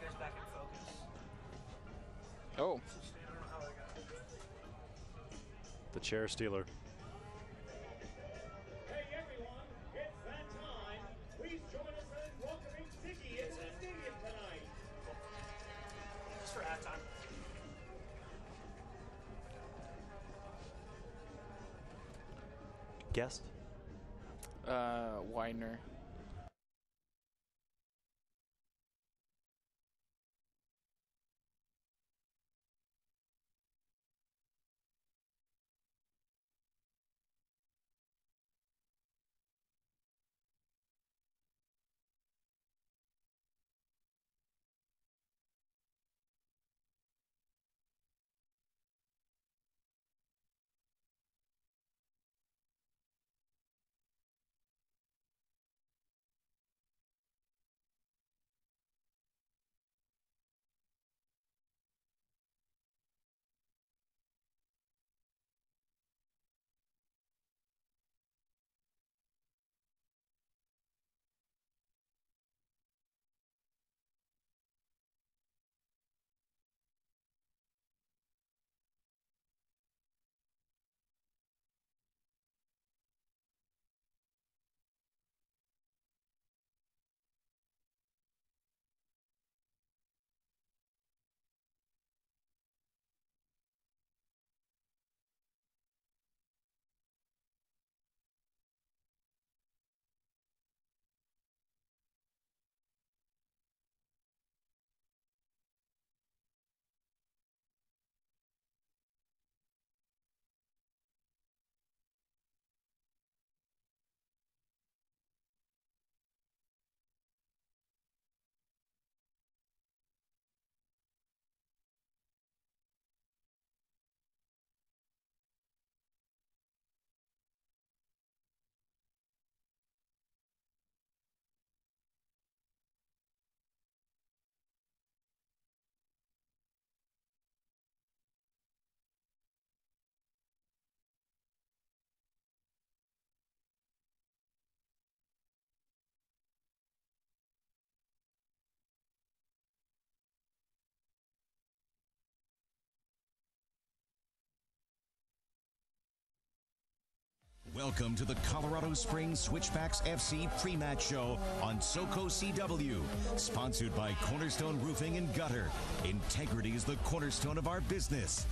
guys back in focus. Oh. I don't know how I got it. The chair stealer. Hey everyone, it's that time. Please join us in welcoming Ziggy into the stadium tonight. Just for halftime. Guest? Widener. Welcome to the Colorado Springs Switchbacks FC pre-match show on SoCo CW. Sponsored by Cornerstone Roofing and Gutter. Integrity is the cornerstone of our business.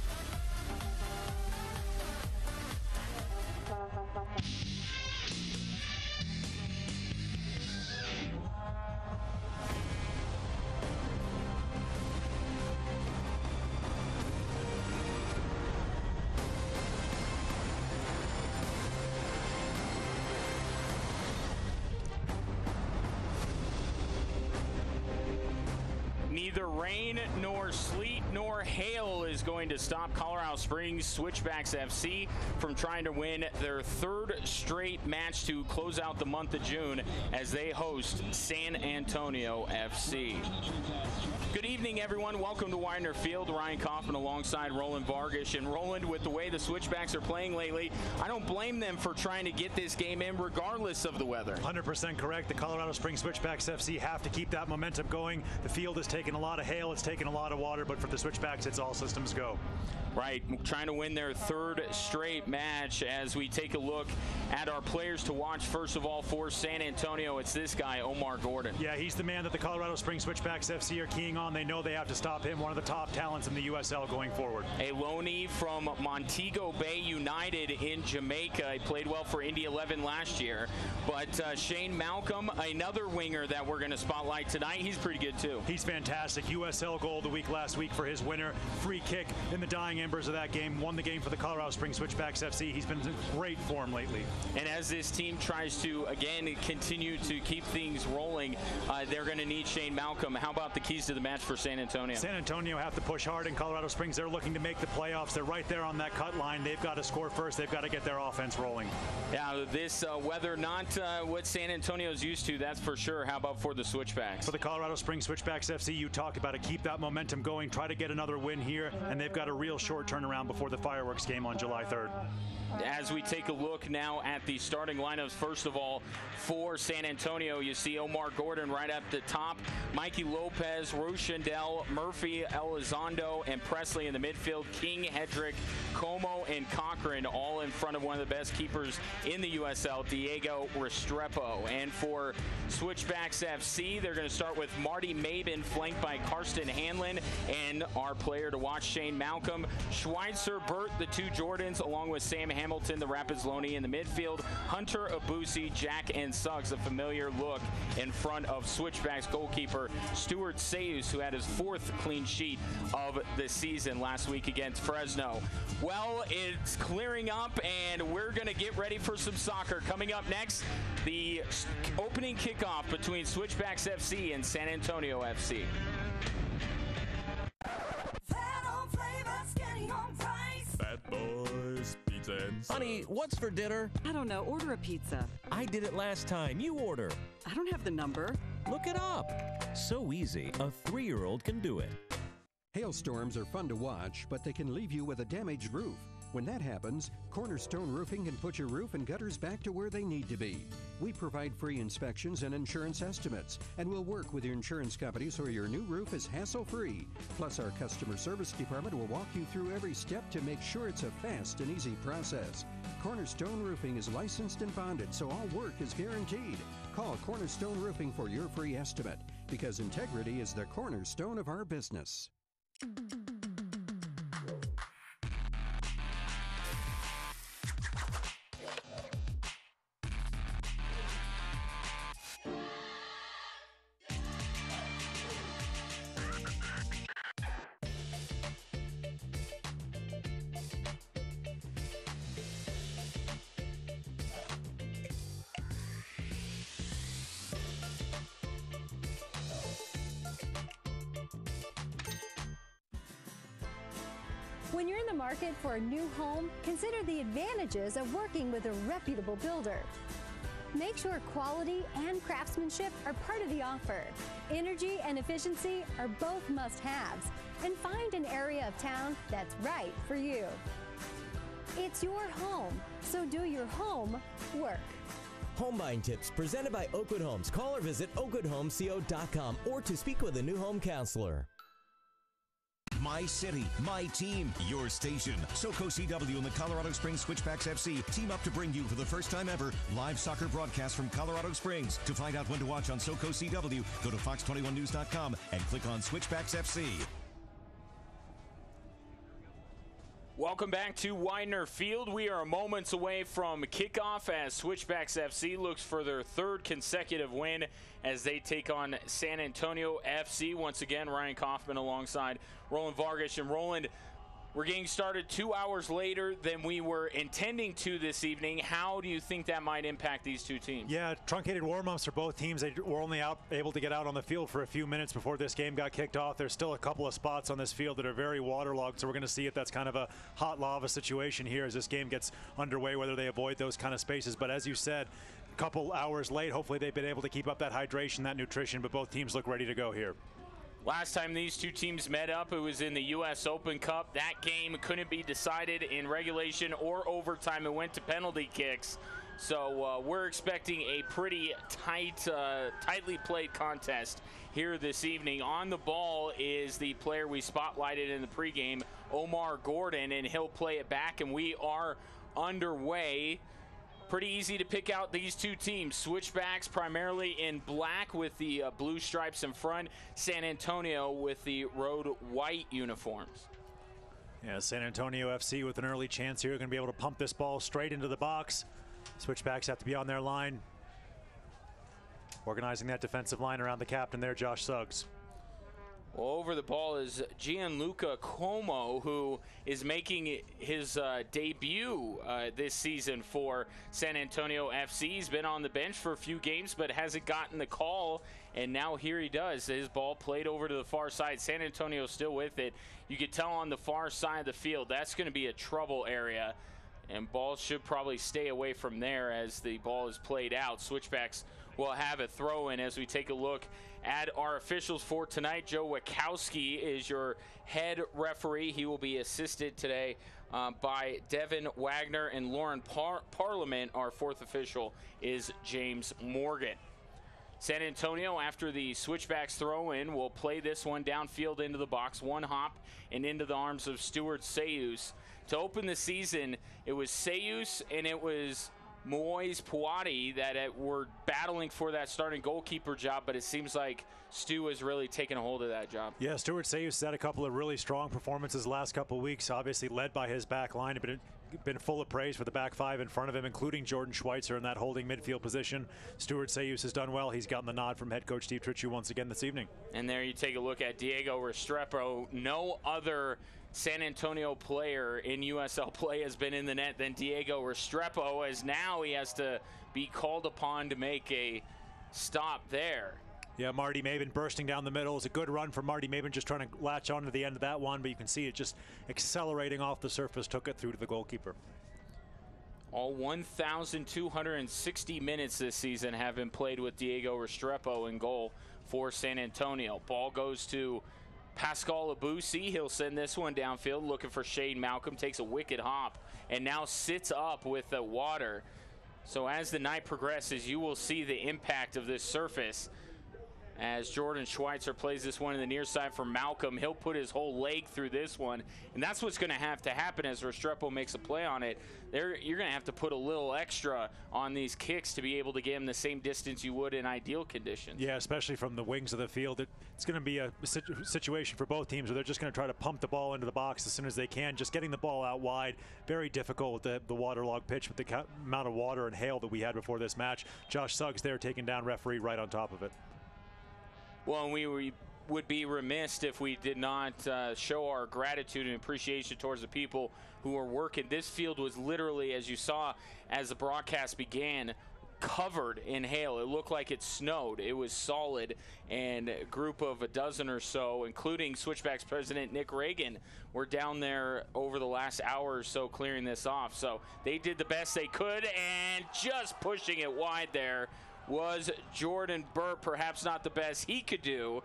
Neither rain nor sleet nor hail is going to stop Colorado Springs Switchbacks FC from trying to win their third straight match to close out the month of June as they host San Antonio FC. Good evening, everyone. Welcome to Widener Field. Ryan Kaufman alongside Roland Vargas. And Roland, with the way the Switchbacks are playing lately, I don't blame them for trying to get this game in regardless of the weather. 100% correct. The Colorado Springs Switchbacks FC have to keep that momentum going. The field has taken a lot of hail, it's taken a lot of water, but for the Switchbacks, it's all systems go. Right, trying to win their third straight match as we take a look at our players to watch. First of all, for San Antonio, it's this guy, Omar Gordon. Yeah, he's the man that the Colorado Springs Switchbacks FC are keying on. They know they have to stop him, one of the top talents in the USL going forward. A loanee from Montego Bay United in Jamaica. He played well for Indy 11 last year. But Shane Malcolm, another winger that we're going to spotlight tonight, he's pretty good too. He's fantastic. USL goal of the week last week for his winner. Free kick in the dying embers of that game. Won the game for the Colorado Springs Switchbacks FC. He's been in great form lately. And as this team tries to, again, continue to keep things rolling, they're going to need Shane Malcolm. How about the keys to the match for San Antonio? San Antonio have to push hard in Colorado Springs. They're looking to make the playoffs. They're right there on that cut line. They've got to score first. They've got to get their offense rolling. Yeah, this weather not what San Antonio's used to, that's for sure. How about for the Switchbacks? For the Colorado Springs Switchbacks FC, you talk talked about it, keep that momentum going, try to get another win here, and they've got a real short turnaround before the fireworks game on July 3rd. As we take a look now at the starting lineups, first of all, for San Antonio, you see Omar Gordon right up the top, Mikey Lopez, Rochendell, Murphy, Elizondo, and Presley in the midfield, King, Hedrick, Como, and Cochran, all in front of one of the best keepers in the USL, Diego Restrepo. And for Switchbacks FC, they're going to start with Marty Mabin, flanked by Karsten Hanlon, and our player to watch, Shane Malcolm, Schweitzer, Burt, the two Jordans, along with Sam Hamilton, the Rapids Loney in the midfield, Hunter Abusi, Jack, and Suggs, a familiar look in front of Switchbacks goalkeeper Stuart Sayus, who had his 4th clean sheet of the season last week against Fresno. Well, it's clearing up, and we're going to get ready for some soccer. Coming up next, the opening kickoff between Switchbacks FC and San Antonio FC. Fat Boys Pizza and Honey, what's for dinner? I don't know. Order a pizza. I did it last time. You order. I don't have the number. Look it up. So easy, a 3-year-old can do it. Hailstorms are fun to watch, but they can leave you with a damaged roof. When that happens, Cornerstone Roofing can put your roof and gutters back to where they need to be. We provide free inspections and insurance estimates, and we'll work with your insurance company so your new roof is hassle-free. Plus, our customer service department will walk you through every step to make sure it's a fast and easy process. Cornerstone Roofing is licensed and bonded, so all work is guaranteed. Call Cornerstone Roofing for your free estimate, because integrity is the cornerstone of our business. When you're in the market for a new home, consider the advantages of working with a reputable builder. Make sure quality and craftsmanship are part of the offer. Energy and efficiency are both must-haves, and find an area of town that's right for you. It's your home, so do your home work. Home buying tips presented by Oakwood Homes. Call or visit oakwoodhomesco.com or to speak with a new home counselor. My city, my team, your station. SoCo CW and the Colorado Springs Switchbacks FC team up to bring you, for the first time ever, live soccer broadcast from Colorado Springs. To find out when to watch on SoCo CW, go to fox21news.com and click on Switchbacks FC. Welcome back to Widener Field. We are moments away from kickoff as Switchbacks FC looks for their 3rd consecutive win as they take on San Antonio FC. Once again, Ryan Kaufman alongside Roland Vargas. And Roland, we're getting started 2 hours later than we were intending to this evening. How do you think that might impact these two teams? Yeah, truncated warm-ups for both teams. They were only able to get out on the field for a few minutes before this game got kicked off. There's still a couple of spots on this field that are very waterlogged, so we're going to see if that's kind of a hot lava situation here as this game gets underway, whether they avoid those kind of spaces. But as you said, a couple hours late, hopefully they've been able to keep up that hydration, that nutrition, but both teams look ready to go here. Last time these two teams met up, it was in the U.S. Open Cup. That game couldn't be decided in regulation or overtime. It went to penalty kicks. So we're expecting a pretty tightly played contest here this evening. On the ball is the player we spotlighted in the pregame, Omar Gordon, and he'll play it back, and we are underway. Pretty easy to pick out these two teams. Switchbacks primarily in black with the blue stripes in front. San Antonio with the road white uniforms. Yeah, San Antonio FC with an early chance here. Going to be able to pump this ball straight into the box. Switchbacks have to be on their line. Organizing that defensive line around the captain there, Josh Suggs. Well, over the ball is Gianluca Como, who is making his debut this season for San Antonio FC. He's been on the bench for a few games, but hasn't gotten the call, and now here he does. His ball played over to the far side. San Antonio still with it. You can tell on the far side of the field, that's going to be a trouble area, and balls should probably stay away from there as the ball is played out. Switchbacks will have a throw-in as we take a look at our officials for tonight. Joe Wachowski is your head referee. He will be assisted today by Devin Wagner, and Lauren Parliament, our fourth official, is James Morgan. San Antonio, after the Switchbacks throw-in, will play this one downfield into the box, one hop and into the arms of Stuart Sayus. To open the season, it was Sayus and it was Moise Puati that were battling for that starting goalkeeper job, but it seems like Stu has really taken a hold of that job. Yeah, Stuart Sayus had a couple of really strong performances the last couple of weeks, obviously led by his back line, but been full of praise for the back five in front of him, including Jordan Schweitzer in that holding midfield position. Stuart Sayus has done well. He's gotten the nod from head coach Steve Tritchie once again this evening. And there you take a look at Diego Restrepo. No other San Antonio player in USL play has been in the net than Diego Restrepo, as now he has to be called upon to make a stop there. Yeah, Marty Maben bursting down the middle. It's a good run for Marty Maben, just trying to latch on to the end of that one, but you can see it just accelerating off the surface, took it through to the goalkeeper. All 1,260 minutes this season have been played with Diego Restrepo in goal for San Antonio. Ball goes to Pascal Abusi. He'll send this one downfield, looking for Shane Malcolm, takes a wicked hop, and now sits up with the water. So as the night progresses, you will see the impact of this surface. As Jordan Schweitzer plays this one in the near side for Malcolm, he'll put his whole leg through this one, and that's what's going to have to happen as Restrepo makes a play on it. You're going to have to put a little extra on these kicks to be able to get him the same distance you would in ideal conditions. Yeah, especially from the wings of the field. It's going to be a situation for both teams where they're just going to try to pump the ball into the box as soon as they can. Just getting the ball out wide, very difficult with the waterlogged pitch with the amount of water and hail that we had before this match. Josh Suggs there taking down referee right on top of it. Well, and we would be remiss if we did not show our gratitude and appreciation towards the people who are working. This field was literally, as you saw as the broadcast began, covered in hail. It looked like it snowed. It was solid, and a group of a dozen or so, including Switchbacks president Nick Reagan, were down there over the last hour or so clearing this off. So they did the best they could, and just pushing it wide there was Jordan Burt, perhaps not the best he could do,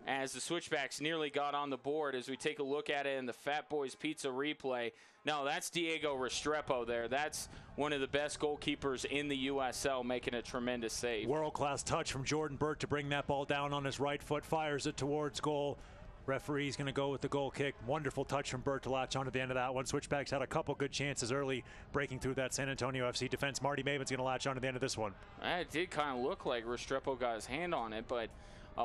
as the Switchbacks nearly got on the board. As we take a look at it in the Fat Boys Pizza replay, no, that's Diego Restrepo there. That's one of the best goalkeepers in the USL, making a tremendous save. World-class touch from Jordan Burt to bring that ball down on his right foot, fires it towards goal. Referee's going to go with the goal kick. Wonderful touch from Burt to latch on to the end of that one. Switchbacks had a couple good chances early breaking through that San Antonio FC defense. Marty Maven's going to latch on to the end of this one. It did kind of look like Restrepo got his hand on it, but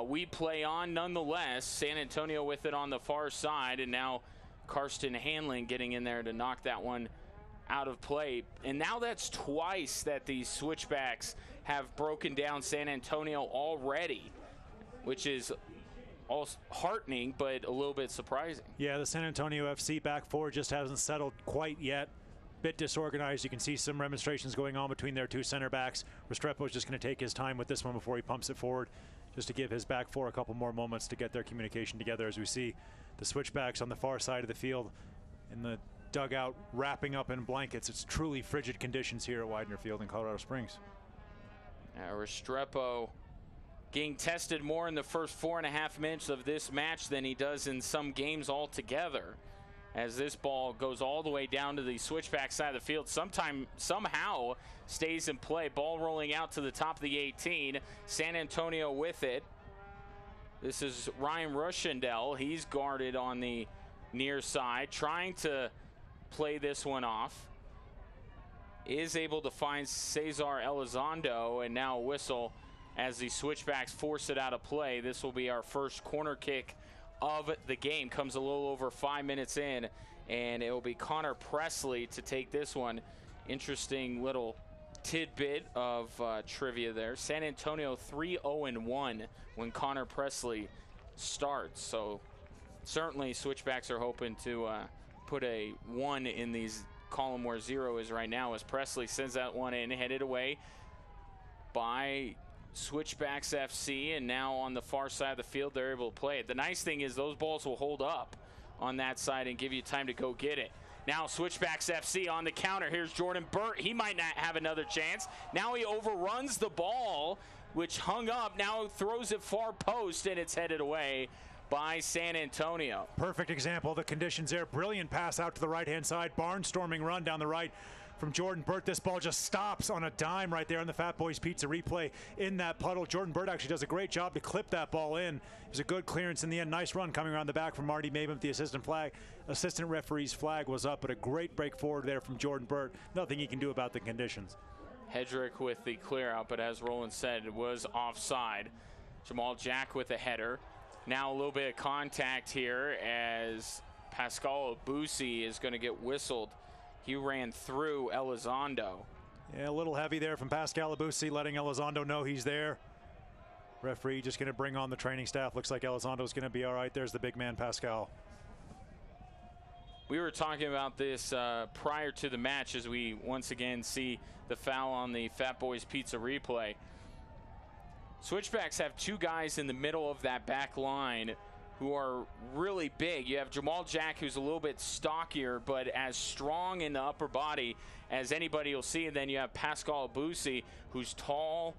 we play on nonetheless. San Antonio with it on the far side, and now Karsten Hanlon getting in there to knock that one out of play. And now that's twice that these Switchbacks have broken down San Antonio already, which is heartening, but a little bit surprising. Yeah, the San Antonio FC back four just hasn't settled quite yet. Bit disorganized. You can see some remonstrations going on between their two center backs. Restrepo's just going to take his time with this one before he pumps it forward, just to give his back four a couple more moments to get their communication together, as we see the Switchbacks on the far side of the field in the dugout wrapping up in blankets. It's truly frigid conditions here at Widener Field in Colorado Springs. Restrepo getting tested more in the first 4.5 minutes of this match than he does in some games altogether, as this ball goes all the way down to the Switchback side of the field. Somehow stays in play. Ball rolling out to the top of the 18. San Antonio with it. This is Ryan Rushendell. He's guarded on the near side, trying to play this one off. Is able to find Cesar Elizondo, and now a whistle as the Switchbacks force it out of play. This will be our first corner kick of the game. Comes a little over 5 minutes in, and it will be Connor Presley to take this one. Interesting little tidbit of trivia there. San Antonio 3-0-1 when Connor Presley starts. So certainly Switchbacks are hoping to put a 1 in these column where 0 is right now, as Presley sends that one in, headed away by Switchbacks FC, and now on the far side of the field they're able to play it. The nice thing is those balls will hold up on that side and give you time to go get it. Now Switchbacks FC on the counter. Here's Jordan Burt. He might not have another chance. Now he overruns the ball, which hung up, now throws it far post, and it's headed away by San Antonio. Perfect example of the conditions there. Brilliant pass out to the right-hand side. Barnstorming run down the right from Jordan Burt. This ball just stops on a dime right there on the Fat Boys Pizza replay in that puddle. Jordan Burt actually does a great job to clip that ball in. It was a good clearance in the end. Nice run coming around the back from Marty Maben. The assistant referee's flag was up, but a great break forward there from Jordan Burt. Nothing he can do about the conditions. Hedrick with the clear out, but as Roland said, it was offside. Jamal Jack with a header. Now a little bit of contact here as Pascal Abusi is going to get whistled. He ran through Elizondo. Yeah, a little heavy there from Pascal Abusi, letting Elizondo know he's there. Referee just going to bring on the training staff. Looks like Elizondo's going to be all right. There's the big man, Pascal. We were talking about this prior to the match as we once again see the foul on the Fat Boys Pizza replay. Switchbacks have two guys in the middle of that back line who are really big. You have Jamal Jack, who's a little bit stockier, but as strong in the upper body as anybody you'll see. And then you have Pascal Abusi, who's tall,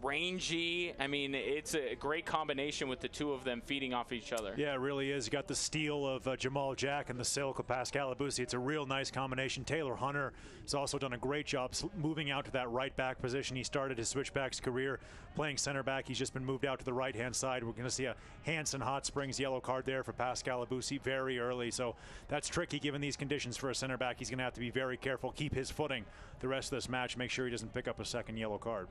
rangy. I mean, it's a great combination with the two of them feeding off each other. Yeah, it really is. You got the steel of Jamal Jack and the silk of Pascal Abusi. It's a real nice combination. Taylor Hunter has also done a great job moving out to that right back position. He started his Switchbacks career playing center back. He's just been moved out to the right-hand side. We're going to see a Hanson Hot Springs yellow card there for Pascal Abusi very early. So that's tricky given these conditions for a center back. He's going to have to be very careful, keep his footing the rest of this match, make sure he doesn't pick up a second yellow card.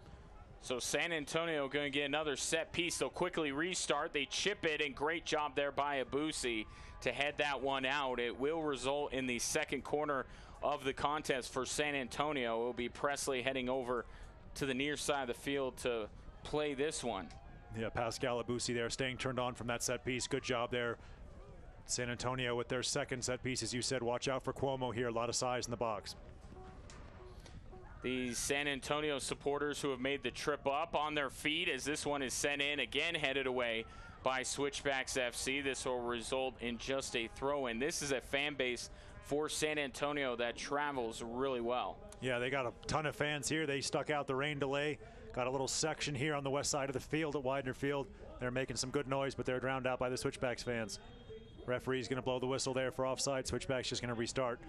So San Antonio going to get another set piece. They'll quickly restart. They chip it, and great job there by Abusi to head that one out. It will result in the second corner of the contest for San Antonio. It will be Presley heading over to the near side of the field to play this one. Yeah, Pascal Abusi there staying turned on from that set piece. Good job there. San Antonio with their second set piece. As you said, watch out for Cuomo here. A lot of size in the box. The San Antonio supporters who have made the trip up on their feet as this one is sent in, again headed away by Switchbacks FC. This will result in just a throw-in. This is a fan base for San Antonio that travels really well. Yeah, they got a ton of fans here. They stuck out the rain delay. Got a little section here on the west side of the field at Widener Field. They're making some good noise, but they're drowned out by the Switchbacks fans. Referee's going to blow the whistle there for offside. Switchbacks just going to restart,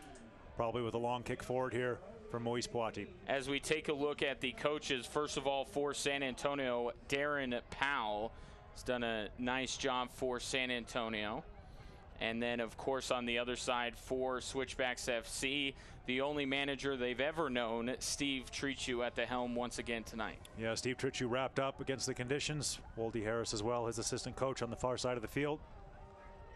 probably with a long kick forward here from Moise Poiti. As we take a look at the coaches, first of all for San Antonio, Darren Powell has done a nice job for San Antonio. And then, of course, on the other side for Switchbacks FC, the only manager they've ever known, Steve Trichu at the helm once again tonight. Yeah, Steve Trichu wrapped up against the conditions. Woldy Harris as well, his assistant coach on the far side of the field.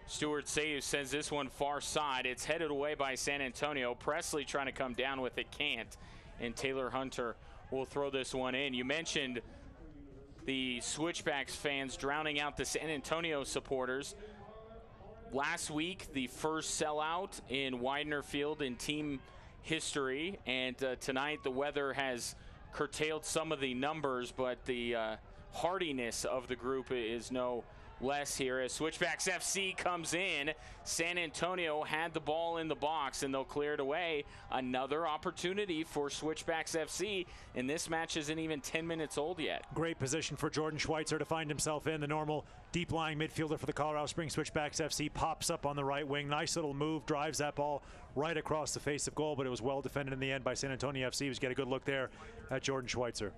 Stuart Sayus sends this one far side. It's headed away by San Antonio. Presley trying to come down with it, can't. And Taylor Hunter will throw this one in. You mentioned the Switchbacks fans drowning out the San Antonio supporters. Last week, the first sellout in Widener Field in team history. And tonight, the weather has curtailed some of the numbers, but the hardiness of the group is no less here as Switchbacks FC comes in. San Antonio had the ball in the box and they'll clear it away. Another opportunity for Switchbacks FC, and this match isn't even 10 minutes old yet. Great position for Jordan Schweitzer to find himself in. The normal deep lying midfielder for the Colorado Springs Switchbacks FC pops up on the right wing. Nice little move, drives that ball right across the face of goal, but it was well defended in the end by San Antonio FC. Get a good look there at Jordan Schweitzer.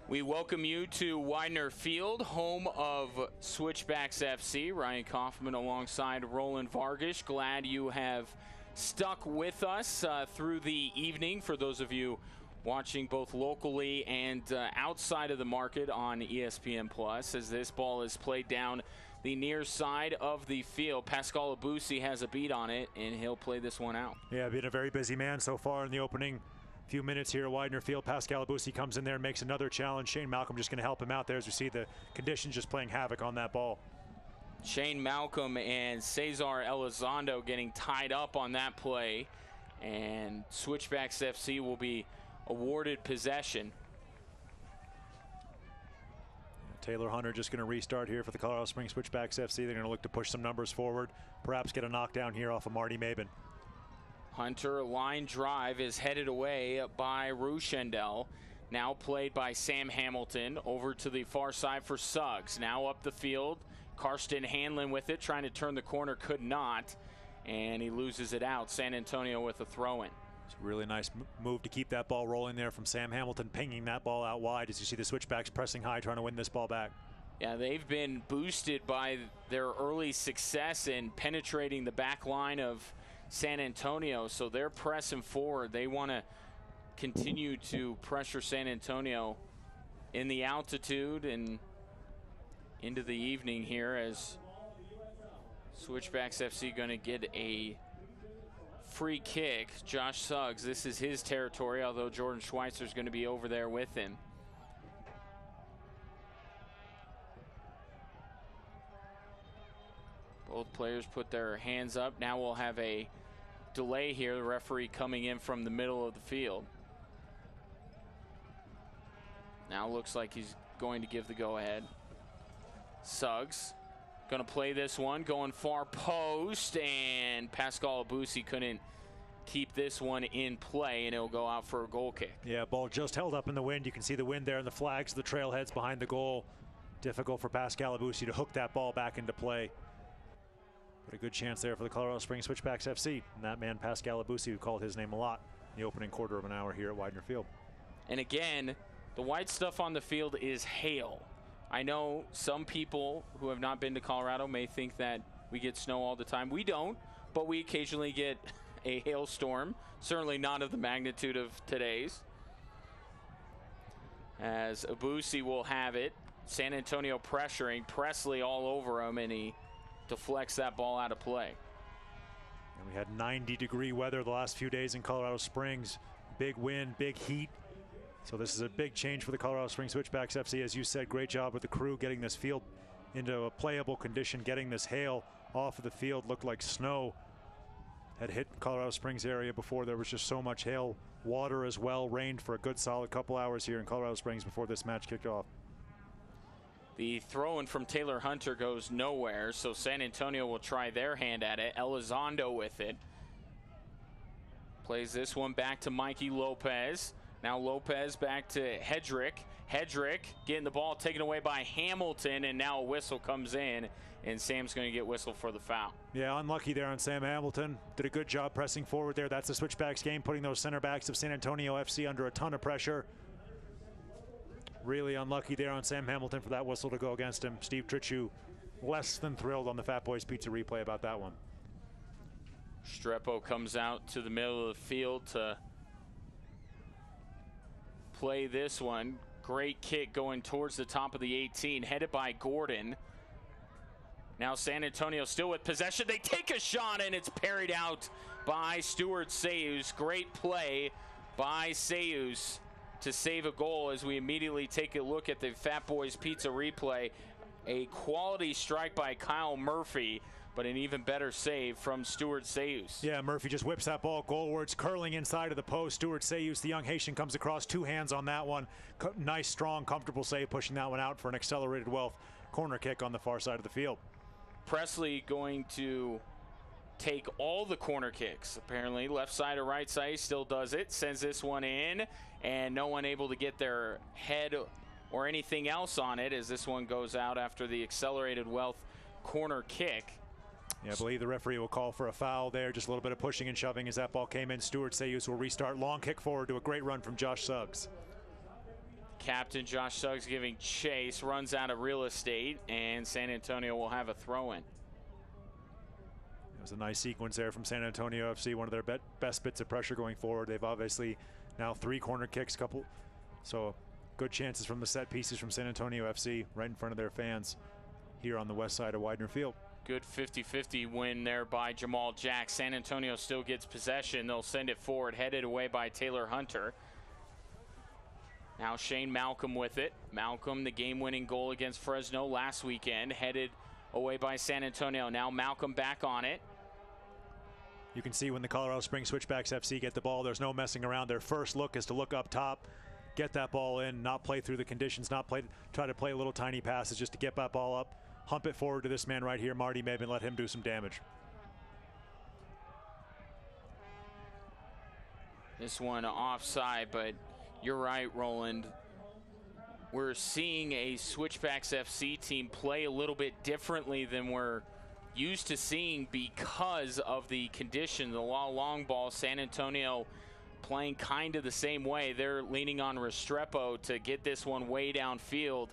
We welcome you to Widener Field, home of Switchbacks FC. Ryan Kaufman alongside Roland Vargas. Glad you have stuck with us through the evening. For those of you watching both locally and outside of the market on ESPN Plus, as this ball is played down the near side of the field. Pascal Abusi has a beat on it, and he'll play this one out. Yeah, been a very busy man so far in the opening few minutes here at Widener Field. Pascal Abusi comes in there and makes another challenge. Shane Malcolm just going to help him out there as we see the conditions just playing havoc on that ball. Shane Malcolm and Cesar Elizondo getting tied up on that play, and Switchbacks FC will be awarded possession. Taylor Hunter just going to restart here for the Colorado Springs Switchbacks FC. They're going to look to push some numbers forward, perhaps get a knockdown here off of Marty Maben. Hunter, line drive is headed away by Rushendel. Now played by Sam Hamilton over to the far side for Suggs. Now up the field, Karsten Hanlon with it, trying to turn the corner, could not, and he loses it out. San Antonio with a throw-in. It's a really nice move to keep that ball rolling there from Sam Hamilton, pinging that ball out wide as you see the Switchbacks pressing high, trying to win this ball back. Yeah, they've been boosted by their early success in penetrating the back line of San Antonio, so they're pressing forward. They want to continue to pressure San Antonio in the altitude and into the evening here, as Switchbacks FC going to get a free kick. Josh Suggs, this is his territory, although Jordan Schweitzer is going to be over there with him. Both players put their hands up. Now we'll have a delay here. The referee coming in from the middle of the field. Now looks like he's going to give the go-ahead. Suggs going to play this one, going far post, and Pascal Abusi couldn't keep this one in play, and it'll go out for a goal kick. Yeah, ball just held up in the wind. You can see the wind there and the flags, the trailheads behind the goal. Difficult for Pascal Abusi to hook that ball back into play. But a good chance there for the Colorado Springs Switchbacks FC. And that man, Pascal Abusi, who called his name a lot in the opening quarter of an hour here at Widener Field. And again, the white stuff on the field is hail. I know some people who have not been to Colorado may think that we get snow all the time. We don't, but we occasionally get a hailstorm, certainly not of the magnitude of today's. As Abusi will have it, San Antonio pressuring, Presley all over him, and he deflects that ball out of play. And we had 90-degree weather the last few days in Colorado Springs. Big wind, big heat. So this is a big change for the Colorado Springs Switchbacks FC. As you said, great job with the crew getting this field into a playable condition, getting this hail off of the field. Looked like snow had hit Colorado Springs area before. There was just so much hail. Water as well, rained for a good solid couple hours here in Colorado Springs before this match kicked off. The throw-in from Taylor Hunter goes nowhere, so San Antonio will try their hand at it. Elizondo with it. Plays this one back to Mikey Lopez. Now Lopez back to Hedrick. Hedrick getting the ball taken away by Hamilton, and now a whistle comes in, and Sam's going to get whistled for the foul. Yeah, unlucky there on Sam Hamilton. Did a good job pressing forward there. That's the Switchbacks game, putting those center backs of San Antonio FC under a ton of pressure. Really unlucky there on Sam Hamilton for that whistle to go against him. Steve Trichu less than thrilled on the Fat Boys Pizza replay about that one. Strepo comes out to the middle of the field to play this one. Great kick going towards the top of the 18, headed by Gordon. Now San Antonio still with possession. They take a shot, and it's parried out by Stuart Sayus. Great play by Sayus to save a goal, as we immediately take a look at the Fat Boys Pizza replay. A quality strike by Kyle Murphy, but an even better save from Stuart Sayus. Yeah, Murphy just whips that ball goalwards, curling inside of the post. Stuart Sayus, the young Haitian, comes across, two hands on that one. Nice, strong, comfortable save, pushing that one out for an accelerated Wealth corner kick on the far side of the field. Presley going to take all the corner kicks, apparently. Left side or right side, he still does it. Sends this one in, and no one able to get their head or anything else on it, as this one goes out after the accelerated Wealth corner kick. Yeah, I believe the referee will call for a foul there. Just a little bit of pushing and shoving as that ball came in. Stuart Sayus will restart. Long kick forward to a great run from Josh Suggs. Captain Josh Suggs giving chase, runs out of real estate, and San Antonio will have a throw-in. It was a nice sequence there from San Antonio FC, one of their best bits of pressure going forward. They've obviously now 3 corner kicks, so good chances from the set pieces from San Antonio FC right in front of their fans here on the west side of Widener Field. Good 50-50 win there by Jamal Jack. San Antonio still gets possession. They'll send it forward, headed away by Taylor Hunter. Now Shane Malcolm with it. Malcolm, the game-winning goal against Fresno last weekend, headed away by San Antonio. Now Malcolm back on it. You can see when the Colorado Springs Switchbacks FC get the ball, there's no messing around. Their first look is to look up top, get that ball in, not play through the conditions, try to play little tiny passes just to get that ball up, hump it forward to this man right here, Marty Mabin, let him do some damage. This one offside, but You're right, Roland. We're seeing a Switchbacks FC team play a little bit differently than we're used to seeing because of the condition. The long ball, San Antonio playing kind of the same way. They're leaning on Restrepo to get this one way downfield,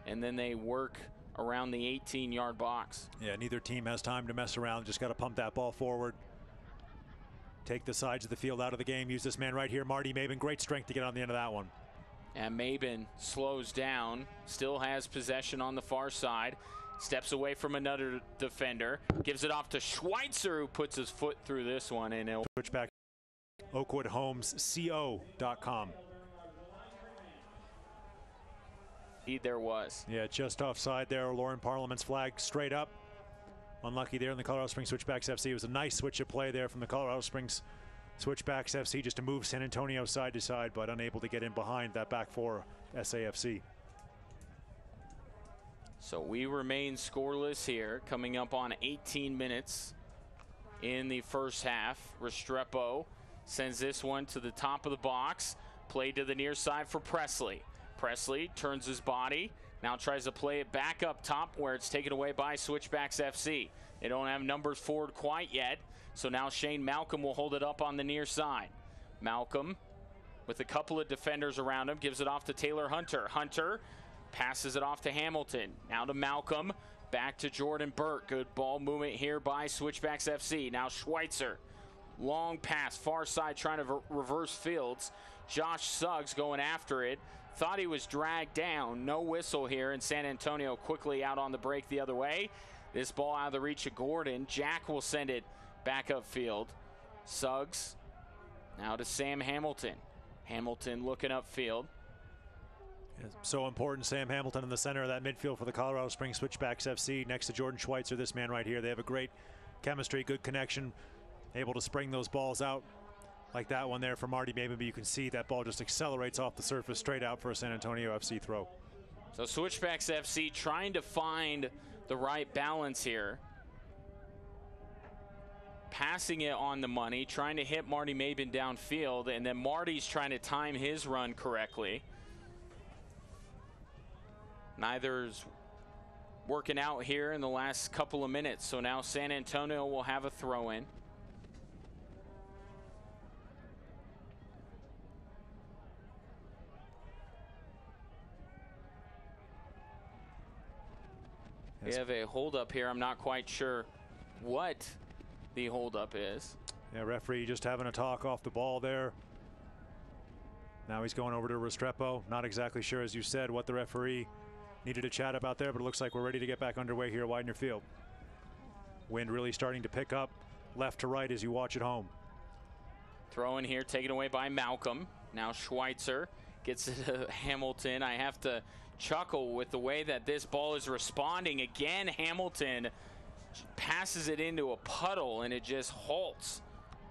and then they work around the 18-yard box. Yeah, neither team has time to mess around. Just got to pump that ball forward. Take the sides of the field out of the game. Use this man right here, Marty Maben. Great strength to get on the end of that one. And Maben slows down, still has possession on the far side, steps away from another defender, gives it off to Schweitzer, who puts his foot through this one. And he'll switch back. OakwoodHomesCO.com. There was. Yeah, just offside there. Lauren Parliament's flag straight up. Unlucky there in the Colorado Springs Switchbacks FC. It was a nice switch of play there from the Colorado Springs Switchbacks FC just to move San Antonio side to side, but unable to get in behind that back four SAFC. So we remain scoreless here, coming up on 18 minutes in the first half. Restrepo sends this one to the top of the box. Played to the near side for Presley. Presley turns his body, now tries to play it back up top where it's taken away by Switchbacks FC. They don't have numbers forward quite yet, so now Shane Malcolm will hold it up on the near side. Malcolm, with a couple of defenders around him, gives it off to Taylor Hunter. Hunter passes it off to Hamilton. Now to Malcolm, back to Jordan Burt. Good ball movement here by Switchbacks FC. Now Schweitzer, long pass, far side trying to reverse fields. Josh Suggs going after it. Thought he was dragged down. No whistle here, and San Antonio quickly out on the break the other way. This ball out of the reach of Gordon. Jack will send it back upfield. Suggs now to Sam Hamilton. Hamilton looking upfield. It's so important, Sam Hamilton in the center of that midfield for the Colorado Springs Switchbacks FC next to Jordan Schweitzer, this man right here. They have a great chemistry, good connection, able to spring those balls out like that one there for Marty Maben, but you can see that ball just accelerates off the surface straight out for a San Antonio FC throw. So Switchbacks FC trying to find the right balance here. Passing it on the money, trying to hit Marty Maben downfield, and then Marty's trying to time his run correctly. Neither's working out here in the last couple of minutes, so now San Antonio will have a throw-in. We have a holdup here. I'm not quite sure what the holdup is. Yeah, referee just having a talk off the ball there. Now he's going over to Restrepo. Not exactly sure, as you said, what the referee needed to chat about there, but it looks like we're ready to get back underway here at Widener Field. Wind really starting to pick up left to right as you watch at home. Throw in here, taken away by Malcolm. Now Schweitzer gets it to Hamilton. I have to chuckle with the way that this ball is responding. Again, Hamilton passes it into a puddle and it just halts.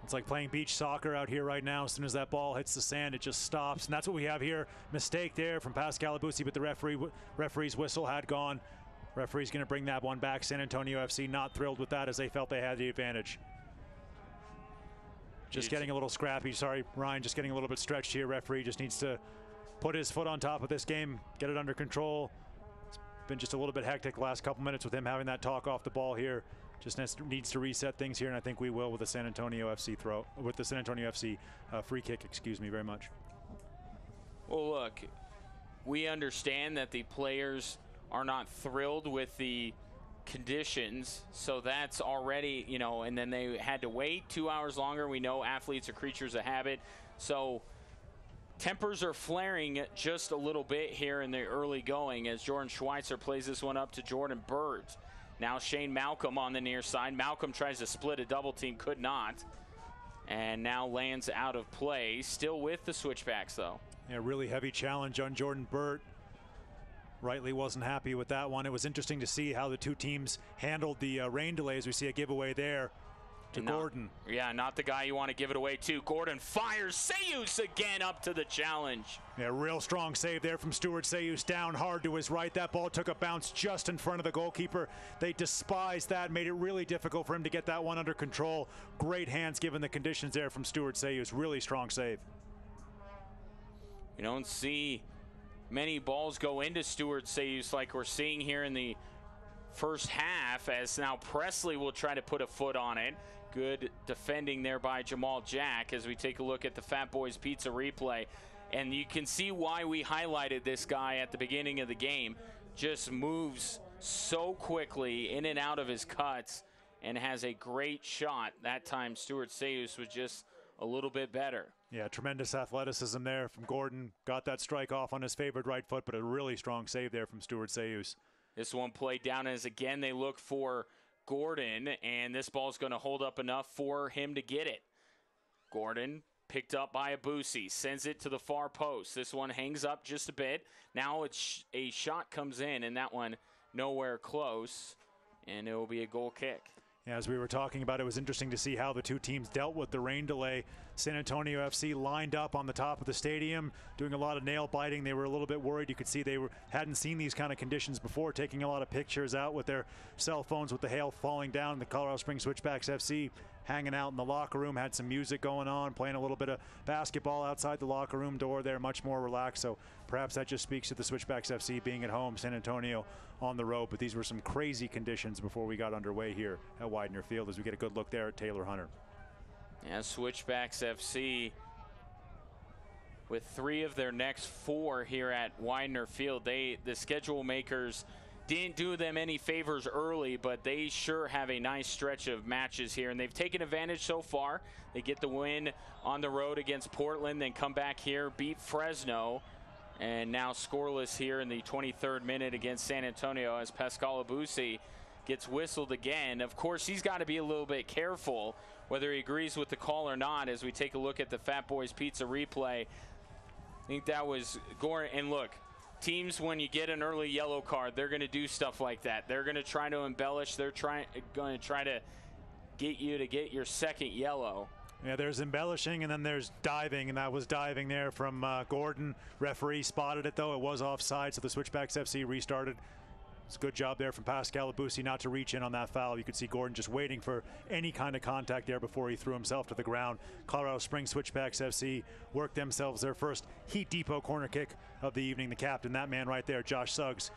It's like playing beach soccer out here right now. As soon as that ball hits the sand, it just stops. And that's what we have here. Mistake there from Pascal Abusi, but the referee's whistle had gone. Referee's going to bring that one back. San Antonio FC not thrilled with that as they felt they had the advantage. Just getting a little scrappy. Sorry, Ryan, just getting a little bit stretched here. Referee just needs to put his foot on top of this game, get it under control. It's been just a little bit hectic the last couple minutes with him having that talk off the ball here. Just needs to reset things here, and I think we will with the San Antonio FC throw, with the San Antonio FC free kick, excuse me very much. Well, look, we understand that the players are not thrilled with the conditions, so that's already, you know, and then they had to wait 2 hours longer. We know athletes are creatures of habit, so tempers are flaring just a little bit here in the early going as Jordan Schweitzer plays this one up to Jordan Burt. Now Shane Malcolm on the near side. Malcolm tries to split a double team, could not, and now lands out of play. Still with the Switchbacks, though. Yeah, really heavy challenge on Jordan Burt. Rightly wasn't happy with that one. It was interesting to see how the two teams handled the rain delays. We see a giveaway there to Gordon. Yeah, not the guy you want to give it away to. Gordon fires. Sayus again up to the challenge. Yeah, real strong save there from Stuart Sayus, down hard to his right. That ball took a bounce just in front of the goalkeeper. They despised that, made it really difficult for him to get that one under control. Great hands given the conditions there from Stuart Sayus. Really strong save. You don't see many balls go into Stuart Sayus like we're seeing here in the first half, as now Presley will try to put a foot on it. Good defending there by Jamal Jack as we take a look at the Fat Boys Pizza replay. And you can see why we highlighted this guy at the beginning of the game. Just moves so quickly in and out of his cuts and has a great shot. That time Stuart Sayus was just a little bit better. Yeah, tremendous athleticism there from Gordon. Got that strike off on his favored right foot, but a really strong save there from Stuart Sayus. This one played down as, again, they look for Gordon, and this ball's going to hold up enough for him to get it. Gordon picked up by Abusi, sends it to the far post. This one hangs up just a bit. Now it's a shot comes in, and that one nowhere close, and it will be a goal kick. Yeah, as we were talking about, it was interesting to see how the two teams dealt with the rain delay. San Antonio FC lined up on the top of the stadium, doing a lot of nail biting. They were a little bit worried. You could see they hadn't seen these kind of conditions before, taking a lot of pictures out with their cell phones with the hail falling down. The Colorado Springs Switchbacks FC hanging out in the locker room, had some music going on, playing a little bit of basketball outside the locker room door there, much more relaxed. So perhaps that just speaks to the Switchbacks FC being at home, San Antonio on the road. But these were some crazy conditions before we got underway here at Widener Field, as we get a good look there at Taylor Hunter. Yeah, Switchbacks FC with 3 of their next 4 here at Widener Field. The schedule makers didn't do them any favors early, but they sure have a nice stretch of matches here, and they've taken advantage so far. They get the win on the road against Portland, then come back here, beat Fresno, and now scoreless here in the 23rd minute against San Antonio as Pascal Abusi gets whistled again. Of course, he's got to be a little bit careful whether he agrees with the call or not as we take a look at the Fat Boys Pizza replay. I think that was Gordon. And look, teams, when you get an early yellow card, they're going to do stuff like that. They're going to try to embellish. They're going to try to get you to get your second yellow. Yeah, there's embellishing, and then there's diving, and that was diving there from Gordon. Referee spotted it, though. It was offside, so the Switchbacks FC restarted. It's a good job there from Pascal Abusi not to reach in on that foul. You could see Gordon just waiting for any kind of contact there before he threw himself to the ground. Colorado Springs Switchbacks FC worked themselves their first Heat Depot corner kick of the evening. The captain, that man right there, Josh Suggs,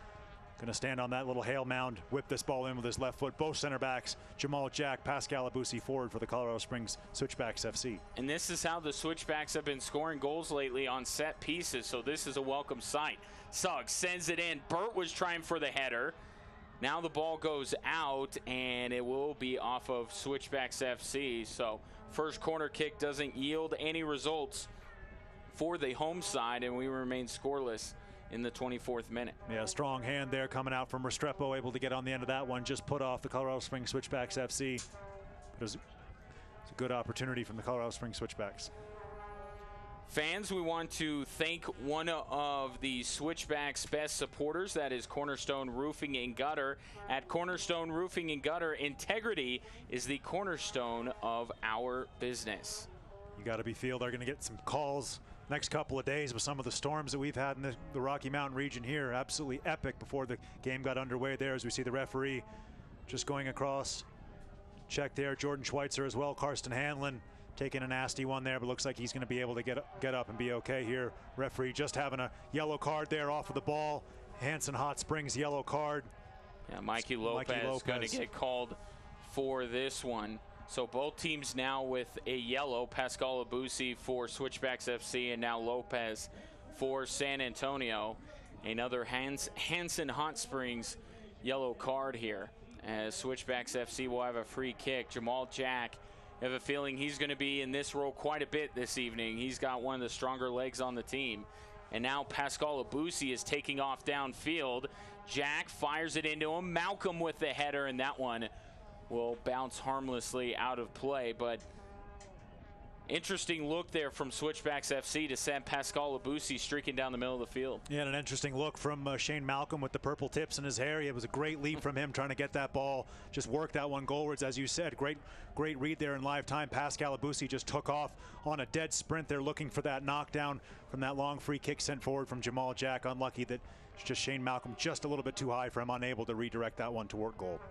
going to stand on that little hail mound, whip this ball in with his left foot. Both center backs, Jamal Jack, Pascal Abusi forward for the Colorado Springs Switchbacks FC. And this is how the Switchbacks have been scoring goals lately, on set pieces, so this is a welcome sight. Suggs sends it in. Burt was trying for the header. Now the ball goes out, and it will be off of Switchbacks FC. So first corner kick doesn't yield any results for the home side, and we remain scoreless in the 24th minute. Yeah, strong hand there coming out from Restrepo, able to get on the end of that one, just put off the Colorado Springs Switchbacks FC. It was a good opportunity from the Colorado Springs Switchbacks. Fans, we want to thank one of the Switchbacks' best supporters. That is Cornerstone Roofing and Gutter. At Cornerstone Roofing and Gutter, integrity is the cornerstone of our business. You got to be feel they're going to get some calls next couple of days with some of the storms that we've had in the Rocky Mountain region here. Absolutely epic before the game got underway there, as we see the referee just going across. Check there, Jordan Schweitzer as well, Karsten Hanlon taking a nasty one there, but looks like he's going to be able to get up and be okay here. Referee just having a yellow card there off of the ball. Hanson Hot Springs yellow card. Yeah, Mikey Lopez going to get called for this one. So both teams now with a yellow. Pascal Abusi for Switchbacks FC, and now Lopez for San Antonio. Another Hanson Hot Springs yellow card here, as Switchbacks FC will have a free kick. Jamal Jack, I have a feeling he's going to be in this role quite a bit this evening. He's got one of the stronger legs on the team. And now Pascal Abusi is taking off downfield. Jack fires it into him. Malcolm with the header, and that one will bounce harmlessly out of play. But interesting look there from Switchbacks FC to send Pascal Abusi streaking down the middle of the field. Yeah, and an interesting look from Shane Malcolm with the purple tips in his hair. It was a great leap from him trying to get that ball, just work that one goalwards, as you said. Great read there in live time. Pascal Abusi just took off on a dead sprint. They're looking for that knockdown from that long free kick sent forward from Jamal Jack. Unlucky that it's just Shane Malcolm just a little bit too high for him, unable to redirect that one toward goal.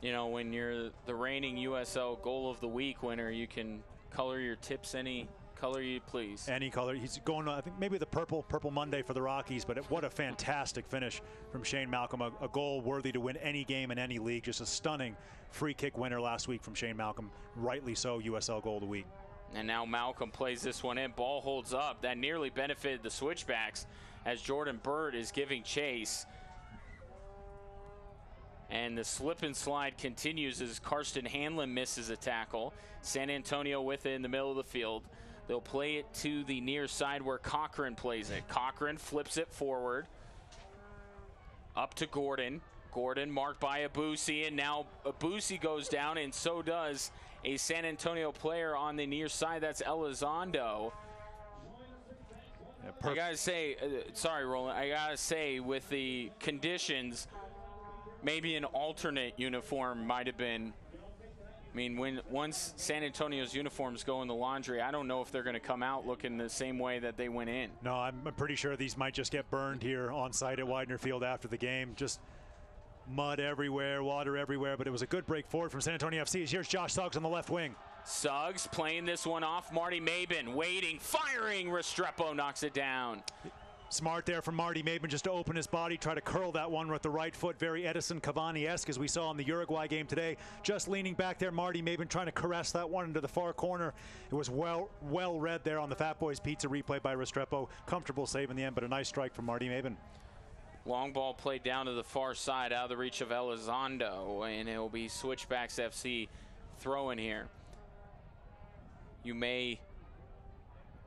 You know, when you're the reigning USL Goal of the Week winner, you can color your tips any color you please. Any color. He's going, I think, maybe the purple Monday for the Rockies, but what a fantastic finish from Shane Malcolm. A goal worthy to win any game in any league. Just a stunning free kick winner last week from Shane Malcolm. Rightly so, USL Goal of the Week. And now Malcolm plays this one in. Ball holds up. That nearly benefited the Switchbacks as Jordan Bird is giving chase. And the slip and slide continues as Karsten Hanlon misses a tackle. San Antonio with it in the middle of the field. They'll play it to the near side where Cochran plays it. Cochran flips it forward. Up to Gordon. Gordon marked by Abusi, and now Abusi goes down, and so does a San Antonio player on the near side. That's Elizondo. I gotta say, sorry, Roland. I gotta say, with the conditions, maybe an alternate uniform might have been. I mean, once San Antonio's uniforms go in the laundry, I don't know if they're going to come out looking the same way that they went in. No, I'm pretty sure these might just get burned here on site at Widener Field after the game. Just mud everywhere, water everywhere, but it was a good break forward from San Antonio FC. Here's Josh Suggs on the left wing. Suggs playing this one off. Marty Mabin waiting, firing. Restrepo knocks it down. Smart there from Marty Mabin just to open his body, try to curl that one with the right foot. Very Edison Cavani-esque as we saw in the Uruguay game today. Just leaning back there, Marty Mabin trying to caress that one into the far corner. It was well read there on the Fat Boys Pizza replay by Restrepo. Comfortable save in the end, but a nice strike from Marty Mabin. Long ball played down to the far side out of the reach of Elizondo, and it will be Switchbacks FC throwing here. You may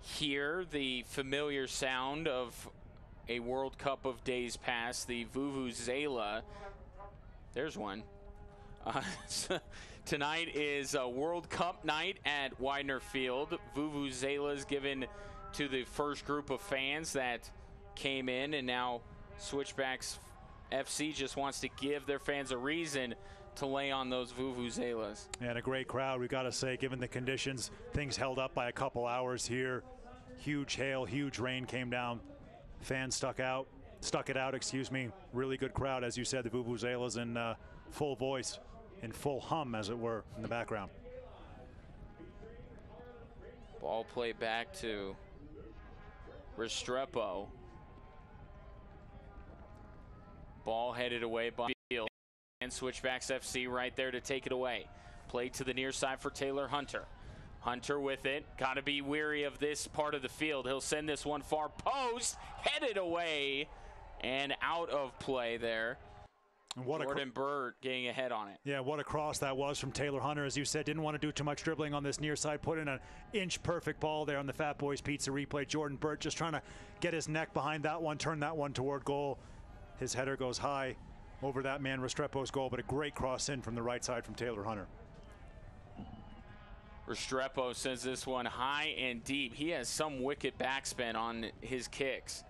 hear the familiar sound of a World Cup of days past, the Vuvuzela. There's one. Tonight is a World Cup night at Widener Field. Vuvuzela is given to the first group of fans that came in, and now Switchbacks FC just wants to give their fans a reason to lay on those Vuvuzelas. And a great crowd, we got to say, given the conditions. Things held up by a couple hours here. Huge hail, huge rain came down. Fans stuck it out, excuse me. Really good crowd, as you said. The Vuvuzelas in full voice, in full hum, as it were, in the background. Ball played back to Restrepo. Ball headed away by field. And Switchbacks FC right there to take it away. Play to the near side for Taylor Hunter. Hunter with it. Got to be weary of this part of the field. He'll send this one far post. Headed away and out of play there. And what Jordan Bird getting ahead on it. Yeah, what a cross that was from Taylor Hunter. As you said, didn't want to do too much dribbling on this near side. Put in an inch-perfect ball there on the Fat Boys Pizza replay. Jordan Bird just trying to get his neck behind that one, turn that one toward goal. His header goes high over that man Restrepo's goal, but a great cross in from the right side from Taylor Hunter. Restrepo sends this one high and deep. He has some wicked backspin on his kicks.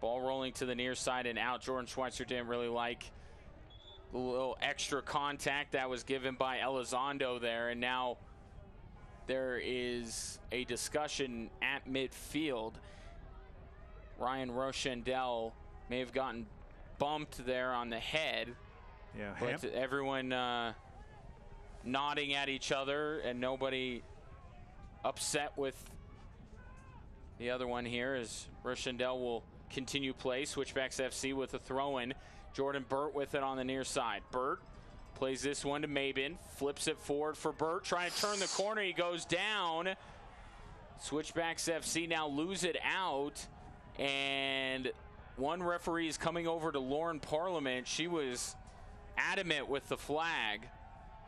Ball rolling to the near side and out. Jordan Schweitzer didn't really like the little extra contact that was given by Elizondo there, and now there is a discussion at midfield. Ryan Rochendell may have gotten bumped there on the head. Yeah, but everyone nodding at each other and nobody upset with the other one here as Rochendell will continue play. Switchbacks FC with a throw-in. Jordan Burt with it on the near side. Burt plays this one to Mabin, flips it forward for Burt, trying to turn the corner. He goes down. Switchbacks FC now lose it out, and one referee is coming over to Lauren Parliament. She was adamant with the flag.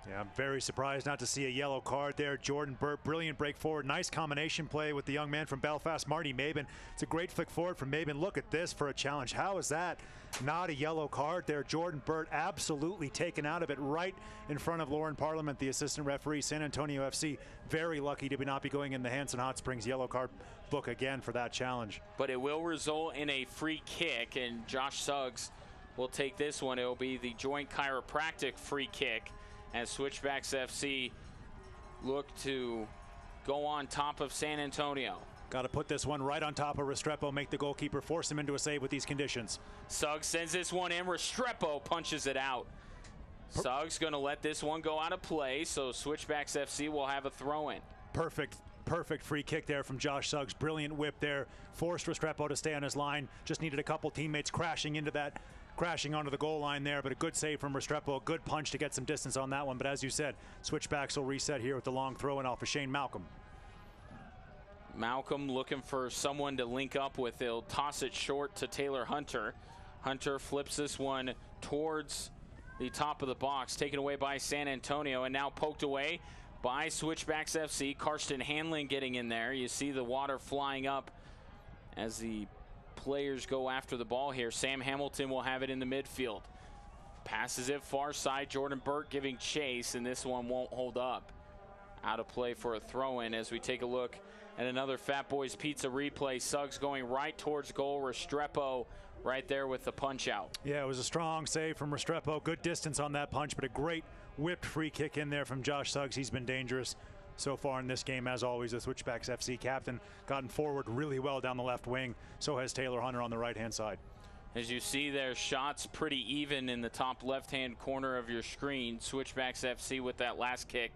Yeah, I'm very surprised not to see a yellow card there. Jordan Burt, brilliant break forward. Nice combination play with the young man from Belfast, Marty Mabin. It's a great flick forward from Mabin. Look at this for a challenge. How is that not a yellow card there? Jordan Burt absolutely taken out of it right in front of Lauren Parliament, the assistant referee. San Antonio FC very lucky to not be going in the Hanson Hot Springs yellow card book again for that challenge. But it will result in a free kick, and Josh Suggs will take this one. It will be the joint chiropractic free kick as Switchbacks FC look to go on top of San Antonio. Got to put this one right on top of Restrepo, make the goalkeeper force him into a save with these conditions. Suggs sends this one in. Restrepo punches it out. Suggs going to let this one go out of play, so Switchbacks FC will have a throw-in. Perfect perfect free kick there from Josh Suggs. Brilliant whip there. Forced Restrepo to stay on his line. Just needed a couple teammates crashing onto the goal line there, but a good save from Restrepo. A good punch to get some distance on that one. But as you said, Switchbacks will reset here with the long throw in off of Shane Malcolm. Malcolm looking for someone to link up with. He'll toss it short to Taylor Hunter. Hunter flips this one towards the top of the box, taken away by San Antonio, and now poked away by Switchbacks FC. Karsten Hanlon getting in there. You see the water flying up as the players go after the ball here. Sam Hamilton will have it in the midfield. Passes it far side. Jordan Burt giving chase, and this one won't hold up. Out of play for a throw-in as we take a look at another Fat Boys Pizza replay. Suggs going right towards goal. Restrepo right there with the punch out. Yeah, it was a strong save from Restrepo. Good distance on that punch, but a great whipped free kick in there from Josh Suggs. He's been dangerous so far in this game, as always. The Switchbacks FC captain gotten forward really well down the left wing. So has Taylor Hunter on the right-hand side. As you see there, shots pretty even in the top left-hand corner of your screen. Switchbacks FC with that last kick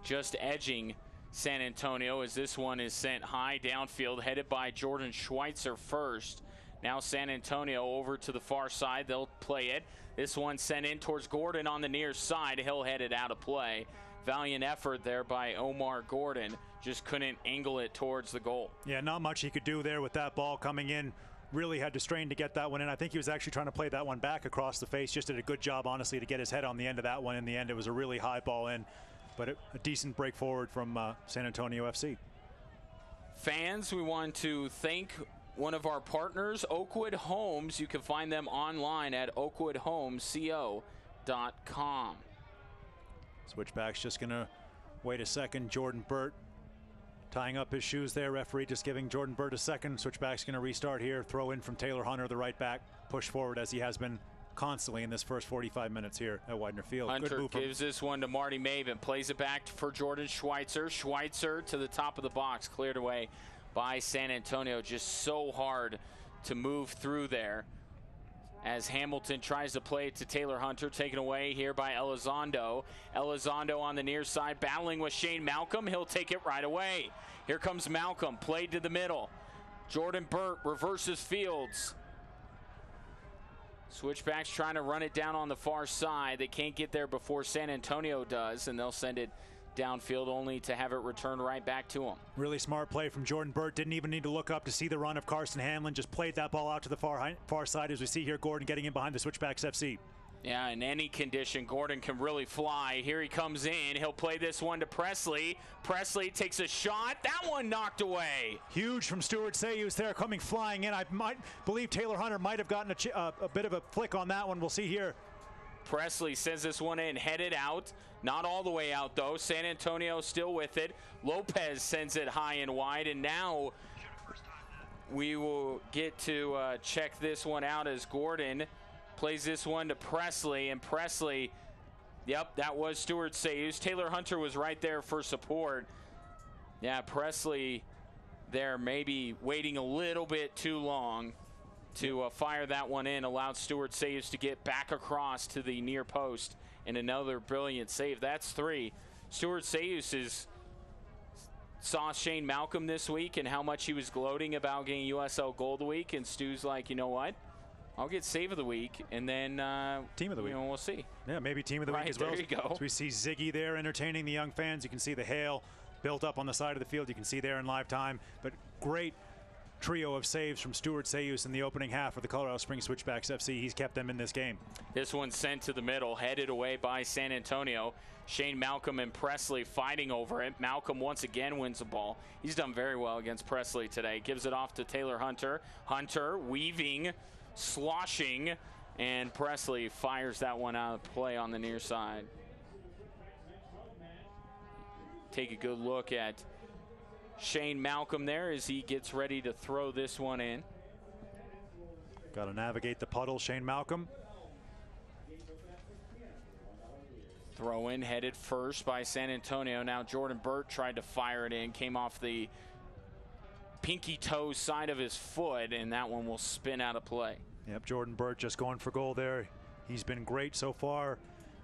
just edging San Antonio as this one is sent high downfield, headed by Jordan Schweitzer first. Now San Antonio over to the far side. They'll play it. This one sent in towards Gordon on the near side. He'll head it out of play. Valiant effort there by Omar Gordon. Just couldn't angle it towards the goal. Yeah, not much he could do there with that ball coming in. Really had to strain to get that one in. I think he was actually trying to play that one back across the face. Just did a good job, honestly, to get his head on the end of that one. In the end, it was a really high ball in, but a decent break forward from San Antonio FC. Fans, we want to thank one of our partners, Oakwood Homes. You can find them online at oakwoodhomesco.com. Switchback's just going to wait a second. Jordan Burt tying up his shoes there. Referee just giving Jordan Burt a second. Switchback's going to restart here. Throw in from Taylor Hunter, the right back. Push forward as he has been constantly in this first 45 minutes here at Widener Field. Hunter gives this one to Marty Maven. Plays it back for Jordan Schweitzer. Schweitzer to the top of the box. Cleared away by San Antonio. Just so hard to move through there as Hamilton tries to play it to Taylor Hunter. Taken away here by Elizondo. Elizondo on the near side battling with Shane Malcolm. He'll take it right away. Here comes Malcolm. Played to the middle. Jordan Burt reverses Fields. Switchbacks trying to run it down on the far side. They can't get there before San Antonio does, and they'll send it downfield only to have it returned right back to him. Really smart play from Jordan Burt. Didn't even need to look up to see the run of Karsten Hanlon. Just played that ball out to the far side as we see here Gordon getting in behind the Switchbacks FC. Yeah, in any condition, Gordon can really fly. Here he comes in. He'll play this one to Presley. Presley takes a shot. That one knocked away. Huge from Stuart Sayus there coming flying in. I might believe Taylor Hunter might have gotten a bit of a flick on that one. We'll see here. Presley sends this one in, headed out. Not all the way out, though. San Antonio still with it. Lopez sends it high and wide, and now we will get to check this one out as Gordon plays this one to Presley, and Presley, yep, that was Stuart Sayus. Taylor Hunter was right there for support. Yeah, Presley there maybe waiting a little bit too long to fire that one in, allowed Stuart Sayus to get back across to the near post, and another brilliant save. That's three. Stuart Sayus saw Shane Malcolm this week and how much he was gloating about getting USL Gold Week, and Stu's like, you know what? I'll get Save of the Week, and then Team of the Week. We'll see. Yeah, maybe Team of the Week as well. There you go. So we see Ziggy there entertaining the young fans. You can see the hail built up on the side of the field. You can see there in live time. But great trio of saves from Stuart Sayus in the opening half of the Colorado Springs Switchbacks FC. He's kept them in this game. This one sent to the middle, headed away by San Antonio. Shane Malcolm and Presley fighting over it. Malcolm once again wins the ball. He's done very well against Presley today. Gives it off to Taylor Hunter. Hunter weaving, sloshing, and Presley fires that one out of play on the near side. Take a good look at Shane Malcolm there as he gets ready to throw this one in. Got to navigate the puddle, Shane Malcolm. Throw in headed first by San Antonio. Now Jordan Burt tried to fire it in, came off the pinky toe side of his foot, and that one will spin out of play. Yep, Jordan Burt just going for goal there. He's been great so far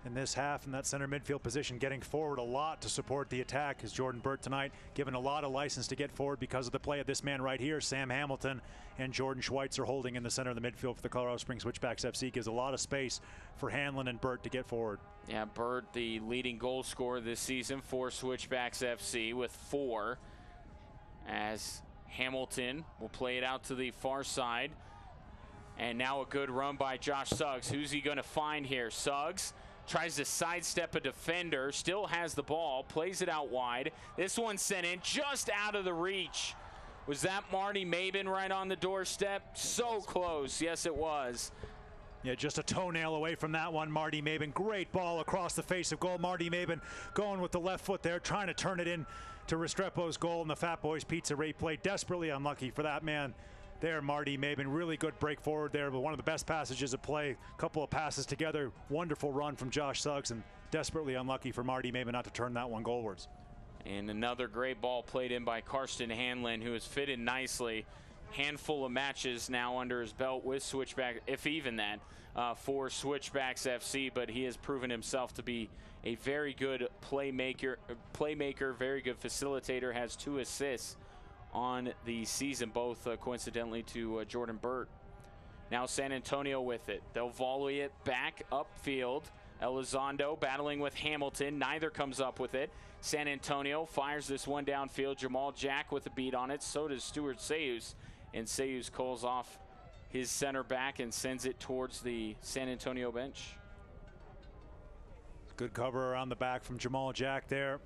in this half in that center midfield position, getting forward a lot to support the attack. Is Jordan Burt tonight given a lot of license to get forward because of the play of this man right here, Sam Hamilton, and Jordan Schweitzer holding in the center of the midfield for the Colorado Springs Switchbacks FC. Gives a lot of space for Hanlon and Burt to get forward. Yeah, Burt, the leading goal scorer this season for Switchbacks FC with 4, as Hamilton will play it out to the far side. And now a good run by Josh Suggs. Who's he going to find here? Suggs tries to sidestep a defender, still has the ball, plays it out wide. This one sent in just out of the reach. Was that Marty Mabin right on the doorstep? So close. Yes, it was. Yeah, just a toenail away from that one, Marty Mabin. Great ball across the face of goal. Marty Mabin going with the left foot there, trying to turn it in to Restrepo's goal, and the Fat Boys Pizza rate play. Desperately unlucky for that man there, Marty Mabin. Really good break forward there, but one of the best passages of play. A couple of passes together. Wonderful run from Josh Suggs, and desperately unlucky for Marty Mabin not to turn that one goalwards. And another great ball played in by Karsten Hanlon, who has fitted nicely. Handful of matches now under his belt with Switchback, if even that, for Switchbacks FC, but he has proven himself to be a very good playmaker, very good facilitator, has 2 assists on the season, both coincidentally to Jordan Burt. Now San Antonio with it. They'll volley it back upfield. Elizondo battling with Hamilton. Neither comes up with it. San Antonio fires this one downfield. Jamal Jack with a beat on it. So does Stuart Sayus. And Sayus calls off his center back and sends it towards the San Antonio bench. Good cover around the back from Jamal Jack there.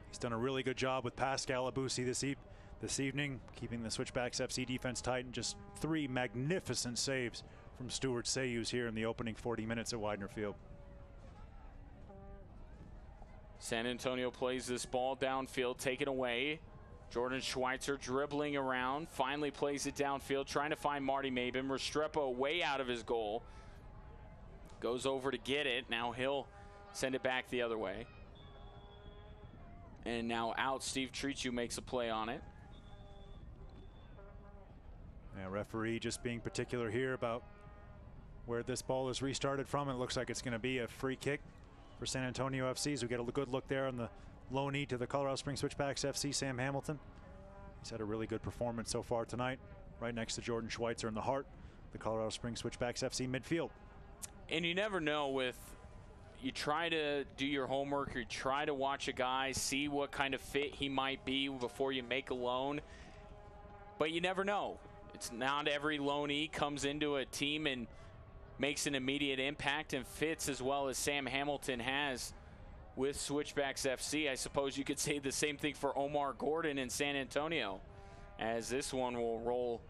He's done a really good job with Pascal Abusi this evening, keeping the Switchbacks FC defense tight, and just 3 magnificent saves from Stuart Sayus here in the opening 40 minutes at Widener Field. San Antonio plays this ball downfield, taken away. Jordan Schweitzer dribbling around, finally plays it downfield, trying to find Marty Mabin. Restrepo way out of his goal. Goes over to get it. Now he'll send it back the other way. And now out, Steve Treachu makes a play on it. Yeah, referee just being particular here about where this ball is restarted from. It looks like it's going to be a free kick for San Antonio FC. So we get a good look there on the loanee to the Colorado Springs Switchbacks FC, Sam Hamilton. He's had a really good performance so far tonight, right next to Jordan Schweitzer in the heart, the Colorado Springs Switchbacks FC midfield. And you never know you try to do your homework, you try to watch a guy, see what kind of fit he might be before you make a loan, but you never know. It's not every loanee comes into a team and makes an immediate impact and fits as well as Sam Hamilton has with Switchbacks FC. I suppose you could say the same thing for Omar Gordon in San Antonio, as this one will roll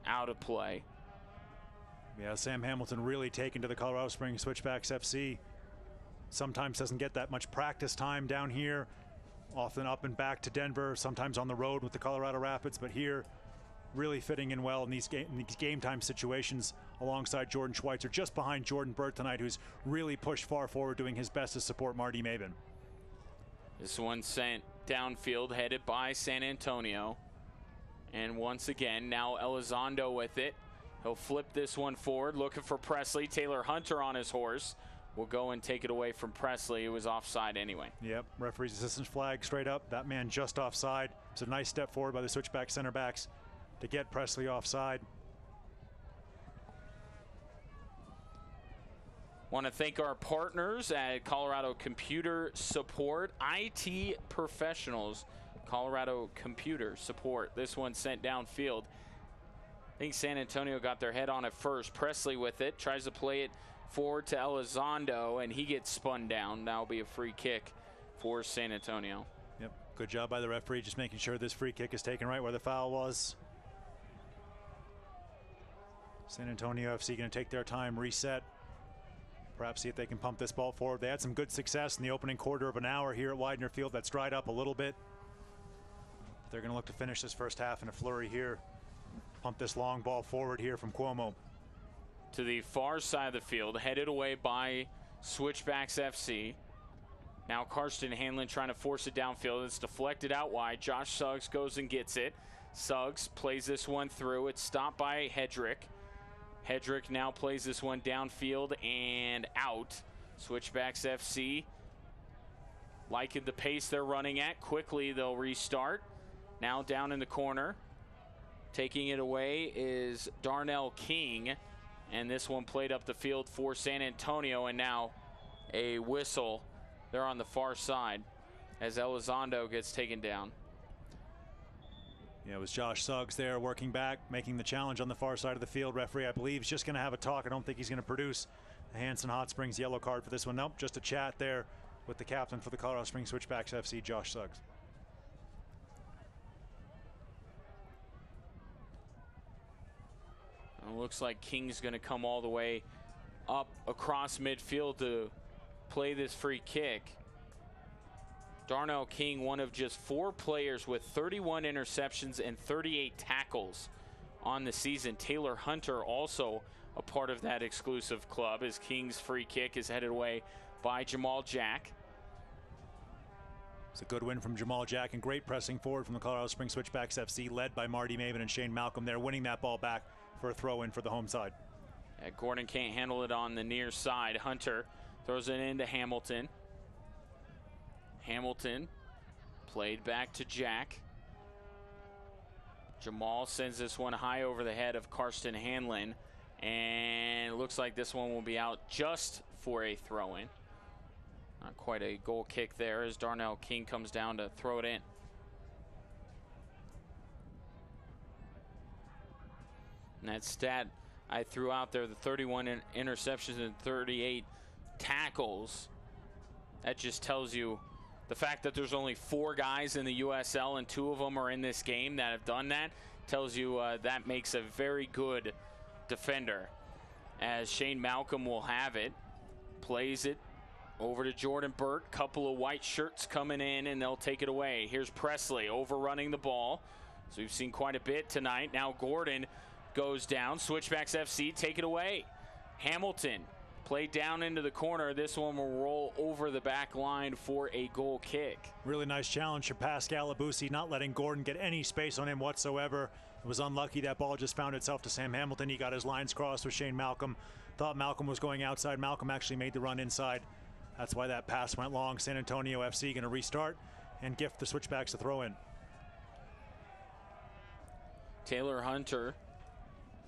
out of play. Yeah, Sam Hamilton really taken to the Colorado Springs Switchbacks FC. Sometimes doesn't get that much practice time down here, often up and back to Denver, sometimes on the road with the Colorado Rapids, but here really fitting in well in these game time situations alongside Jordan Schweitzer, just behind Jordan Burt tonight, who's really pushed far forward, doing his best to support Marty Mabin. This one sent downfield, headed by San Antonio. And once again, now Elizondo with it. He'll flip this one forward, looking for Presley. Taylor Hunter on his horse will go and take it away from Presley, who was offside anyway. Yep, referee's assistance flag straight up. That man just offside. It's a nice step forward by the Switchback center backs to get Presley offside. Want to thank our partners at Colorado Computer Support, IT Professionals, Colorado Computer Support. This one sent downfield. I think San Antonio got their head on it first. Presley with it, tries to play it forward to Elizondo, and he gets spun down. That'll be a free kick for San Antonio. Yep, good job by the referee, just making sure this free kick is taken right where the foul was. San Antonio FC going to take their time, reset, perhaps see if they can pump this ball forward. They had some good success in the opening quarter of an hour here at Widener Field. That's dried up a little bit. They're going to look to finish this first half in a flurry here. Pump this long ball forward here from Cuomo. To the far side of the field, headed away by Switchbacks FC. Now Karsten Hanlon trying to force it downfield. It's deflected out wide. Josh Suggs goes and gets it. Suggs plays this one through. It's stopped by Hedrick. Hedrick now plays this one downfield and out Switchbacks FC liking the pace they're running at. Quickly they'll restart. Now down in the corner. Taking it away is Darnell King. And this one played up the field for San Antonio. And now a whistle. They're on the far side as Elizondo gets taken down. Yeah, it was Josh Suggs there working back, making the challenge on the far side of the field. Referee, I believe, is just going to have a talk. I don't think he's going to produce a Hanson Hot Springs yellow card for this one. Nope, just a chat there with the captain for the Colorado Springs Switchbacks FC, Josh Suggs. It looks like King's going to come all the way up across midfield to play this free kick. Darnell King, one of just 4 players with 31 interceptions and 38 tackles on the season. Taylor Hunter also a part of that exclusive club as King's free kick is headed away by Jamal Jack. It's a good win from Jamal Jack and great pressing forward from the Colorado Springs Switchbacks FC, led by Marty Maben and Shane Malcolm there, winning that ball back for a throw in for the home side. Gordon can't handle it on the near side. Hunter throws it into Hamilton. Hamilton played back to Jack. Jamal sends this one high over the head of Karsten Hanlon. And it looks like this one will be out just for a throw-in. Not quite a goal kick there as Darnell King comes down to throw it in. And that stat I threw out there, the 31 interceptions and 38 tackles, that just tells you the fact that there's only 4 guys in the USL and 2 of them are in this game that have done that tells you that makes a very good defender. As Shane Malcolm will have it, plays it over to Jordan Burt. Couple of white shirts coming in and they'll take it away. Here's Presley overrunning the ball. So we've seen quite a bit tonight. Now Gordon goes down. Switchbacks FC take it away. Hamilton played down into the corner. This one will roll over the back line for a goal kick. Really nice challenge for Pascal Abusi, not letting Gordon get any space on him whatsoever. It was unlucky that ball just found itself to Sam Hamilton. He got his lines crossed with Shane Malcolm. Thought Malcolm was going outside. Malcolm actually made the run inside. That's why that pass went long. San Antonio FC going to restart and gift the Switchbacks a throw in. Taylor Hunter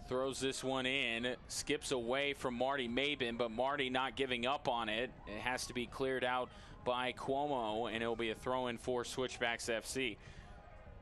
throws this one in, skips away from Marty Maben, but Marty not giving up on it. It has to be cleared out by Cuomo, and it'll be a throw-in for Switchbacks FC.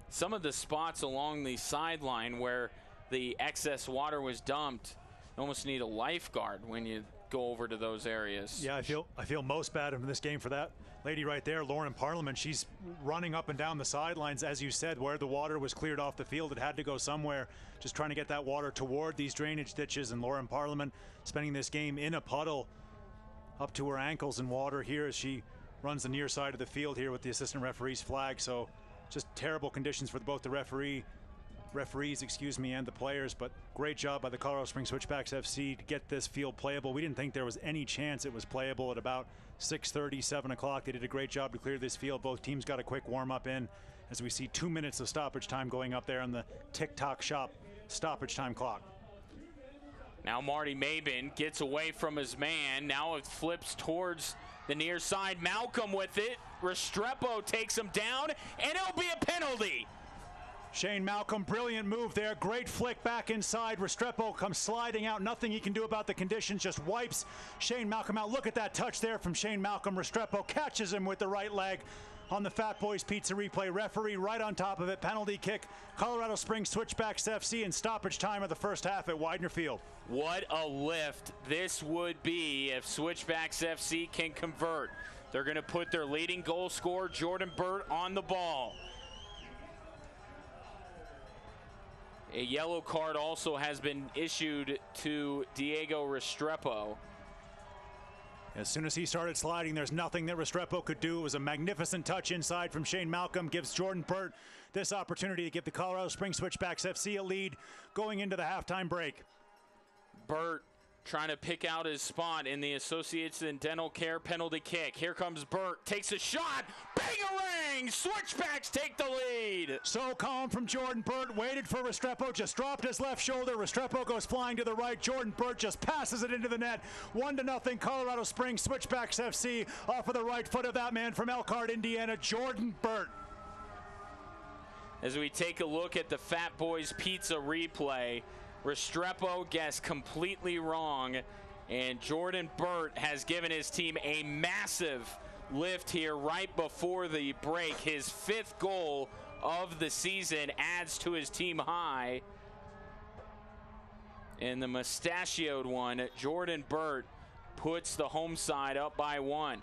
Some of the spots along the sideline where the excess water was dumped, you almost need a lifeguard when you go over to those areas. Yeah, I feel most bad in this game for that lady right there, Lauren Parliament. She's running up and down the sidelines, as you said, where the water was cleared off the field. It had to go somewhere, just trying to get that water toward these drainage ditches. And Lauren Parliament spending this game in a puddle up to her ankles in water here as she runs the near side of the field here with the assistant referee's flag. So just terrible conditions for both the referees, and the players, but great job by the Colorado Springs Switchbacks FC to get this field playable. We didn't think there was any chance it was playable at about 6:30, 7 o'clock. They did a great job to clear this field. Both teams got a quick warm-up in as we see 2 minutes of stoppage time going up there on the TikTok shop stoppage time clock. Now Marty Maben gets away from his man. Now it flips towards the near side. Malcolm with it. Restrepo takes him down, and it'll be a penalty. Shane Malcolm, brilliant move there. Great flick back inside. Restrepo comes sliding out. Nothing he can do about the conditions. Just wipes Shane Malcolm out. Look at that touch there from Shane Malcolm. Restrepo catches him with the right leg on the Fat Boys Pizza replay. Referee right on top of it. Penalty kick. Colorado Springs Switchbacks FC in stoppage time of the first half at Widener Field. What a lift this would be if Switchbacks FC can convert. They're going to put their leading goal scorer, Jordan Burt, on the ball. A yellow card also has been issued to Diego Restrepo. As soon as he started sliding, there's nothing that Restrepo could do. It was a magnificent touch inside from Shane Malcolm. Gives Jordan Burt this opportunity to give the Colorado Springs Switchbacks FC a lead going into the halftime break. Burt trying to pick out his spot in the Associates in Dental Care penalty kick. Here comes Burt, takes a shot, bang-a-rang! Springs. Switchbacks take the lead. So calm from Jordan Burt. Waited for Restrepo. Just dropped his left shoulder. Restrepo goes flying to the right. Jordan Burt just passes it into the net. 1-0 Colorado Springs. Switchbacks FC off of the right foot of that man from Elkhart, Indiana, Jordan Burt. As we take a look at the Fat Boys Pizza replay, Restrepo guessed completely wrong, and Jordan Burt has given his team a massive lift here right before the break. His 5th goal of the season adds to his team high. And the mustachioed one, Jordan Burt, puts the home side up by 1.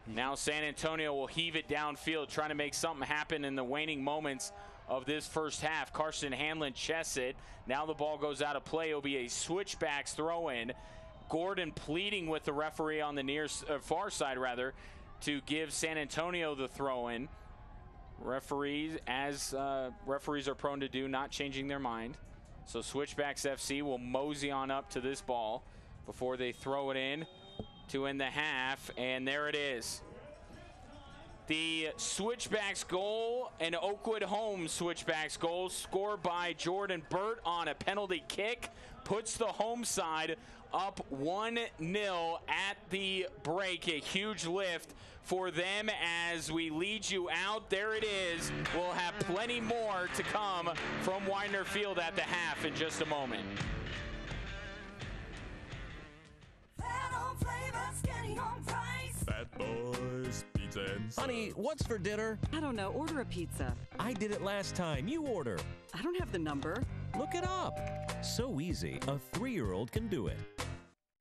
Now San Antonio will heave it downfield, trying to make something happen in the waning moments of this first half. Carson Hanlon chests it. Now the ball goes out of play. It'll be a Switchbacks throw-in. Gordon pleading with the referee on the far side, to give San Antonio the throw-in. Referees, as referees are prone to do, not changing their mind. So Switchbacks FC will mosey on up to this ball before they throw it in to end the half, and there it is. The Switchbacks goal, an Oakwood home Switchbacks goal, scored by Jordan Burt on a penalty kick, puts the home side up 1-0 at the break. A huge lift for them as we lead you out. There it is. We'll have plenty more to come from Widener Field at the half in just a moment. Fat Boys Pizza. Honey, what's for dinner? I don't know. Order a pizza. I did it last time. You order. I don't have the number. Look it up. So easy, a 3-year-old can do it.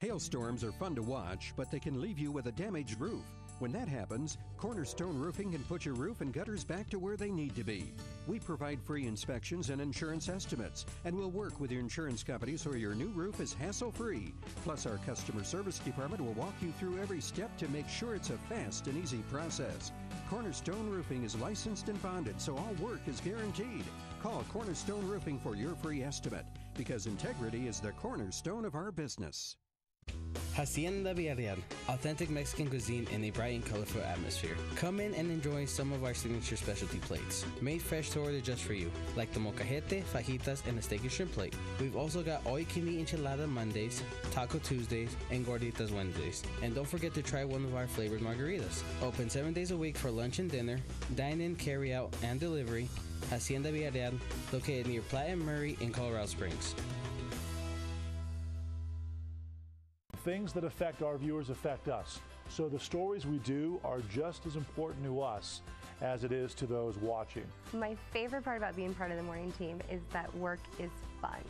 Hailstorms are fun to watch, but they can leave you with a damaged roof. When that happens, Cornerstone Roofing can put your roof and gutters back to where they need to be. We provide free inspections and insurance estimates, and we'll work with your insurance company so your new roof is hassle-free. Plus, our customer service department will walk you through every step to make sure it's a fast and easy process. Cornerstone Roofing is licensed and bonded, so all work is guaranteed. Call Cornerstone Roofing for your free estimate, because integrity is the cornerstone of our business. Hacienda Villarreal, authentic Mexican cuisine in a bright and colorful atmosphere. Come in and enjoy some of our signature specialty plates, made fresh to order just for you, like the molcajete, fajitas, and a steak and shrimp plate. We've also got all-you-can-eat enchilada Mondays, Taco Tuesdays, and Gorditas Wednesdays. And don't forget to try one of our flavored margaritas. Open 7 days a week for lunch and dinner, dine-in, carry-out, and delivery. Hacienda Villarreal, located near Platt and Murray in Colorado Springs. Things that affect our viewers affect us. So the stories we do are just as important to us as it is to those watching. My favorite part about being part of the morning team is that work is fun.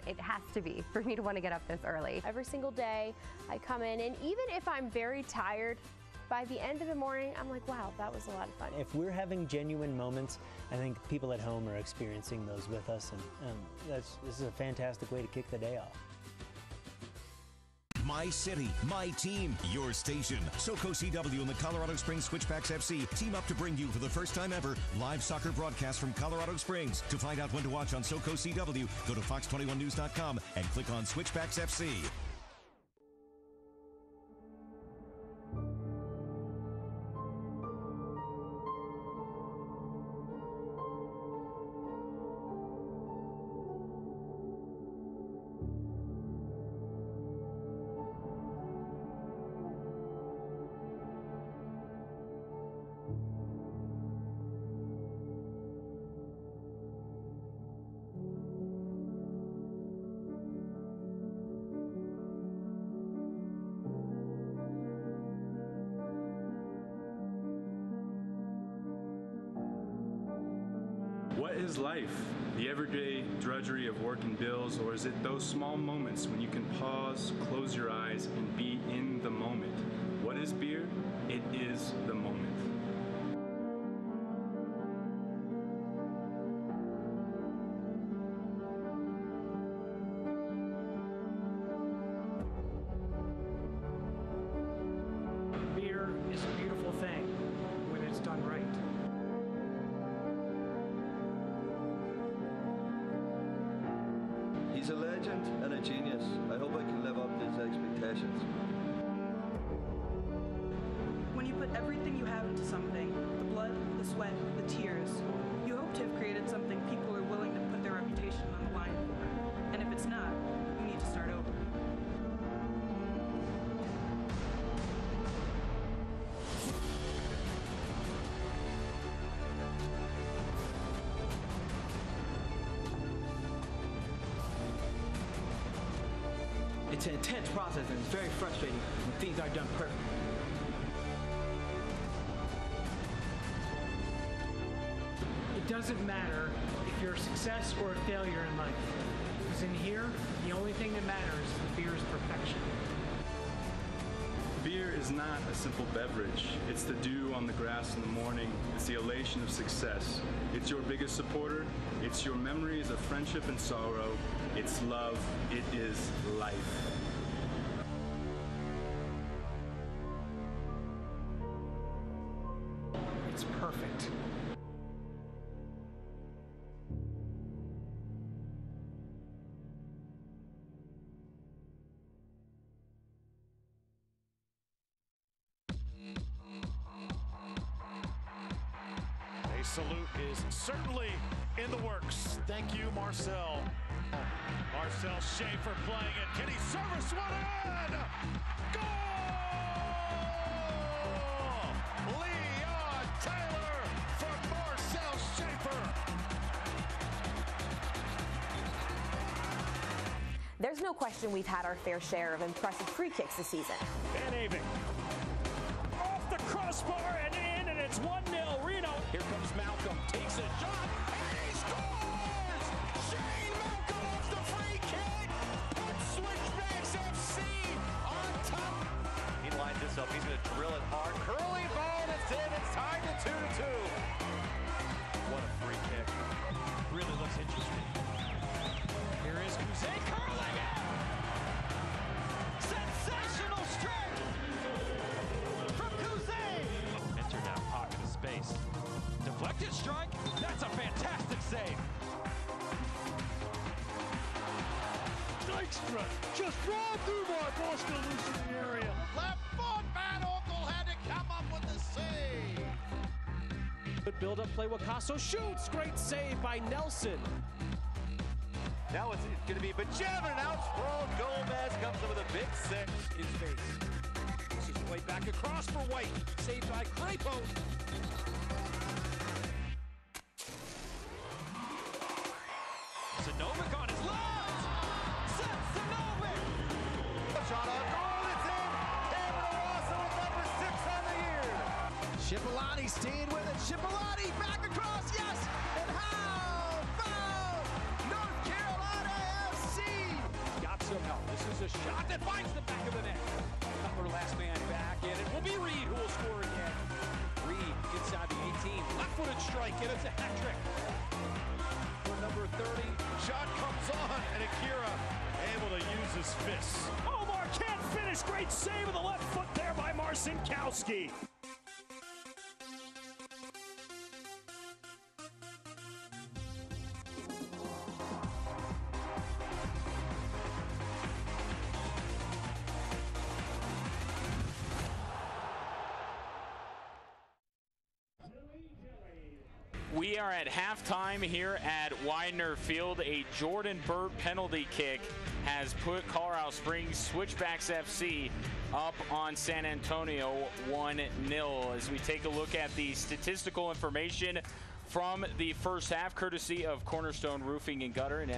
It has to be for me to want to get up this early. Every single day I come in, and even if I'm very tired, by the end of the morning, I'm like, wow, that was a lot of fun. If we're having genuine moments, I think people at home are experiencing those with us, and this is a fantastic way to kick the day off. My city, my team, your station. SoCo CW and the Colorado Springs Switchbacks FC team up to bring you for the first time ever live soccer broadcast from Colorado Springs. To find out when to watch on SoCo CW, go to fox21news.com and click on Switchbacks FC. What is life? The everyday drudgery of work and bills, or is it those small moments when you can pause, close your eyes, and be in the moment? What is beer? It is the moment. Beer is a beautiful thing when it's done right. He's a legend and a genius. I hope I can live up to his expectations. When you put everything you have into something, the blood, the It's an intense process, and it's very frustrating when things aren't done perfectly. It doesn't matter if you're a success or a failure in life. Because in here, the only thing that matters is the beer's perfection. Beer is not a simple beverage. It's the dew on the grass in the morning. It's the elation of success. It's your biggest supporter. It's your memories of friendship and sorrow. It's love. It is life. It's perfect. A salute is certainly in the works. Thank you, Marcel. Marcel Schaefer playing it. Can he service one in? Goal! Leon Taylor for Marcel Schaefer. There's no question we've had our fair share of impressive free kicks this season. Van Aving off the crossbar and in, and it's 1-0 Reno. Here comes Malcolm, takes a shot, and he scores! Shane Malcolm off the free kick, puts Switchbacks FC on top. He lines this up, he's going to drill it hard. Curling ball, that's in, it's tied to 2-2. What a free kick. Really looks interesting. Here is Jose curling it! Sensational strike from Jose! Enter now, pocket of space. Deflected strike, that's a fantastic save. Dykstra just robbed Dubois, ball still loose in the area. Left foot, Van Oekel had to come up with the save. Good build-up play, Wakaso shoots, great save by Nelson. Now it's going to be Bajavan, an outsprawled Gomez comes up with a big six. In space. This is played back across for White. Saved by Crapo. Sanovic on his left. Seth Sanovic. Shot on goal. It's in. Cameron Owasso with number 6 on the year. Shipolati staying with it. Shipolati back across. Yes. And how about North Carolina FC? Got some help. This is a shot that finds the back of the net. Cutler last man back, and it will be Reed who will score again. Reed inside the 18. Left-footed strike, and it's a hat trick. For number 30. Shot comes on, and Akira able to use his fists. Omar can't finish. Great save with the left foot there by Marcinkowski. We are at halftime here at Widener Field. A Jordan Burt penalty kick has put Colorado Springs Switchbacks FC up on San Antonio 1-0. As we take a look at the statistical information from the first half, courtesy of Cornerstone Roofing and Gutter and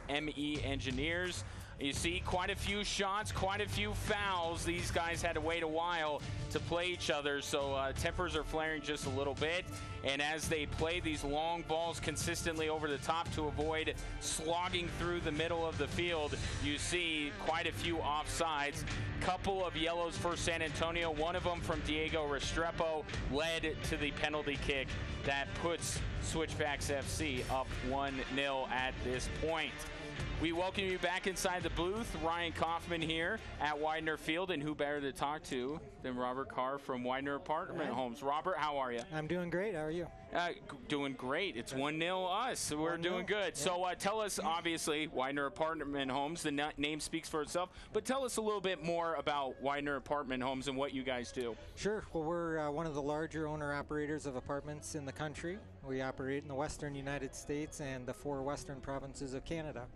ME Engineers. You see quite a few shots, quite a few fouls. These guys had to wait a while to play each other, so tempers are flaring just a little bit. And as they play these long balls consistently over the top to avoid slogging through the middle of the field, you see quite a few offsides. Couple of yellows for San Antonio, one of them from Diego Restrepo, led to the penalty kick that puts Switchbacks FC up 1-0 at this point. We welcome you back inside the booth. Ryan Kaufman here at Widener Field, and who better to talk to than Robert Carr from Widener Apartment Homes. Robert, how are you? I'm doing great. How are you? Doing great. It's 1-0 us. So we're doing good. Yeah. So tell us, obviously, Widener Apartment Homes. The name speaks for itself. But tell us a little bit more about Widener Apartment Homes and what you guys do. Sure. Well, we're one of the larger owner-operators of apartments in the country. We operate in the western United States and the 4 western provinces of Canada.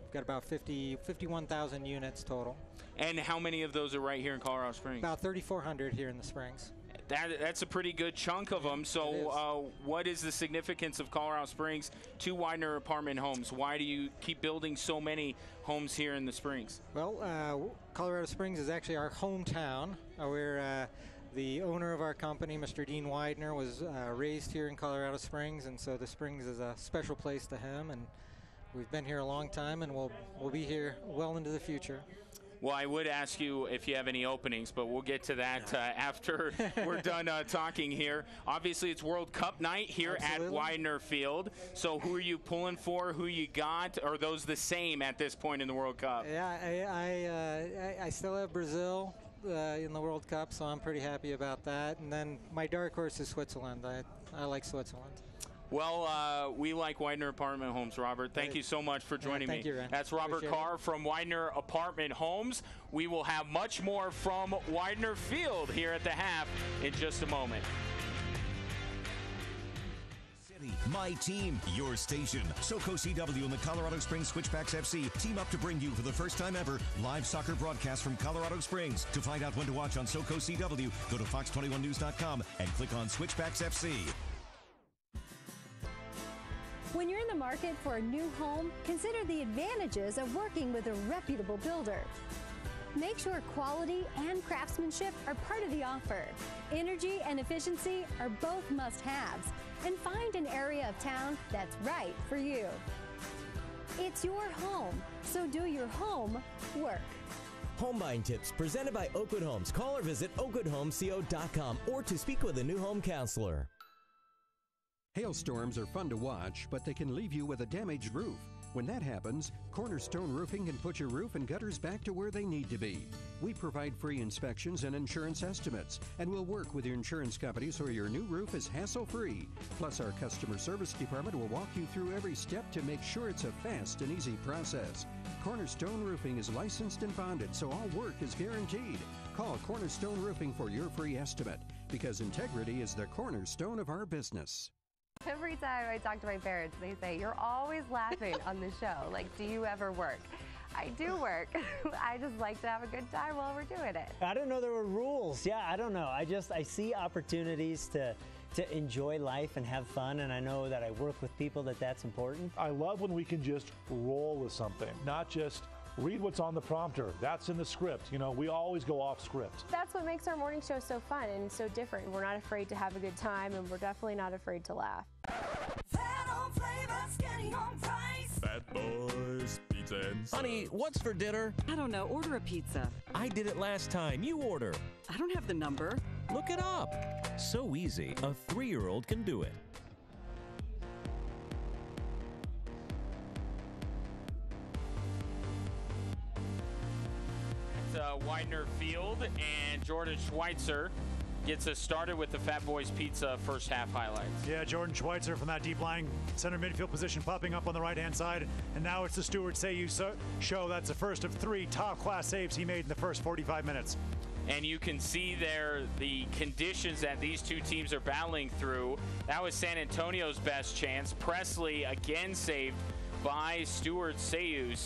We've got about 51,000 units total. And how many of those are right here in Colorado Springs? About 3,400 here in the Springs. That's a pretty good chunk of them. So what is the significance of Colorado Springs to Widener Apartment Homes? Why do you keep building so many homes here in the Springs? Well, Colorado Springs is actually our hometown. We're the owner of our company, Mr. Dean Widener, was raised here in Colorado Springs, and so the Springs is a special place to him, and we've been here a long time, and we'll be here well into the future. Well, I would ask you if you have any openings, but we'll get to that after we're done talking here. Obviously, it's World Cup night here at Widener Field. So who are you pulling for? Who you got? Are those the same at this point in the World Cup? Yeah, I still have Brazil in the World Cup, so I'm pretty happy about that. And then my dark horse is Switzerland. I like Switzerland. Well, we like Widener Apartment Homes, Robert. Thank you so much for joining me. Thank you, Ren. That's Robert Carr from Widener Apartment Homes. We will have much more from Widener Field here at the half in just a moment. My team, your station. SoCo CW and the Colorado Springs Switchbacks FC team up to bring you for the first time ever live soccer broadcast from Colorado Springs. To find out when to watch on SoCo CW, go to fox21news.com and click on Switchbacks FC. When you're in the market for a new home, consider the advantages of working with a reputable builder. Make sure quality and craftsmanship are part of the offer. Energy and efficiency are both must-haves. And find an area of town that's right for you. It's your home, so do your home work. Home buying tips presented by Oakwood Homes. Call or visit oakwoodhomesco.com or to speak with a new home counselor. Hailstorms are fun to watch, but they can leave you with a damaged roof. When that happens, Cornerstone Roofing can put your roof and gutters back to where they need to be. We provide free inspections and insurance estimates, and we'll work with your insurance company so your new roof is hassle-free. Plus, our customer service department will walk you through every step to make sure it's a fast and easy process. Cornerstone Roofing is licensed and bonded, so all work is guaranteed. Call Cornerstone Roofing for your free estimate, because integrity is the cornerstone of our business. Every time I talk to my parents, they say, you're always laughing on the show. Like, do you ever work? I do work. I just like to have a good time while we're doing it. I didn't know there were rules. Yeah, I don't know. I see opportunities to enjoy life and have fun, and I know that I work with people that's important. I love when we can just roll with something, not just read what's on the prompter. That's in the script. You know, we always go off script. That's what makes our morning show so fun and so different. We're not afraid to have a good time, and we're definitely not afraid to laugh. Fat Boys Pizza and Honey, what's for dinner? I don't know. Order a pizza. I did it last time. You order. I don't have the number. Look it up. So easy, a 3-year-old can do it. Widener Field, and Jordan Schweitzer gets us started with the Fat Boys Pizza first half highlights. Yeah, Jordan Schweitzer from that deep lying center midfield position popping up on the right-hand side. And now it's the Stuart Sayou show. That's the first of 3 top-class saves he made in the first 45 minutes. And you can see there the conditions that these two teams are battling through. That was San Antonio's best chance. Presley again saved by Stuart Sayou.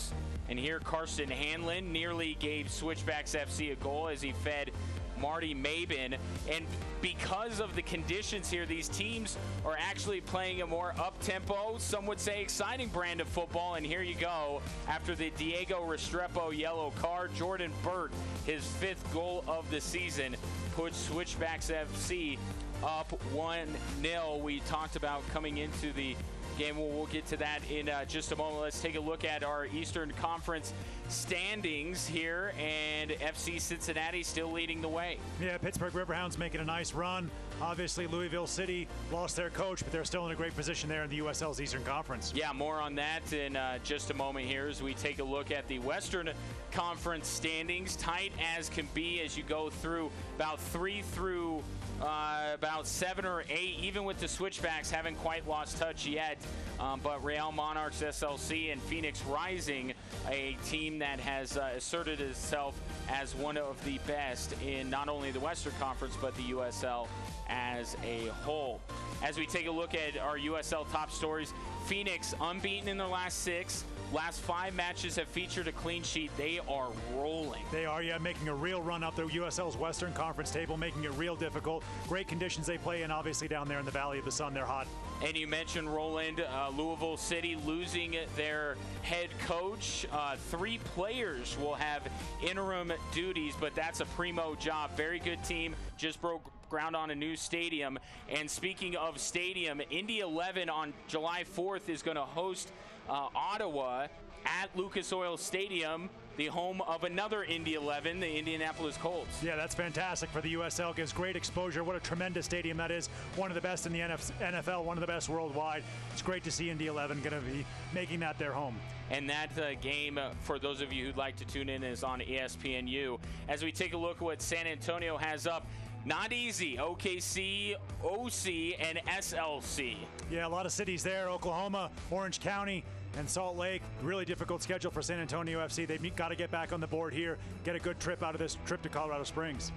And here Karsten Hanlon nearly gave Switchbacks FC a goal as he fed Marty Mabin. And because of the conditions here, these teams are actually playing a more up-tempo, some would say exciting brand of football. And here you go. After the Diego Restrepo yellow card, Jordan Burt, his 5th goal of the season, puts Switchbacks FC up 1-0. We talked about coming into the game. We'll get to that in just a moment. Let's take a look at our Eastern Conference standings here, and FC Cincinnati still leading the way. Yeah, Pittsburgh Riverhounds making a nice run. Obviously, Louisville City lost their coach, but they're still in a great position there in the USL's Eastern Conference. Yeah, more on that in just a moment here as we take a look at the Western Conference standings. Tight as can be as you go through about 3 through about 7 or 8, even with the Switchbacks haven't quite lost touch yet. But Real Monarchs, SLC, and Phoenix Rising, a team that has asserted itself as one of the best in not only the Western Conference, but the USL as a whole. As we take a look at our USL top stories, Phoenix unbeaten in their last 6, last 5 matches have featured a clean sheet. They are rolling. They are, yeah, making a real run up the USL's Western Conference table, making it real difficult. Great conditions they play in, obviously down there in the Valley of the Sun. They're hot. And you mentioned Roland, Louisville City losing their head coach. 3 players will have interim duties, but that's a primo job. Very good team. Just broke ground on a new stadium. And speaking of stadium, Indy 11 on July 4th is going to host Ottawa at Lucas Oil Stadium, the home of another Indy 11, the Indianapolis Colts. Yeah, that's fantastic for the USL. Gives great exposure. What a tremendous stadium that is. One of the best in the NFL, one of the best worldwide. It's great to see Indy 11 going to be making that their home. And that game, for those of you who'd like to tune in, is on ESPNU. As we take a look at what San Antonio has up, not easy. OKC, OC, and SLC. Yeah, a lot of cities there. Oklahoma, Orange County, and Salt Lake. Really difficult schedule for San Antonio FC. They've got to get back on the board here, get a good trip out of this trip to Colorado Springs.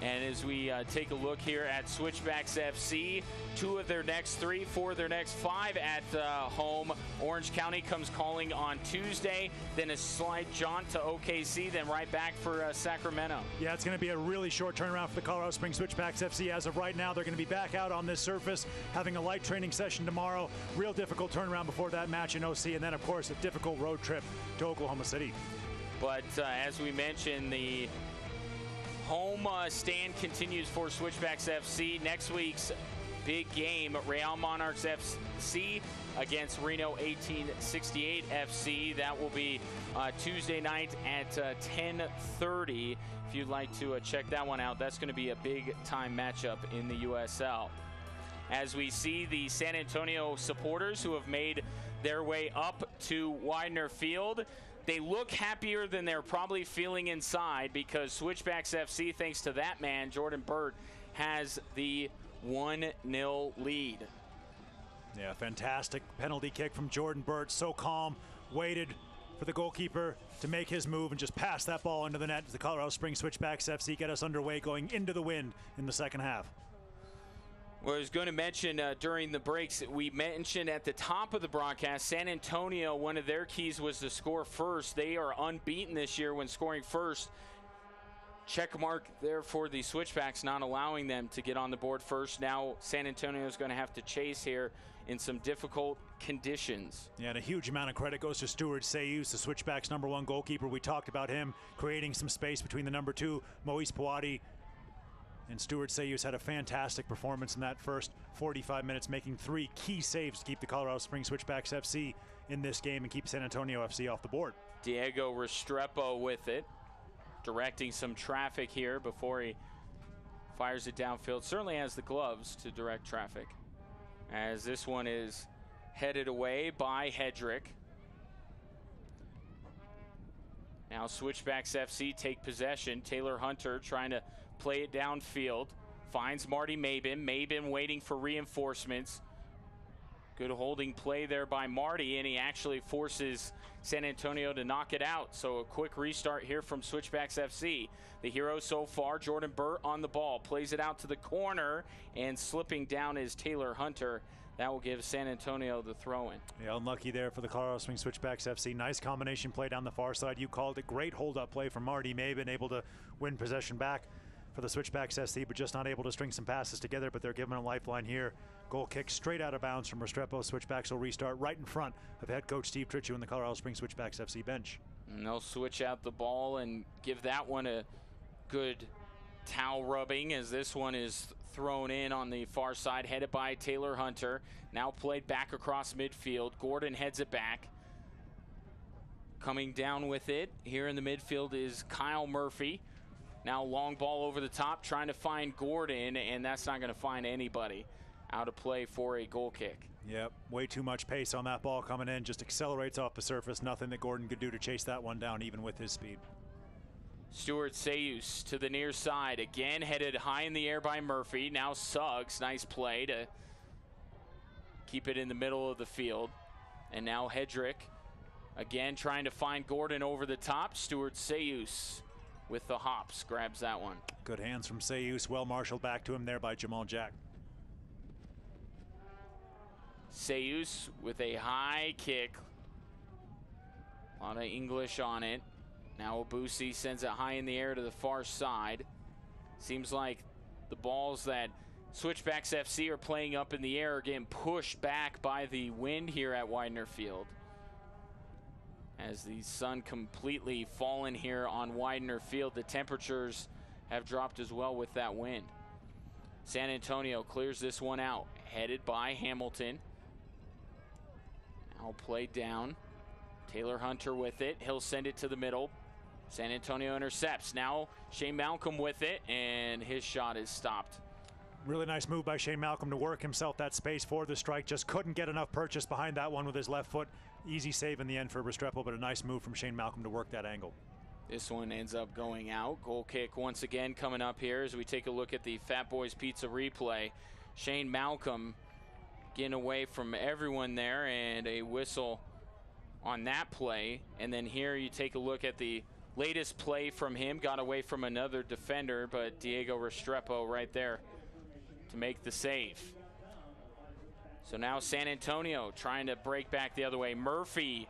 And as we take a look here at Switchbacks FC, 2 of their next 3, 4 of their next 5 at home. Orange County comes calling on Tuesday, then a slight jaunt to OKC, then right back for Sacramento. Yeah, it's going to be a really short turnaround for the Colorado Springs Switchbacks FC. As of right now, they're going to be back out on this surface, having a light training session tomorrow. Real difficult turnaround before that match in OC, and then, of course, a difficult road trip to Oklahoma City. But as we mentioned, the home stand continues for Switchbacks FC. Next week's big game, Real Monarchs FC against Reno 1868 FC. That will be Tuesday night at 10:30. If you'd like to check that one out, that's going to be a big-time matchup in the USL. As we see the San Antonio supporters who have made their way up to Widener Field, they look happier than they're probably feeling inside, because Switchbacks FC, thanks to that man, Jordan Burt, has the 1-0 lead. Yeah, fantastic penalty kick from Jordan Burt. So calm, waited for the goalkeeper to make his move and just pass that ball into the net. The Colorado Springs Switchbacks FC get us underway going into the wind in the second half. Well, I was going to mention during the breaks, we mentioned at the top of the broadcast, San Antonio, one of their keys was to score first. They are unbeaten this year when scoring first. Check mark there for the Switchbacks, not allowing them to get on the board first. Now San Antonio is going to have to chase here in some difficult conditions. Yeah, and a huge amount of credit goes to Stuart Sayus, the Switchbacks' #1 goalkeeper. We talked about him creating some space between the #2, Moise Puati, and Stuart Sayus had a fantastic performance in that first 45 minutes, making 3 key saves to keep the Colorado Springs Switchbacks FC in this game and keep San Antonio FC off the board. Diego Restrepo with it, directing some traffic here before he fires it downfield. Certainly has the gloves to direct traffic, as this one is headed away by Hedrick. Now Switchbacks FC take possession. Taylor Hunter trying to play it downfield. Finds Marty Mabin. Mabin waiting for reinforcements. Good holding play there by Marty, and he actually forces San Antonio to knock it out. So a quick restart here from Switchbacks FC. The hero so far, Jordan Burt on the ball. Plays it out to the corner, and slipping down is Taylor Hunter. That will give San Antonio the throw-in. Yeah, unlucky there for the Colorado Springs Switchbacks FC. Nice combination play down the far side. You called it. Great hold-up play from Marty Mabin, able to win possession back for the Switchbacks SC, but just not able to string some passes together. But they're given a lifeline here. Goal kick straight out of bounds from Restrepo. Switchbacks will restart right in front of head coach Steve Tritchu and the Colorado Springs Switchbacks FC bench. And they'll switch out the ball and give that one a good towel rubbing, as this one is thrown in on the far side, headed by Taylor Hunter. Now played back across midfield. Gordon heads it back. Coming down with it here in the midfield is Kyle Murphy. Now long ball over the top, trying to find Gordon, and that's not going to find anybody. Out of play for a goal kick. Yep, way too much pace on that ball coming in. Just accelerates off the surface. Nothing that Gordon could do to chase that one down, even with his speed. Stuart Sayus to the near side. Again, headed high in the air by Murphy. Now Suggs, nice play to keep it in the middle of the field. And now Hedrick, again trying to find Gordon over the top. Stuart Sayus with the hops, grabs that one. Good hands from Sayus, well marshaled back to him there by Jamal Jack. Sayus with a high kick. A lot of English on it. Now Obusi sends it high in the air to the far side. Seems like the balls that Switchbacks FC are playing up in the air are getting pushed back by the wind here at Widener Field. As the sun completely fallen here on Widener Field, the temperatures have dropped as well with that wind. San Antonio clears this one out, headed by Hamilton. Now played down. Taylor Hunter with it. He'll send it to the middle. San Antonio intercepts. Now Shane Malcolm with it, and his shot is stopped. Really nice move by Shane Malcolm to work himself that space for the strike. Just couldn't get enough purchase behind that one with his left foot. Easy save in the end for Restrepo, but a nice move from Shane Malcolm to work that angle. This one ends up going out. Goal kick once again coming up here as we take a look at the Fat Boys Pizza replay. Shane Malcolm getting away from everyone there, and a whistle on that play. And then here you take a look at the latest play from him. Got away from another defender, but Diego Restrepo right there to make the save. So now San Antonio trying to break back the other way. Murphy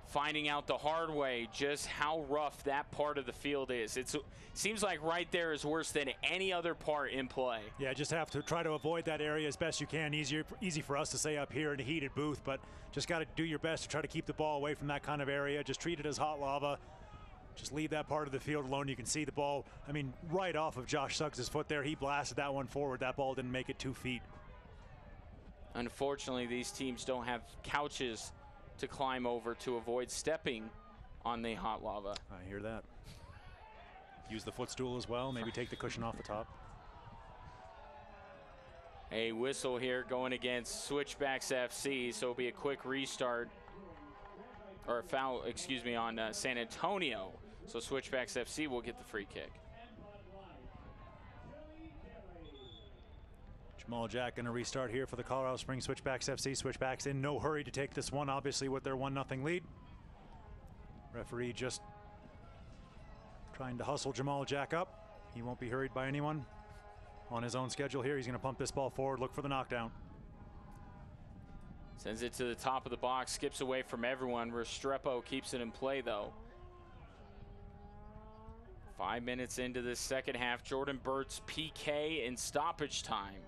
finding out the hard way just how rough that part of the field is. It seems like right there is worse than any other part in play. Yeah, just have to try to avoid that area as best you can. Easy for us to say up here in a heated booth, but just got to do your best to try to keep the ball away from that kind of area. Just treat it as hot lava. Just leave that part of the field alone. You can see the ball, I mean, right off of Josh Suggs' foot there. He blasted that one forward. That ball didn't make it 2 feet. Unfortunately, these teams don't have couches to climb over to avoid stepping on the hot lava. I hear that. Use the footstool as well. Maybe take the cushion off the top. A whistle here going against Switchbacks FC, so it'll be a quick restart. Or a foul, excuse me, on San Antonio. So Switchbacks FC will get the free kick. Jamal Jack going to restart here for the Colorado Springs Switchbacks FC. Switchbacks in no hurry to take this one, obviously, with their 1-0 lead. Referee just trying to hustle Jamal Jack up. He won't be hurried by anyone. On his own schedule here, he's going to pump this ball forward, look for the knockdown. Sends it to the top of the box, skips away from everyone. Restrepo keeps it in play, though. 5 minutes into this second half, Jordan Burt's PK in stoppage time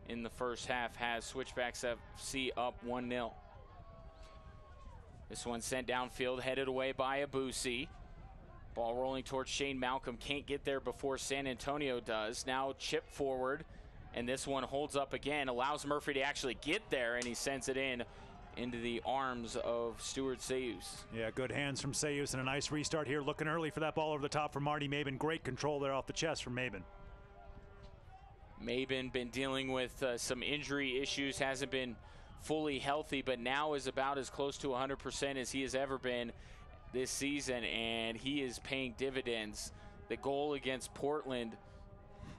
in the first half has Switchbacks FC up 1-0. This one sent downfield, headed away by Abusi. Ball rolling towards Shane Malcolm, can't get there before San Antonio does. Now chip forward, and this one holds up again, allows Murphy to actually get there, and he sends it into the arms of Stuart Sayus. Yeah, good hands from Sayus and a nice restart here. Looking early for that ball over the top from Marty Maben. Great control there off the chest from Maben. Maben been dealing with some injury issues, hasn't been fully healthy, but now is about as close to 100% as he has ever been this season, and he is paying dividends. The goal against Portland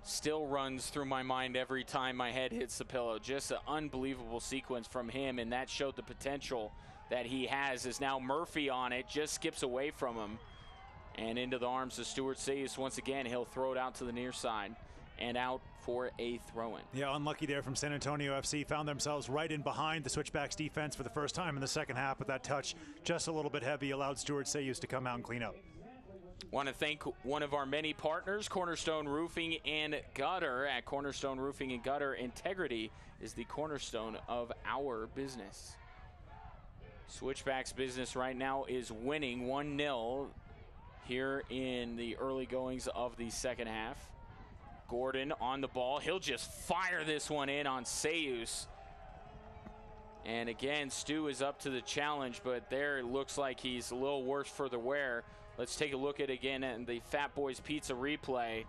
still runs through my mind every time my head hits the pillow. Just an unbelievable sequence from him, and that showed the potential that he has. Is now Murphy on it, just skips away from him and into the arms of Stuart Sayus once again. He'll throw it out to the near side and out for a throw-in. Yeah, unlucky there from San Antonio FC. Found themselves right in behind the Switchbacks defense for the first time in the second half, but that touch just a little bit heavy allowed Stuart Sayus to come out and clean up. Want to thank one of our many partners, Cornerstone Roofing and Gutter. At Cornerstone Roofing and Gutter, integrity is the cornerstone of our business. Switchbacks business right now is winning 1-0 here in the early goings of the second half. Gordon on the ball. He'll just fire this one in on Sayus. And again, Stu is up to the challenge, but there it looks like he's a little worse for the wear. Let's take a look at again at the Fat Boys Pizza replay.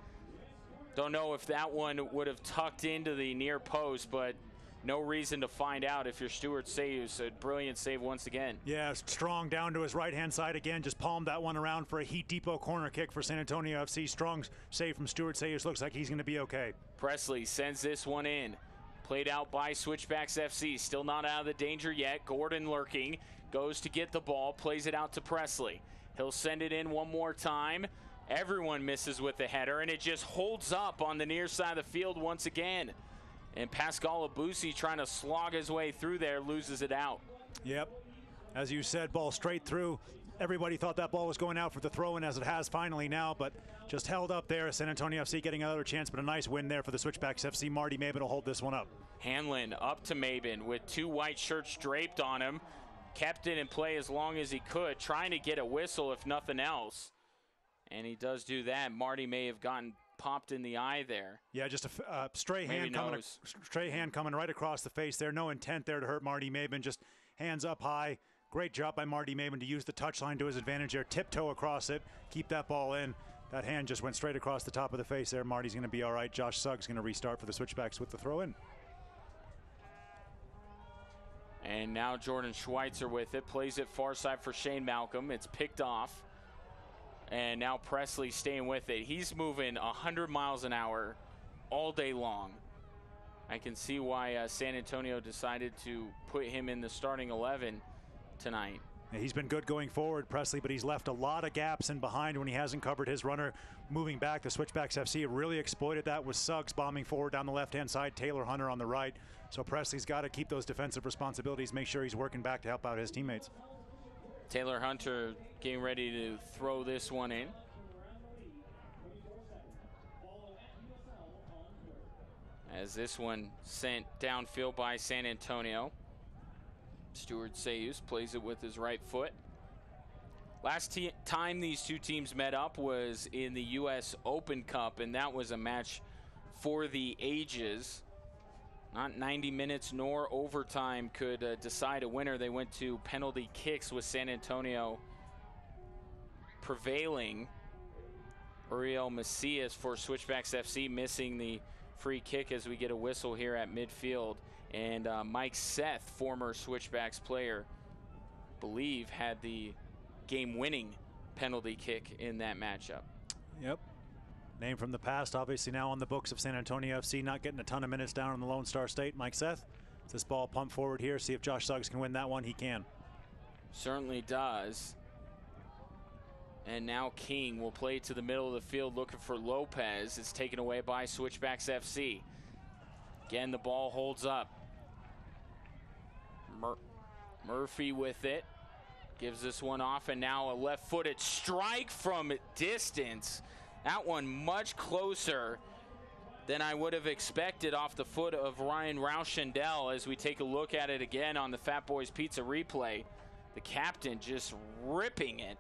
Don't know if that one would have tucked into the near post, but no reason to find out if you're Stuart Sayus. A brilliant save once again. Yeah, strong down to his right-hand side again. Just palmed that one around for a Heat Depot corner kick for San Antonio FC. Strong save from Stuart Sayus. Looks like he's going to be okay. Presley sends this one in. Played out by Switchbacks FC. Still not out of the danger yet. Gordon lurking. Goes to get the ball. Plays it out to Presley. He'll send it in one more time. Everyone misses with the header, and it just holds up on the near side of the field once again. And Pascal Abusi trying to slog his way through there, loses it out. Yep. As you said, ball straight through. everybody thought that ball was going out for the throw-in, as it has finally now, but just held up there. San Antonio FC getting another chance, but a nice win there for the Switchbacks FC. Marty Maben will hold this one up. Hanlon up to Maben with 2 white shirts draped on him. Kept it in play as long as he could, trying to get a whistle if nothing else. And he does do that. Marty may have gotten popped in the eye there. Yeah, just a stray hand coming right across the face there. No intent there to hurt Marty Maben. Just hands up high. Great job by Marty Maben to use the touchline to his advantage there. Tiptoe across it. Keep that ball in. That hand just went straight across the top of the face there. Marty's going to be all right. Josh Suggs going to restart for the Switchbacks with the throw in. And now Jordan Schweitzer with it. Plays it far side for Shane Malcolm. It's picked off. And now Presley staying with it. He's moving 100 miles an hour all day long. I can see why San Antonio decided to put him in the starting 11 tonight. Yeah, he's been good going forward, Presley, but he's left a lot of gaps in behind when he hasn't covered his runner. Moving back, the Switchbacks FC really exploited that with Suggs bombing forward down the left-hand side, Taylor Hunter on the right. So Presley's got to keep those defensive responsibilities, make sure he's working back to help out his teammates. Taylor Hunter getting ready to throw this one in. As this one sent downfield by San Antonio. Stuart Sayus plays it with his right foot. Last time these two teams met up was in the U.S. Open Cup, and that was a match for the ages. Not 90 minutes nor overtime could decide a winner. They went to penalty kicks with San Antonio prevailing. Uriel Macias for Switchbacks FC missing the free kick as we get a whistle here at midfield. And Mike Seth, former Switchbacks player, believe had the game-winning penalty kick in that matchup. Yep. Name from the past, obviously now on the books of San Antonio FC, not getting a ton of minutes down in the Lone Star State. Mike Seth, this ball pumped forward here. See if Josh Suggs can win that one. He can. Certainly does. And now King will play to the middle of the field looking for Lopez. It's taken away by Switchbacks FC. Again, the ball holds up. Murphy with it. Gives this one off, and now a left-footed strike from distance. That one much closer than I would have expected off the foot of Ryan Rauschendel as we take a look at it again on the Fat Boys Pizza replay. The captain just ripping it.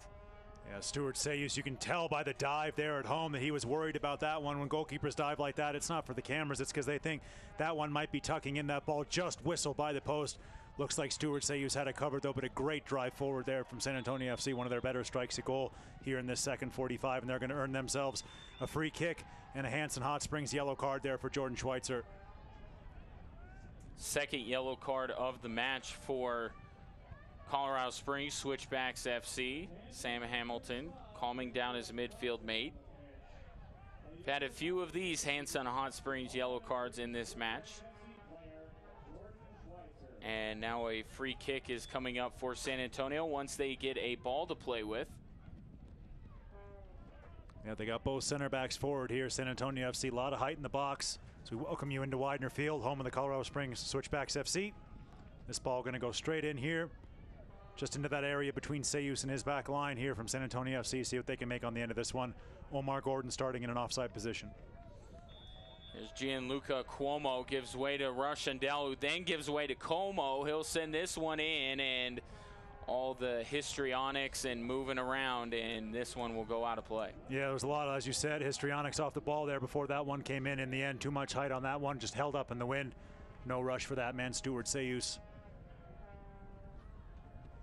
Yeah, Stuart Sayus, you can tell by the dive there at home that he was worried about that one. When goalkeepers dive like that, it's not for the cameras. It's because they think that one might be tucking in. That ball just whistled by the post. Looks like Stuart Sayus had it covered, though, but a great drive forward there from San Antonio FC, one of their better strikes at goal here in this second 45, and they're going to earn themselves a free kick and a Hanson Hot Springs yellow card there for Jordan Schweitzer. Second yellow card of the match for Colorado Springs Switchbacks FC. Sam Hamilton calming down his midfield mate. We've had a few of these Hanson Hot Springs yellow cards in this match. And now a free kick is coming up for San Antonio once they get a ball to play with. Yeah, they got both center backs forward here. San Antonio FC, a lot of height in the box. So we welcome you into Widener Field, home of the Colorado Springs Switchbacks FC. This ball going to go straight in here, just into that area between Sayus and his back line here from San Antonio FC. See what they can make on the end of this one. Omar Gordon starting in an offside position. There's Gianluca Cuomo, gives way to Rauschendel, who then gives way to Como. He'll send this one in, and all the histrionics and moving around, and this one will go out of play. Yeah, there was a lot of, as you said, histrionics off the ball there before that one came in the end. Too much height on that one, just held up in the wind. No rush for that man, Stuart Sayus.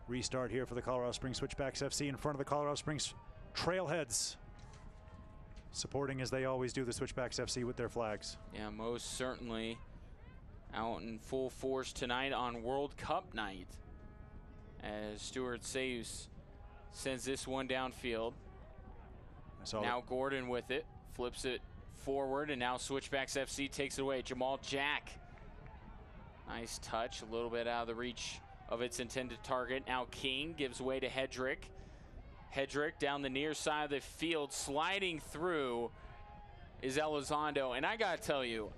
Restart here for the Colorado Springs Switchbacks FC in front of the Colorado Springs Trailheads, supporting as they always do the Switchbacks FC with their flags. Yeah, most certainly out in full force tonight on World Cup night as Stuart Sayus sends this one downfield. Now Gordon with it, flips it forward, and now Switchbacks FC takes it away. Jamal Jack, nice touch, a little bit out of the reach of its intended target. Now King gives way to Hedrick. Hedrick down the near side of the field, sliding through is Elizondo. And I got to tell you,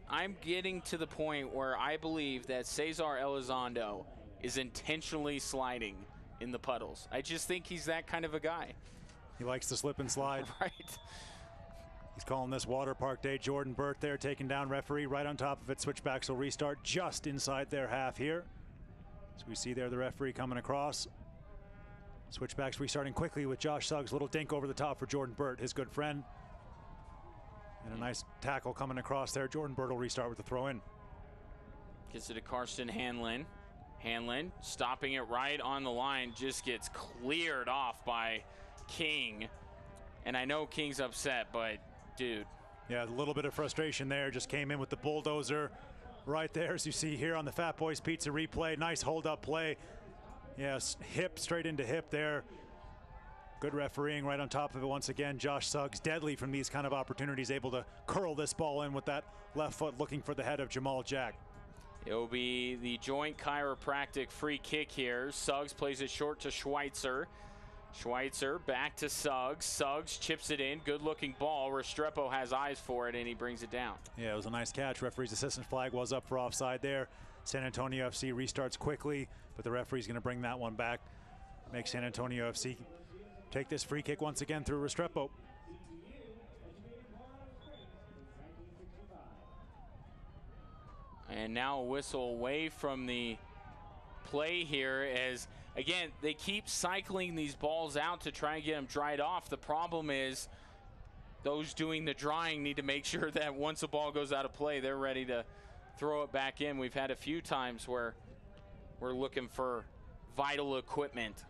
I'm getting to the point where I believe that Cesar Elizondo is intentionally sliding in the puddles. I just think he's that kind of a guy. He likes to slip and slide. Right. He's calling this Water Park Day. Jordan Burt there taking down referee right on top of it. Switchbacks will restart just inside their half here. So we see there the referee coming across. Switchbacks restarting quickly with Josh Suggs. Little dink over the top for Jordan Burt, his good friend. And a nice tackle coming across there. Jordan Burt will restart with the throw in. Gets it to Karsten Hanlon. Hanlon stopping it right on the line, just gets cleared off by King. And I know King's upset, but dude. Yeah, a little bit of frustration there. Just came in with the bulldozer right there, as you see here on the Fat Boys Pizza replay. Nice hold-up play. Yes, hip straight into hip there. Good refereeing right on top of it once again. Josh Suggs, deadly from these kind of opportunities, able to curl this ball in with that left foot, looking for the head of Jamal Jack. It will be the joint chiropractic free kick here. Suggs plays it short to Schweitzer. Schweitzer back to Suggs. Suggs chips it in. Good-looking ball. Restrepo has eyes for it, and he brings it down. Yeah, it was a nice catch. Referee's assistant flag was up for offside there. San Antonio FC restarts quickly, but the referee's going to bring that one back. Make San Antonio FC take this free kick once again through Restrepo. And now a whistle away from the play here as, again, they keep cycling these balls out to try and get them dried off. The problem is those doing the drying need to make sure that once a ball goes out of play, they're ready to throw it back in. We've had a few times where we're looking for vital equipment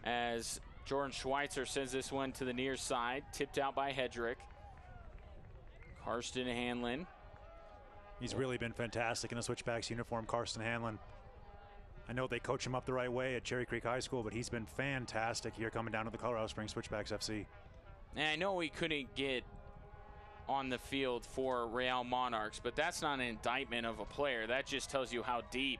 as Jordan Schweitzer sends this one to the near side, tipped out by Hedrick. Karsten Hanlon. He's really been fantastic in a Switchbacks uniform, Karsten Hanlon. I know they coach him up the right way at Cherry Creek High School, but he's been fantastic here coming down to the Colorado Springs Switchbacks FC. And I know he couldn't get on the field for Real Monarchs, but that's not an indictment of a player. That just tells you how deep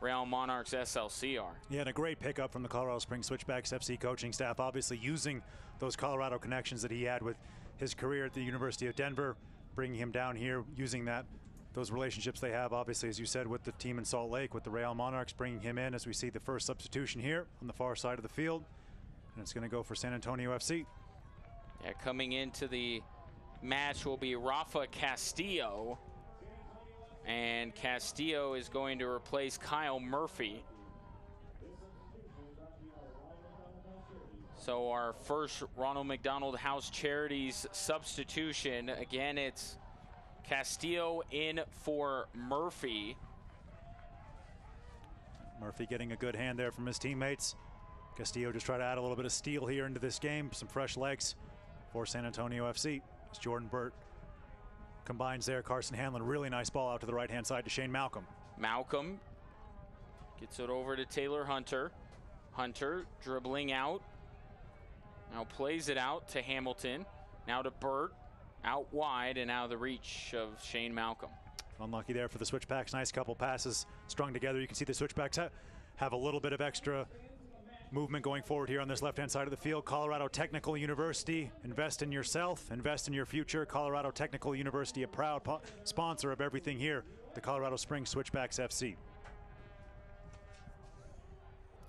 Real Monarchs SLC are. Yeah, and a great pickup from the Colorado Springs Switchbacks FC coaching staff, obviously using those Colorado connections that he had with his career at the University of Denver, bringing him down here, using those relationships they have, obviously, as you said, with the team in Salt Lake, with the Real Monarchs, bringing him in as we see the first substitution here on the far side of the field. And it's going to go for San Antonio FC. Yeah, coming into the match will be Rafa Castillo. And Castillo is going to replace Kyle Murphy. So our first Ronald McDonald House Charities substitution. Again, it's Castillo in for Murphy. Murphy getting a good hand there from his teammates. Castillo just try to add a little bit of steel here into this game. Some fresh legs for San Antonio FC. As Jordan Burt combines there. Karsten Hanlon, really nice ball out to the right-hand side to Shane Malcolm. Malcolm gets it over to Taylor Hunter. Hunter dribbling out. Now plays it out to Hamilton. Now to Burt. Out wide and out of the reach of Shane Malcolm. Unlucky there for the Switchbacks. Nice couple passes strung together. You can see the Switchbacks have a little bit of extra movement going forward here on this left-hand side of the field. Colorado Technical University. Invest in yourself. Invest in your future. Colorado Technical University, a proud sponsor of everything here. The Colorado Springs Switchbacks FC.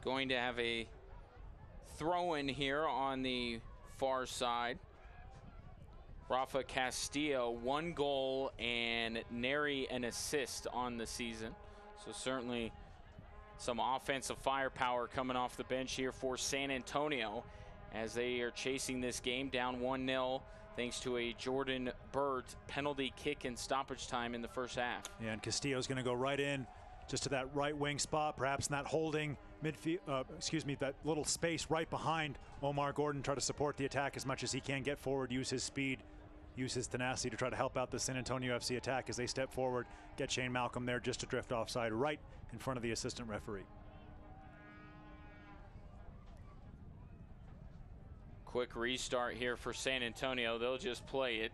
Going to have a throw-in here on the far side. Rafa Castillo, 1 goal and nary an assist on the season. So certainly some offensive firepower coming off the bench here for San Antonio as they are chasing this game down 1-0 thanks to a Jordan Burt penalty kick in stoppage time in the first half. Yeah, and Castillo's going to go right in just to that right wing spot, perhaps not holding midfield, that little space right behind Omar Gordon, try to support the attack as much as he can, get forward, use his speed, use his tenacity to try to help out the San Antonio FC attack as they step forward, get Shane Malcolm there just to drift offside right in front of the assistant referee. Quick restart here for San Antonio. They'll just play it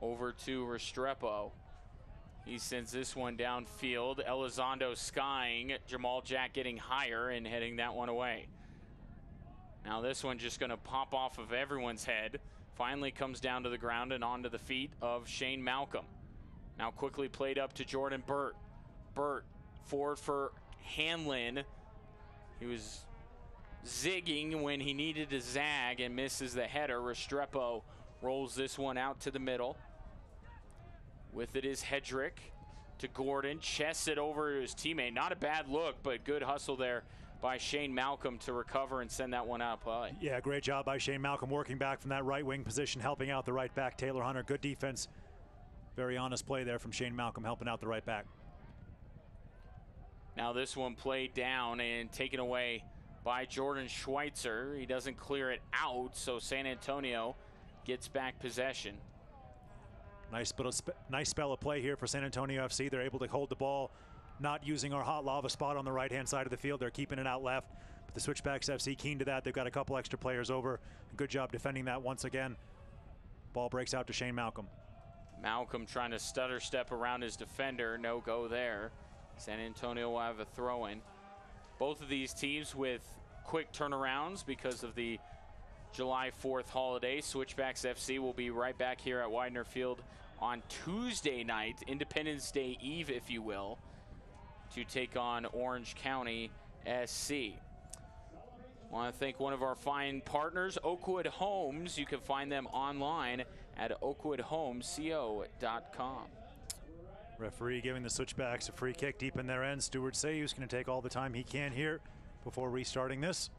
over to Restrepo. He sends this one downfield. Elizondo skying. Jamal Jack getting higher and heading that one away. Now this one just going to pop off of everyone's head. Finally comes down to the ground and onto the feet of Shane Malcolm. Now quickly played up to Jordan Burt. Burt forward for Hanlon. He was zigging when he needed to zag and misses the header. Restrepo rolls this one out to the middle. With it is Hedrick to Gordon, chests it over to his teammate. Not a bad look, but good hustle there by Shane Malcolm to recover and send that one out of play. Yeah, great job by Shane Malcolm working back from that right wing position, helping out the right back, Taylor Hunter. Good defense. Very honest play there from Shane Malcolm, helping out the right back. Now this one played down and taken away by Jordan Schweitzer. He doesn't clear it out, so San Antonio gets back possession. Nice spell of play here for San Antonio FC. They're able to hold the ball, not using our hot lava spot on the right-hand side of the field. They're keeping it out left. But the Switchbacks FC keen to that. They've got a couple extra players over. Good job defending that once again. Ball breaks out to Shane Malcolm. Malcolm trying to stutter step around his defender. No go there. San Antonio will have a throw-in. Both of these teams with quick turnarounds because of the July 4th holiday. Switchbacks FC will be right back here at Widener Field on Tuesday night, Independence Day Eve, if you will, to take on Orange County SC. I want to thank one of our fine partners, Oakwood Homes. You can find them online at oakwoodhomesco.com. Referee giving the Switchbacks a free kick deep in their end. Stuart Sayus going to take all the time he can here before restarting this.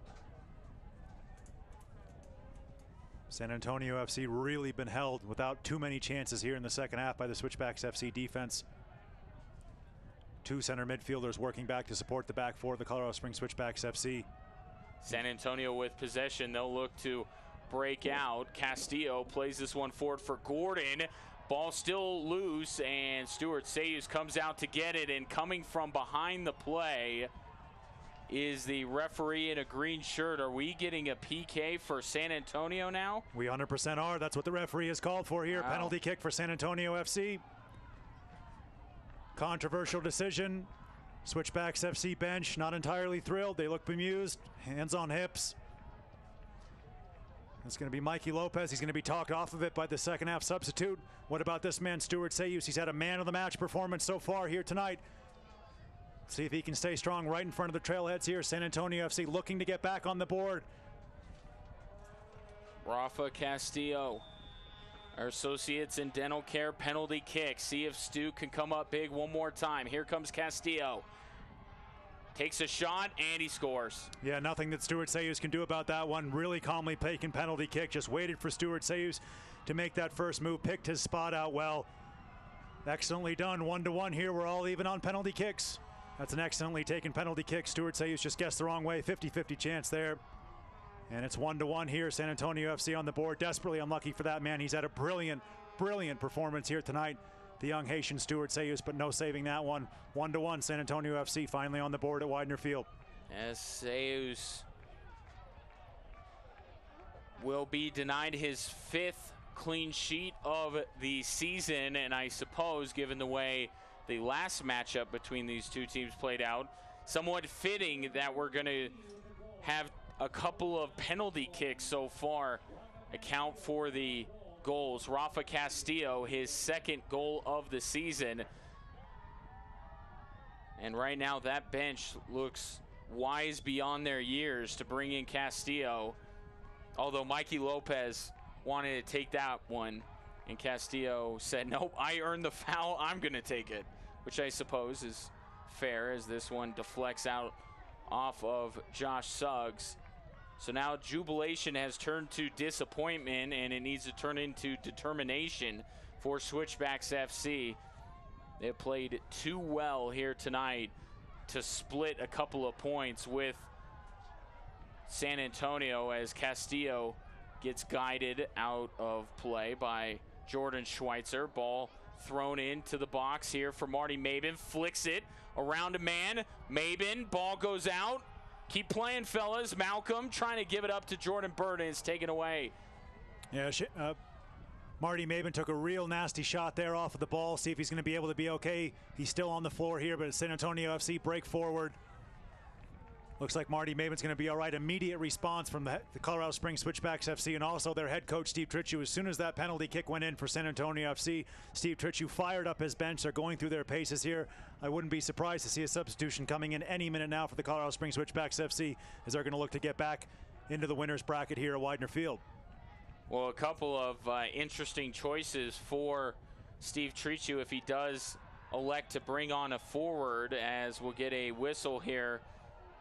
San Antonio FC really been held without too many chances here in the second half by the Switchbacks FC defense. Two center midfielders working back to support the back four of the Colorado Springs Switchbacks FC. San Antonio with possession. They'll look to break out. Castillo plays this one forward for Gordon. Ball still loose, and Stuart Sayus comes out to get it, and coming from behind the play is the referee in a green shirt. Are we getting a PK for San Antonio now? We 100% are. That's what the referee has called for here. Wow. Penalty kick for San Antonio FC. Controversial decision. Switchbacks FC bench not entirely thrilled. They look bemused. Hands on hips. It's going to be Mikey Lopez. He's going to be talked off of it by the second half substitute. What about this man, Stuart Sayus? He's had a man of the match performance so far here tonight. See if he can stay strong right in front of the trailheads here. San Antonio FC looking to get back on the board. Rafa Castillo, our associates in dental care, penalty kick. See if Stu can come up big one more time. Here comes Castillo. Takes a shot, and he scores. Yeah, nothing that Stuart Sayus can do about that one. Really calmly taken penalty kick. Just waited for Stuart Sayus to make that first move. Picked his spot out well. Excellently done. 1-1 here. We're all even on penalty kicks. That's an excellently taken penalty kick. Stuart Sayus just guessed the wrong way. 50-50 chance there. And it's 1-1 here. San Antonio FC on the board. Desperately unlucky for that man. He's had a brilliant, brilliant performance here tonight. The young Haitian Stuart Sayus, but no saving that one. 1-1, San Antonio FC finally on the board at Widener Field. As Sayus will be denied his 5th clean sheet of the season, and I suppose, given the way the last matchup between these two teams played out, somewhat fitting that we're going to have a couple of penalty kicks so far account for the goals. Rafa Castillo, his 2nd goal of the season. And right now that bench looks wise beyond their years to bring in Castillo. Although Mikey Lopez wanted to take that one, and Castillo said, nope, I earned the foul, I'm going to take it. Which I suppose is fair, as this one deflects out off of Josh Suggs. So now jubilation has turned to disappointment, and it needs to turn into determination for Switchbacks FC. They played too well here tonight to split a couple of points with San Antonio, as Castillo gets guided out of play by Jordan Schweitzer. Ball thrown into the box here for Marty Mabin. Flicks it around a man. Mabin, ball goes out. Keep playing, fellas. Malcolm trying to give it up to Jordan Burden. It's taken away. Yeah, Marty Mabin took a real nasty shot there off of the ball. See if he's going to be able to be okay. He's still on the floor here, but San Antonio FC break forward. Looks like Marty Maven's going to be all right. Immediate response from the Colorado Springs Switchbacks FC and also their head coach, Steve Tritchue. As soon as that penalty kick went in for San Antonio FC, Steve Tritchue fired up his bench. They're going through their paces here. I wouldn't be surprised to see a substitution coming in any minute now for the Colorado Springs Switchbacks FC as they're going to look to get back into the winner's bracket here at Widener Field. Well, a couple of interesting choices for Steve Tritchue if he does elect to bring on a forward, as we'll get a whistle here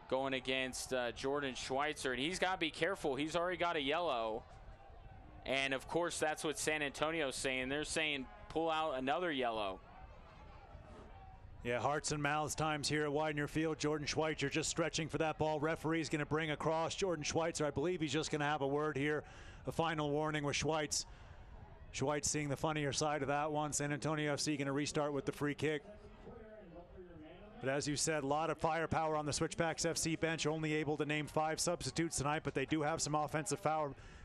going against Jordan Schweitzer. And he's got to be careful. He's already got a yellow. And, of course, that's what San Antonio's saying. They're saying pull out another yellow. Yeah, hearts and mouths times here at Widener Field. Jordan Schweitzer just stretching for that ball. Referee's going to bring across Jordan Schweitzer. I believe he's just going to have a word here. A final warning with Schweitz. Schweitz seeing the funnier side of that one. San Antonio FC going to restart with the free kick. But as you said, a lot of firepower on the Switchbacks FC bench. Only able to name 5 substitutes tonight, but they do have some offensive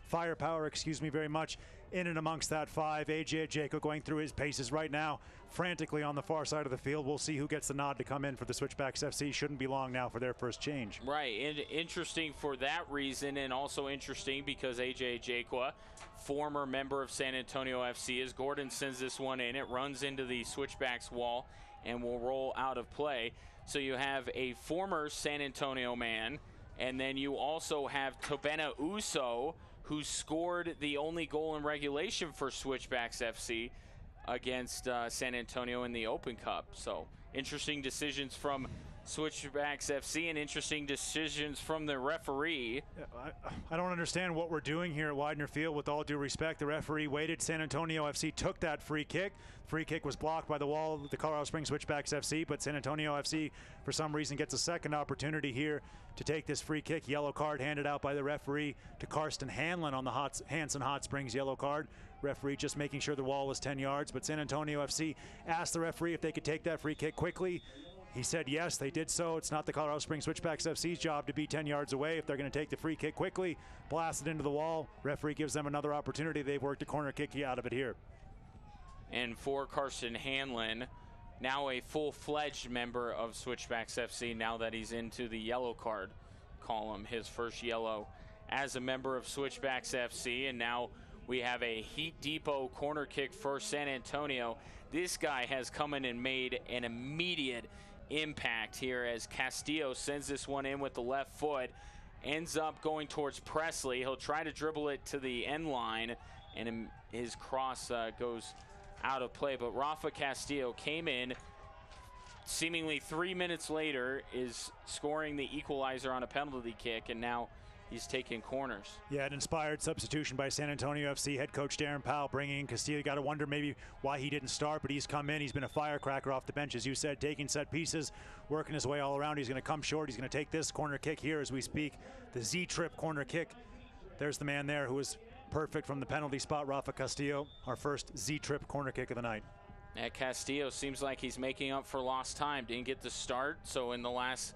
firepower, very much, in and amongst that 5. AJ Jaco going through his paces right now, frantically on the far side of the field. We'll see who gets the nod to come in for the Switchbacks FC. Shouldn't be long now for their first change. Right, and interesting for that reason, and also interesting because AJ Jaco, former member of San Antonio FC, as Gordon sends this one in, it runs into the Switchbacks wall and will roll out of play. So you have a former San Antonio man, and then you also have Tobena Uso, who scored the only goal in regulation for Switchbacks FC against San Antonio in the Open Cup. So interesting decisions from Switchbacks FC and interesting decisions from the referee. I don't understand what we're doing here at Widener Field. With all due respect, the referee waited. San Antonio FC took that free kick. Free kick was blocked by the wall of the Colorado Springs Switchbacks FC, but San Antonio FC, for some reason, gets a second opportunity here to take this free kick. Yellow card handed out by the referee to Karsten Hanlon on the Hanson Hot Springs yellow card. Referee just making sure the wall was 10 yards, but San Antonio FC asked the referee if they could take that free kick quickly. He said yes, they did so. It's not the Colorado Springs Switchbacks FC's job to be 10 yards away. If they're going to take the free kick quickly, blast it into the wall, referee gives them another opportunity. They've worked a corner kick out of it here. And for Karsten Hanlon, now a full-fledged member of Switchbacks FC now that he's into the yellow card column, his first yellow as a member of Switchbacks FC. And now we have a Heat Depot corner kick for San Antonio. This guy has come in and made an immediate impact here as Castillo sends this one in with the left foot, ends up going towards Presley. He'll try to dribble it to the end line, and his cross goes out of play. But Rafa Castillo came in, seemingly 3 minutes later, is scoring the equalizer on a penalty kick, and now he's taking corners. Yeah, an inspired substitution by San Antonio FC head coach Darren Powell bringing in Castillo. You got to wonder maybe why he didn't start, but he's come in. He's been a firecracker off the bench, as you said, taking set pieces, working his way all around. He's going to come short. He's going to take this corner kick here as we speak, the Z-trip corner kick. There's the man there who is perfect from the penalty spot, Rafa Castillo, our first Z-trip corner kick of the night. Castillo seems like he's making up for lost time. Didn't get the start, so in the last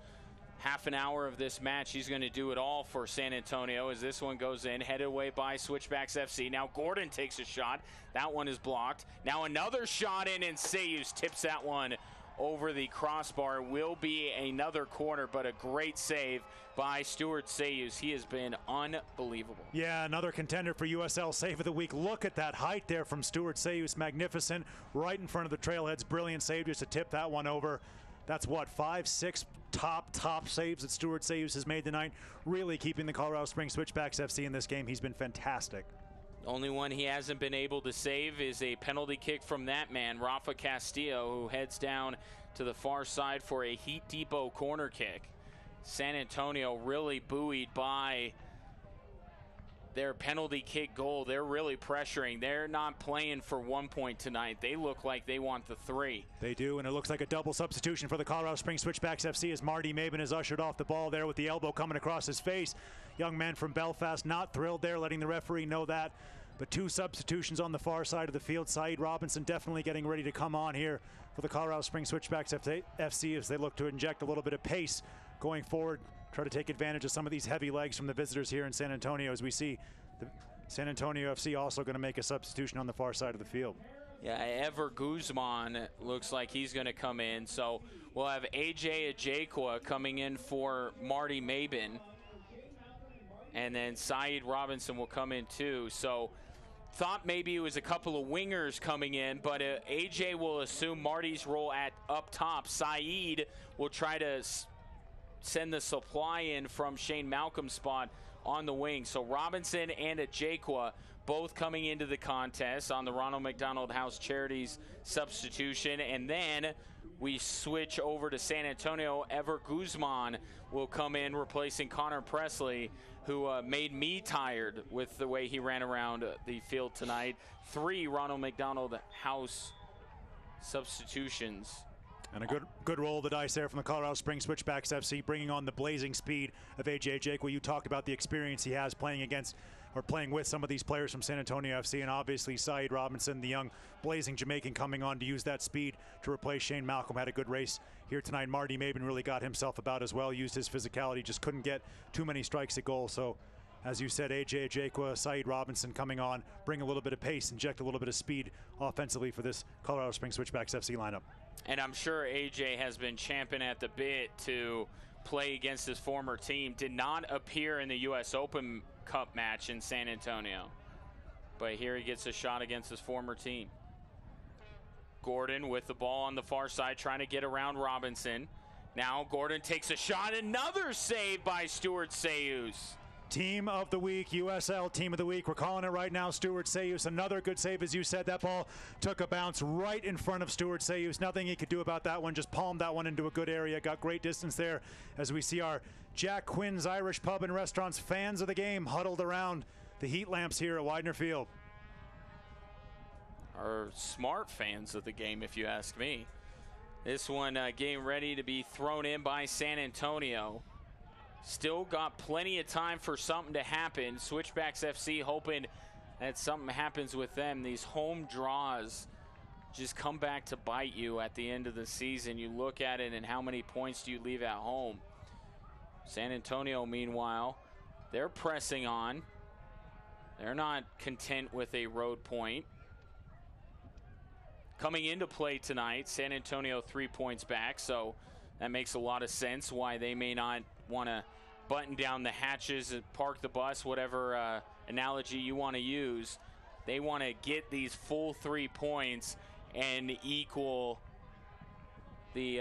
half an hour of this match, he's going to do it all for San Antonio as this one goes in, headed away by Switchbacks FC. Now Gordon takes a shot. That one is blocked. Now another shot in, and Sayus tips that one over the crossbar. Will be another corner, but a great save by Stuart Sayus. He has been unbelievable. Yeah, another contender for USL Save of the Week. Look at that height there from Stuart Sayus. Magnificent. Right in front of the Trailheads. Brilliant save just to tip that one over. That's what, 5-6 top saves that Stuart Sayus has made tonight. Really keeping the Colorado Springs Switchbacks FC in this game. He's been fantastic. Only one he hasn't been able to save is a penalty kick from that man, Rafa Castillo, who heads down to the far side for a Heat Depot corner kick. San Antonio really buoyed by their penalty kick goal. They're really pressuring. They're not playing for 1 point tonight. They look like they want the 3. They do, and it looks like a double substitution for the Colorado Springs Switchbacks FC as Marty Maven is ushered off the ball there with the elbow coming across his face. Young man from Belfast not thrilled there, letting the referee know that. But 2 substitutions on the far side of the field. Saeed Robinson definitely getting ready to come on here for the Colorado Springs Switchbacks FC as they look to inject a little bit of pace going forward, try to take advantage of some of these heavy legs from the visitors here in San Antonio, as we see the San Antonio FC also going to make a substitution on the far side of the field. Yeah, Ever Guzman looks like he's going to come in. So we'll have A.J. Ajayqua coming in for Marty Mabin. And then Saeed Robinson will come in too. So thought maybe it was a couple of wingers coming in, but A.J. will assume Marty's role at up top. Saeed will try to send the supply in from Shane Malcolm's spot on the wing. So Robinson and Ajayqua both coming into the contest on the Ronald McDonald House Charities substitution. And then we switch over to San Antonio. Ever Guzman will come in replacing Connor Presley, who made me tired with the way he ran around the field tonight. 3 Ronald McDonald House substitutions. And a good roll of the dice there from the Colorado Springs Switchbacks FC, bringing on the blazing speed of A.J. Ajayqua. You talked about the experience he has playing against or playing with some of these players from San Antonio FC, and obviously Saeed Robinson, the young blazing Jamaican, coming on to use that speed to replace Shane Malcolm. Had a good race here tonight. Marty Mabin really got himself about as well, used his physicality, just couldn't get too many strikes at goal. So as you said, A.J. Ajayqua, Saeed Robinson coming on, bring a little bit of pace, inject a little bit of speed offensively for this Colorado Springs Switchbacks FC lineup. And I'm sure A.J. has been champing at the bit to play against his former team. Did not appear in the U.S. Open Cup match in San Antonio, but here he gets a shot against his former team. Gordon with the ball on the far side, trying to get around Robinson. Now Gordon takes a shot. Another save by Stuart Sayus. Team of the week, USL Team of the Week. We're calling it right now, Stuart Sayus. Another good save, as you said. That ball took a bounce right in front of Stuart Sayus. Nothing he could do about that one. Just palmed that one into a good area. Got great distance there as we see our Jack Quinn's Irish Pub and Restaurants fans of the game huddled around the heat lamps here at Widener Field. Are smart fans of the game, if you ask me. This one getting ready to be thrown in by San Antonio. Still got plenty of time for something to happen. Switchbacks FC hoping that something happens with them. These home draws just come back to bite you at the end of the season. You look at it and how many points do you leave at home? San Antonio, meanwhile, they're pressing on. They're not content with a road point. Coming into play tonight, San Antonio 3 points back, so that makes a lot of sense why they may not want to button down the hatches and park the bus, whatever analogy you want to use. They want to get these full 3 points and equal the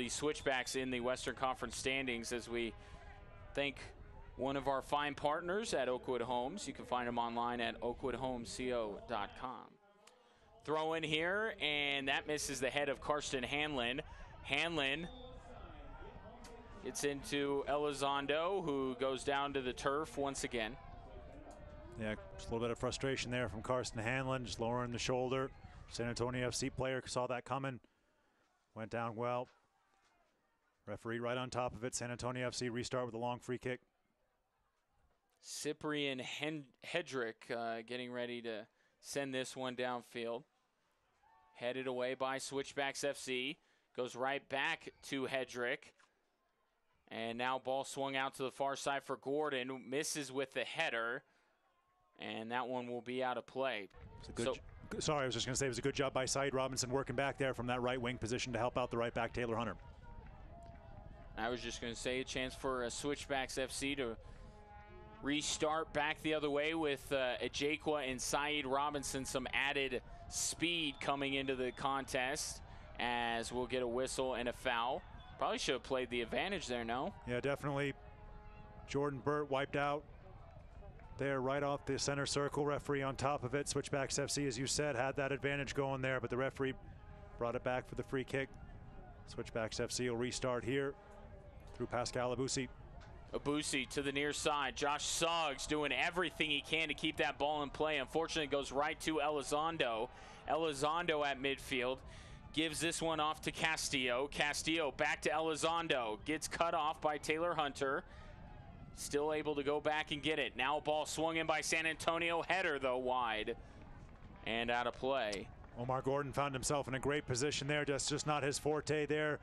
Switchbacks in the Western Conference standings, as we thank one of our fine partners at Oakwood Homes. You can find them online at oakwoodhomesco.com. Throw in here, and that misses the head of Karsten Hanlon. Hanlon gets into Elizondo, who goes down to the turf once again. Yeah, just a little bit of frustration there from Karsten Hanlon, just lowering the shoulder. San Antonio FC player saw that coming. Went down well. Referee right on top of it. San Antonio FC restart with a long free kick. Cyprian Hedrick getting ready to send this one downfield. Headed away by Switchbacks FC. Goes right back to Hedrick. And now ball swung out to the far side for Gordon. Misses with the header. And that one will be out of play. Sorry, I was just going to say it was a good job by Saeed Robinson working back there from that right wing position to help out the right back, Taylor Hunter. I was just going to say a chance for Switchbacks FC to restart back the other way with Ajayqua and Saeed Robinson. Some added speed coming into the contest, as we'll get a whistle and a foul. Probably should have played the advantage there, no? Yeah, definitely. Jordan Burt wiped out there right off the center circle. Referee on top of it. Switchbacks FC, as you said, had that advantage going there, but the referee brought it back for the free kick. Switchbacks FC will restart here through Pascal Abusi. Abusi to the near side. Josh Suggs doing everything he can to keep that ball in play. Unfortunately, it goes right to Elizondo. Elizondo at midfield. Gives this one off to Castillo. Castillo back to Elizondo. Gets cut off by Taylor Hunter. Still able to go back and get it. Now a ball swung in by San Antonio. Header, though, wide. And out of play. Omar Gordon found himself in a great position there. Just not his forte there.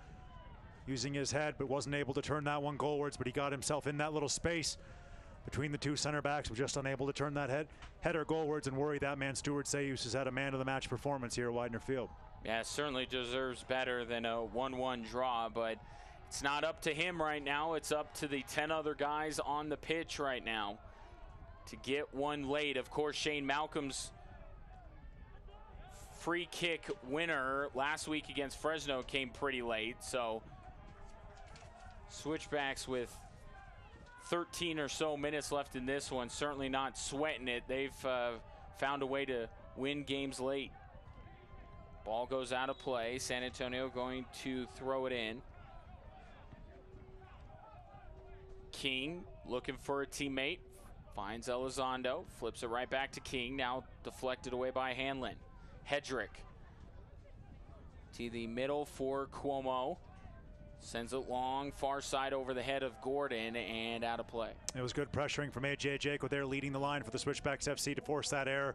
Using his head, but wasn't able to turn that one goalwards. But he got himself in that little space between the two center backs, were just unable to turn that header goalwards and worry that man. Stuart Sayus has had a man-of-the-match performance here at Widener Field. Yeah, certainly deserves better than a 1-1 draw, but it's not up to him right now. It's up to the 10 other guys on the pitch right now to get one late. Of course, Shane Malcolm's free kick winner last week against Fresno came pretty late, so Switchbacks with 13 or so minutes left in this one, certainly not sweating it. They've found a way to win games late. Ball goes out of play. San Antonio going to throw it in. King looking for a teammate. Finds Elizondo. Flips it right back to King. Now deflected away by Hanlon. Hedrick to the middle for Cuomo. Sends it long, far side over the head of Gordon and out of play. It was good pressuring from A.J. Jaco there, leading the line for the Switchbacks FC to force that error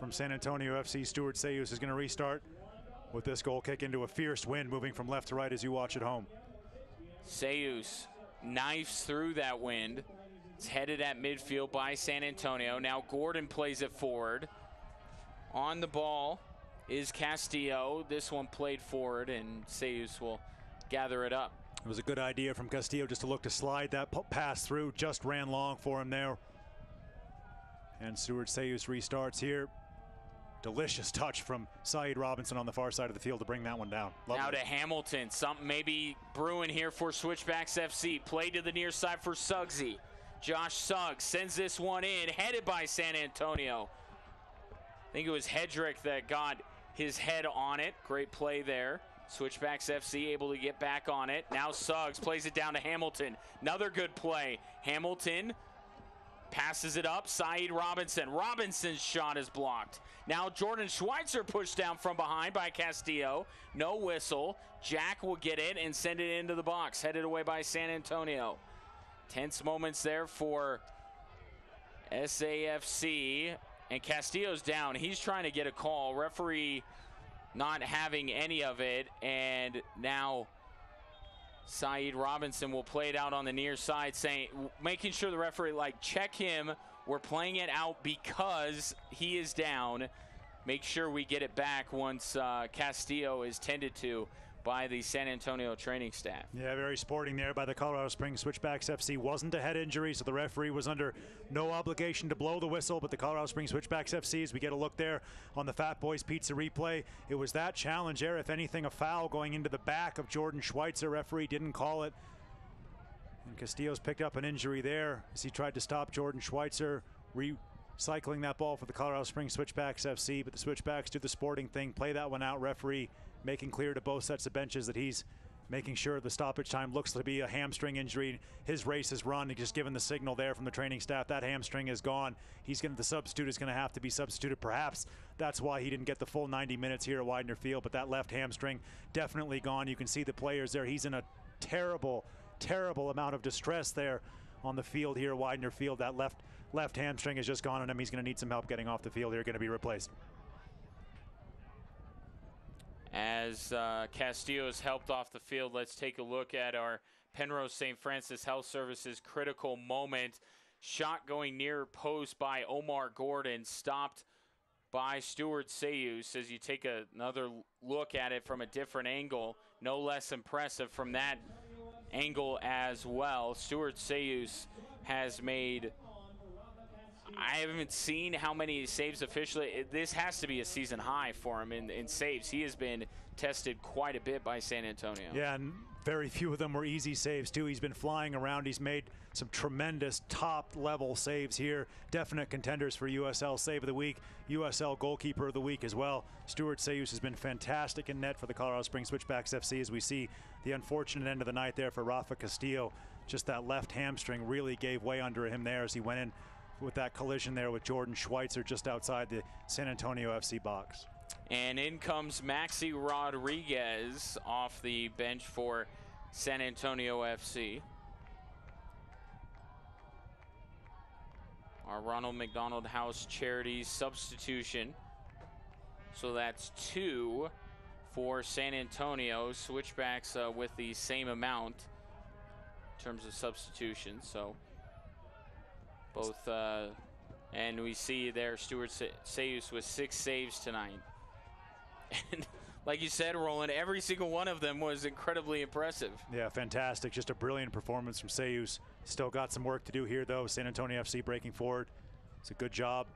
from San Antonio FC. Stuart Sayus is going to restart with this goal kick into a fierce wind, moving from left to right as you watch at home. Sayus knifes through that wind. It's headed at midfield by San Antonio. Now Gordon plays it forward. On the ball is Castillo. This one played forward, and Sayus will gather it up. It was a good idea from Castillo just to look to slide that pass through. Just ran long for him there. And Stuart Sayus restarts here. Delicious touch from Saeed Robinson on the far side of the field to bring that one down. Lovely. Now to Hamilton. Something maybe brewing here for Switchbacks FC. Play to the near side for Suggsy. Josh Suggs sends this one in, headed by San Antonio. I think it was Hedrick that got his head on it. Great play there. Switchbacks FC able to get back on it. Now Suggs plays it down to Hamilton. Another good play. Hamilton passes it up. Saeed Robinson. Robinson's shot is blocked. Now Jordan Schweitzer pushed down from behind by Castillo. No whistle. Jack will get it and send it into the box. Headed away by San Antonio. Tense moments there for SAFC. And Castillo's down. He's trying to get a call. Referee not having any of it, and now Saeed Robinson will play it out on the near side, making sure the referee, check him. We're playing it out because he is down. Make sure we get it back once Castillo is tended to by the San Antonio training staff. Yeah, very sporting there by the Colorado Springs Switchbacks FC. Wasn't a head injury, so the referee was under no obligation to blow the whistle, but the Colorado Springs Switchbacks FC, as we get a look there on the Fat Boys Pizza replay, it was that challenge there. If anything, a foul going into the back of Jordan Schweitzer. Referee didn't call it. And Castillo's picked up an injury there as he tried to stop Jordan Schweitzer, recycling that ball for the Colorado Springs Switchbacks FC, but the Switchbacks do the sporting thing, play that one out. Referee making clear to both sets of benches that he's making sure the stoppage time looks to be a hamstring injury. His race is run. He's just given the signal there from the training staff. That hamstring is gone. The substitute is going to have to be substituted. Perhaps that's why he didn't get the full 90 minutes here at Widener Field, but that left hamstring definitely gone. You can see the players there. He's in a terrible, terrible amount of distress there on the field here at Widener Field. That left hamstring is just gone on him. He's going to need some help getting off the field here. Going to be replaced. As Castillo is helped off the field, let's take a look at our Penrose St. Francis Health Services critical moment. Shot going near post by Omar Gordon, stopped by Stuart Sayus. As you take another look at it from a different angle, no less impressive from that angle as well. Stuart Sayus has made, I haven't seen how many saves officially. This has to be a season high for him in saves. He has been tested quite a bit by San Antonio. Yeah, and very few of them were easy saves, too. He's been flying around. He's made some tremendous top-level saves here. Definite contenders for USL Save of the Week, USL Goalkeeper of the Week as well. Stuart Sayus has been fantastic in net for the Colorado Springs Switchbacks FC, as we see the unfortunate end of the night there for Rafa Castillo. Just that left hamstring really gave way under him there as he went in with that collision there with Jordan Schweitzer just outside the San Antonio FC box. And in comes Maxi Rodriguez off the bench for San Antonio FC. Our Ronald McDonald House Charities substitution. So that's 2 for San Antonio. Switchbacks with the same amount in terms of substitutions. So Both, and we see there Stuart Sayus with 6 saves tonight. And like you said, Roland, every single one of them was incredibly impressive. Yeah, fantastic. Just a brilliant performance from Sayus. Still got some work to do here, though. San Antonio FC breaking forward. It's a good job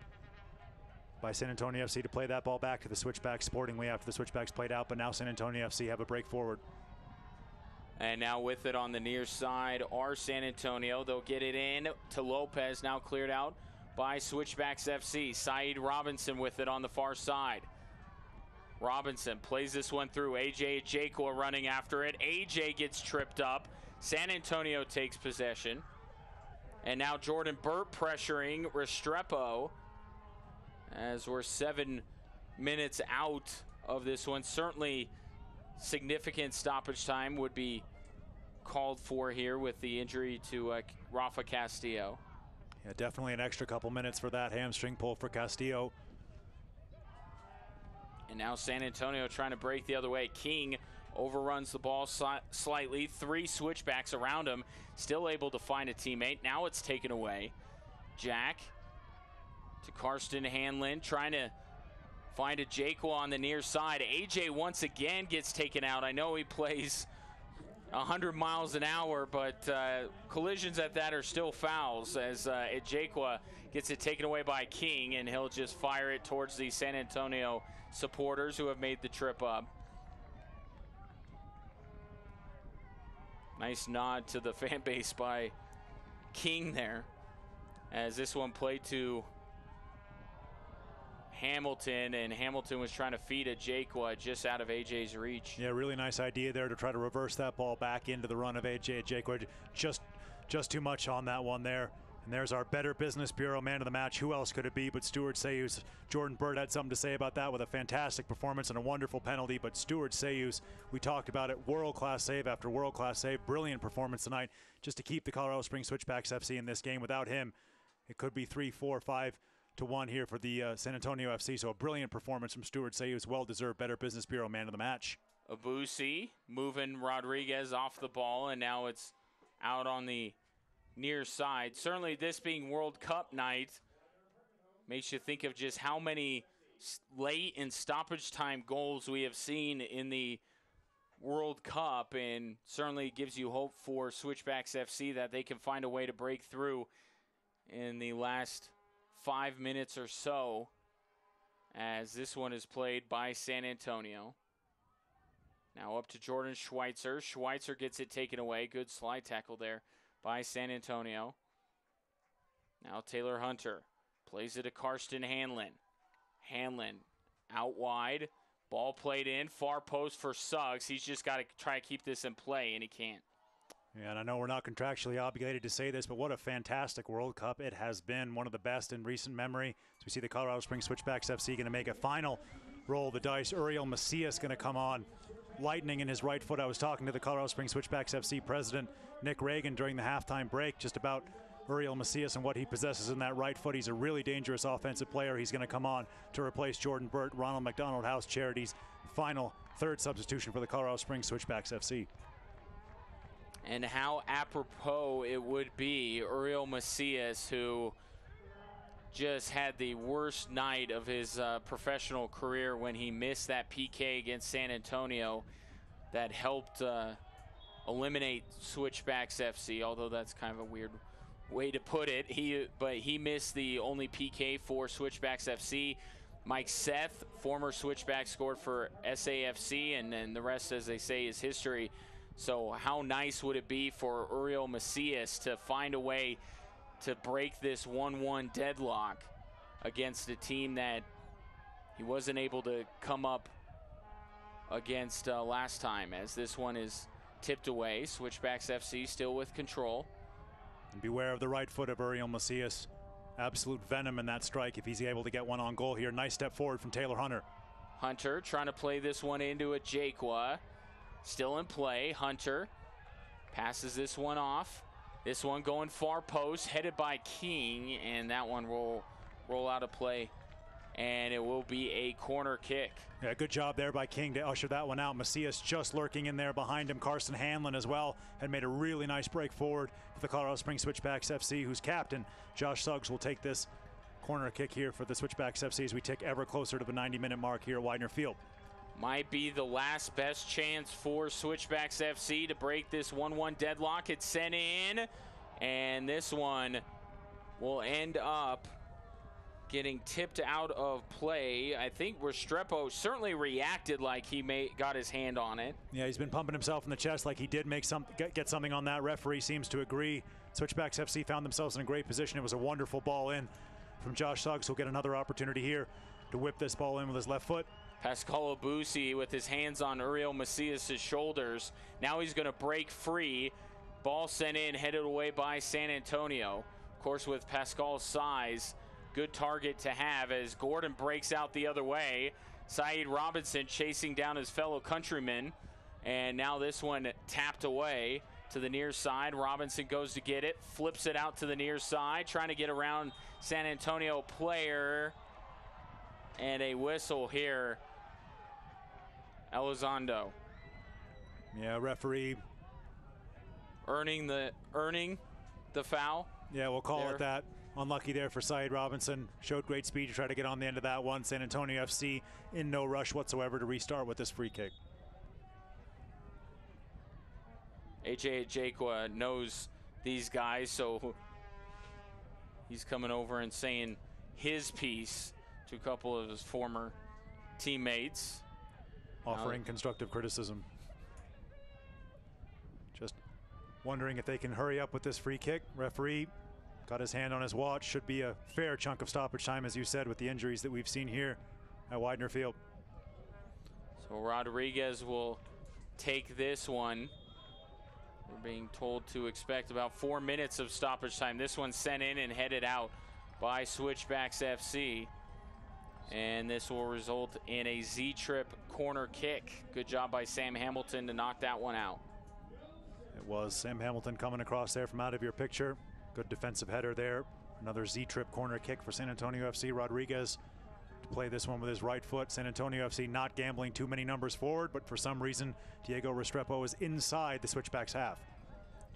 by San Antonio FC to play that ball back to the Switchbacks sportingly after the Switchbacks played out, but now San Antonio FC have a break forward. And now with it on the near side are San Antonio. They'll get it in to Lopez, now cleared out by Switchbacks FC. Saeed Robinson with it on the far side. Robinson plays this one through. AJ Jakwa running after it. AJ gets tripped up. San Antonio takes possession. And now Jordan Burt pressuring Restrepo as we're 7 minutes out of this one. Certainly significant stoppage time would be called for here with the injury to Rafa Castillo. Yeah, definitely an extra couple minutes for that hamstring pull for Castillo. And now San Antonio trying to break the other way. King overruns the ball slightly. 3 Switchbacks around him. Still able to find a teammate. Now it's taken away. Jack to Karsten Hanlon trying to find a Jakwa on the near side. AJ once again gets taken out. I know he plays 100 miles an hour, but collisions at that are still fouls as Jakwa gets it taken away by King, and he'll just fire it towards the San Antonio supporters who have made the trip up. Nice nod to the fan base by King there as this one played to Hamilton, and Hamilton was trying to feed a Jakwa just out of AJ's reach. Yeah, really nice idea there to try to reverse that ball back into the run of AJ Jakwa. Just too much on that one there. And there's our Better Business Bureau man of the match. Who else could it be but Stuart Sayus? Jordan Burt had something to say about that with a fantastic performance and a wonderful penalty. But Stuart Sayus, we talked about it, world-class save after world-class save. Brilliant performance tonight just to keep the Colorado Springs Switchbacks FC in this game. Without him, it could be 3, 4, 5 to 1 here for the San Antonio FC. So a brilliant performance from Stuart Sayus. Well-deserved Better Business Bureau man of the match. Abusi moving Rodriguez off the ball, and now it's out on the near side. Certainly this being World Cup night makes you think of just how many late and stoppage time goals we have seen in the World Cup, and certainly gives you hope for Switchbacks FC that they can find a way to break through in the last 5 minutes or so, as this one is played by San Antonio. Now up to Jordan Schweitzer. Schweitzer gets it taken away. Good slide tackle there by San Antonio. Now Taylor Hunter plays it to Karsten Hanlon. Hanlon out wide. Ball played in. Far post for Suggs. He's just got to try to keep this in play, and he can't. Yeah, and I know we're not contractually obligated to say this, but what a fantastic World Cup it has been. One of the best in recent memory. So we see the Colorado Springs Switchbacks FC going to make a final roll of the dice. Uriel Macias going to come on. Lightning in his right foot. I was talking to the Colorado Springs Switchbacks FC president, Nick Reagan, during the halftime break just about Uriel Macias and what he possesses in that right foot. He's a really dangerous offensive player. He's going to come on to replace Jordan Burt, Ronald McDonald House Charities. Final third substitution for the Colorado Springs Switchbacks FC. And how apropos it would be, Uriel Macias, who just had the worst night of his professional career when he missed that PK against San Antonio that helped eliminate Switchbacks FC, although that's kind of a weird way to put it. But he missed the only PK for Switchbacks FC. Mike Seth, former Switchback, scored for SAFC, and then the rest, as they say, is history. So how nice would it be for Uriel Macias to find a way to break this 1-1 deadlock against a team that he wasn't able to come up against last time, as this one is tipped away. Switchbacks FC still with control. And beware of the right foot of Uriel Macias. Absolute venom in that strike if he's able to get one on goal here. Nice step forward from Taylor Hunter. Hunter trying to play this one into a Jakwa. Still in play. Hunter passes this one off. This one going far post, headed by King, and that one will roll out of play and it will be a corner kick. Yeah, good job there by King to usher that one out. Macias just lurking in there behind him. Carson Hanlon as well had made a really nice break forward for the Colorado Springs Switchbacks FC, whose captain, Josh Suggs, will take this corner kick here for the Switchbacks FC as we tick ever closer to the 90-minute mark here at Widener Field. Might be the last best chance for Switchbacks FC to break this 1-1 deadlock. It's sent in, and this one will end up getting tipped out of play. I think Restrepo certainly reacted like he got his hand on it. Yeah, he's been pumping himself in the chest like he did get something on that. Referee seems to agree. Switchbacks FC found themselves in a great position. It was a wonderful ball in from Josh Suggs. He'll get another opportunity here to whip this ball in with his left foot. Pascal Abusi with his hands on Uriel Macias' shoulders. Now he's going to break free. Ball sent in, headed away by San Antonio. Of course, with Pascal's size, good target to have as Gordon breaks out the other way. Saeed Robinson chasing down his fellow countryman. And now this one tapped away to the near side. Robinson goes to get it, flips it out to the near side, trying to get around San Antonio player. And a whistle here. Elizondo. Yeah, referee earning the foul. Yeah, we'll call there. it that. Unlucky there for Saeed Robinson. Showed great speed to try to get on the end of that one. San Antonio FC in no rush whatsoever to restart with this free kick. AJ Ajekwa knows these guys, so he's coming over and saying his piece to a couple of his former teammates. Offering constructive criticism. Just wondering if they can hurry up with this free kick. Referee got his hand on his watch. Should be a fair chunk of stoppage time, as you said, with the injuries that we've seen here at Widener Field. So Rodriguez will take this one. We're being told to expect about 4 minutes of stoppage time. This one sent in and headed out by Switchbacks FC. And this will result in a Z-trip corner kick. Good job by Sam Hamilton to knock that one out. It was Sam Hamilton coming across there from out of your picture. Good defensive header there. Another Z-trip corner kick for San Antonio FC. Rodriguez to play this one with his right foot. San Antonio FC not gambling too many numbers forward, but for some reason, Diego Restrepo is inside the Switchbacks half.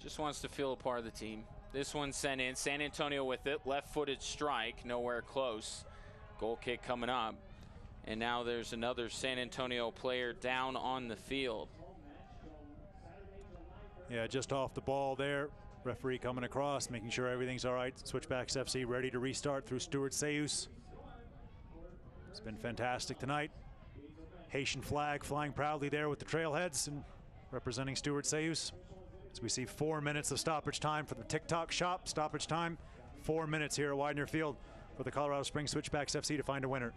Just wants to feel a part of the team. This one sent in. San Antonio with it. Left-footed strike. Nowhere close. Goal kick coming up. And now there's another San Antonio player down on the field. Yeah, just off the ball there. Referee coming across, making sure everything's all right. Switchbacks FC ready to restart through Stuart Sayus. It's been fantastic tonight. Haitian flag flying proudly there with the trailheads and representing Stuart Sayus. As we see 4 minutes of stoppage time for the TikTok shop. Stoppage time, 4 minutes here at Widener Field for the Colorado Springs Switchbacks FC to find a winner.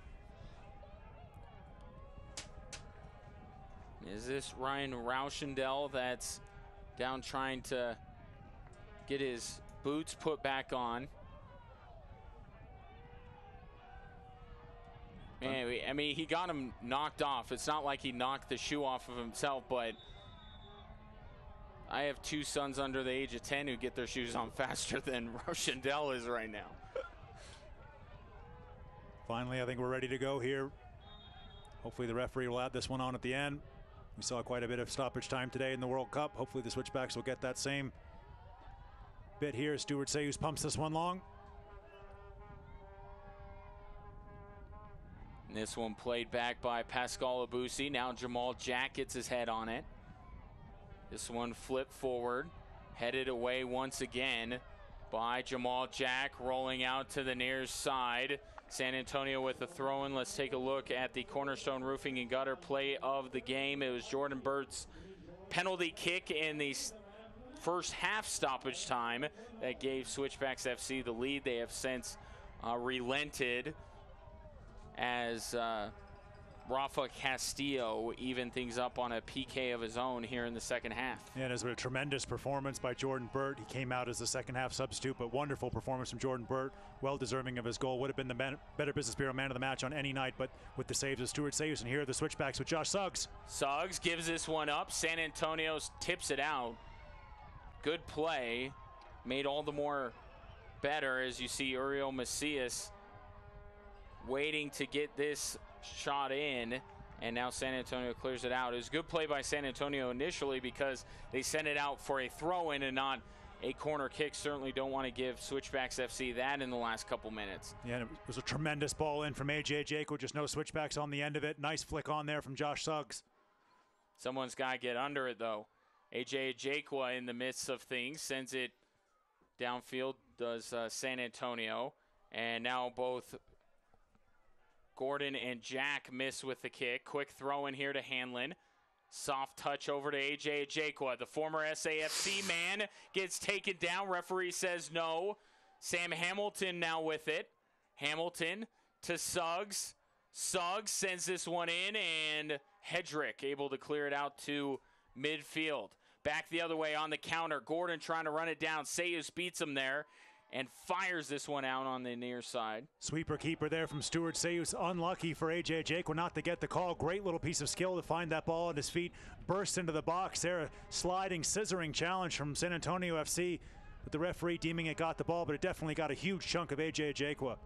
Is this Ryan Rauschendel that's down trying to get his boots put back on? Man, I mean, he got him knocked off. It's not like he knocked the shoe off of himself, but I have two sons under the age of 10 who get their shoes on faster than Rauschendel is right now. Finally, I think we're ready to go here. Hopefully the referee will add this one on at the end. We saw quite a bit of stoppage time today in the World Cup. Hopefully the Switchbacks will get that same bit here. Stuart Sayus pumps this one long. And this one played back by Pascal Abusi. Now Jamal Jack gets his head on it. This one flipped forward, headed away once again by Jamal Jack, rolling out to the near side. San Antonio with the throw-in. Let's take a look at the Cornerstone Roofing and Gutter play of the game. It was Jordan Bird's penalty kick in the first half stoppage time that gave Switchbacks FC the lead. They have since relented as Rafa Castillo evened things up on a PK of his own here in the second half. Yeah, and it was a tremendous performance by Jordan Burt. He came out as the second half substitute, but wonderful performance from Jordan Burt. Well deserving of his goal. Would have been the Better Business Bureau man of the match on any night, but with the saves of Stuart Sayus. And here are the Switchbacks with Josh Suggs. Suggs gives this one up. San Antonio tips it out. Good play. Made all the more better as you see Uriel Macias waiting to get this shot in, and now San Antonio clears it out. It was a good play by San Antonio initially because they sent it out for a throw-in and not a corner kick. Certainly don't want to give Switchbacks FC that in the last couple minutes. Yeah, and it was a tremendous ball in from A.J. Jaco, just no switchbacks on the end of it. Nice flick on there from Josh Suggs. Someone's got to get under it, though. A.J. Jaco in the midst of things sends it downfield, does San Antonio. And now both Gordon and Jack miss with the kick. Quick throw in here to Hanlon. Soft touch over to A.J. Jaco. The former SAFC man gets taken down. Referee says no. Sam Hamilton now with it. Hamilton to Suggs. Suggs sends this one in, and Hedrick able to clear it out to midfield. Back the other way on the counter. Gordon trying to run it down. Sayus beats him there and fires this one out on the near side. Sweeper keeper there from Stuart Sayus. Unlucky for A.J. Jaco not to get the call. Great little piece of skill to find that ball at his feet. Burst into the box there. A sliding, scissoring challenge from San Antonio FC. With the referee deeming it got the ball, but it definitely got a huge chunk of A.J. Jaco.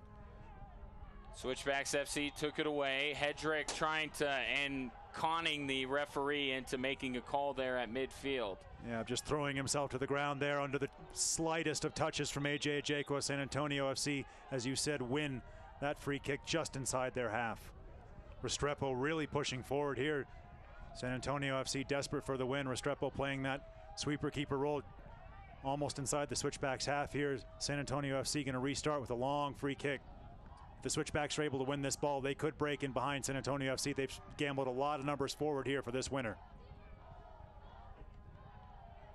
Switchbacks FC took it away. Hedrick trying to, and conning the referee into making a call there at midfield. Yeah, just throwing himself to the ground there under the slightest of touches from A.J. Jaco. San Antonio FC, as you said, win that free kick just inside their half. Restrepo really pushing forward here. San Antonio FC desperate for the win. Restrepo playing that sweeper keeper role almost inside the Switchbacks half here. San Antonio FC going to restart with a long free kick. If the Switchbacks are able to win this ball, they could break in behind San Antonio FC. They've gambled a lot of numbers forward here for this winner.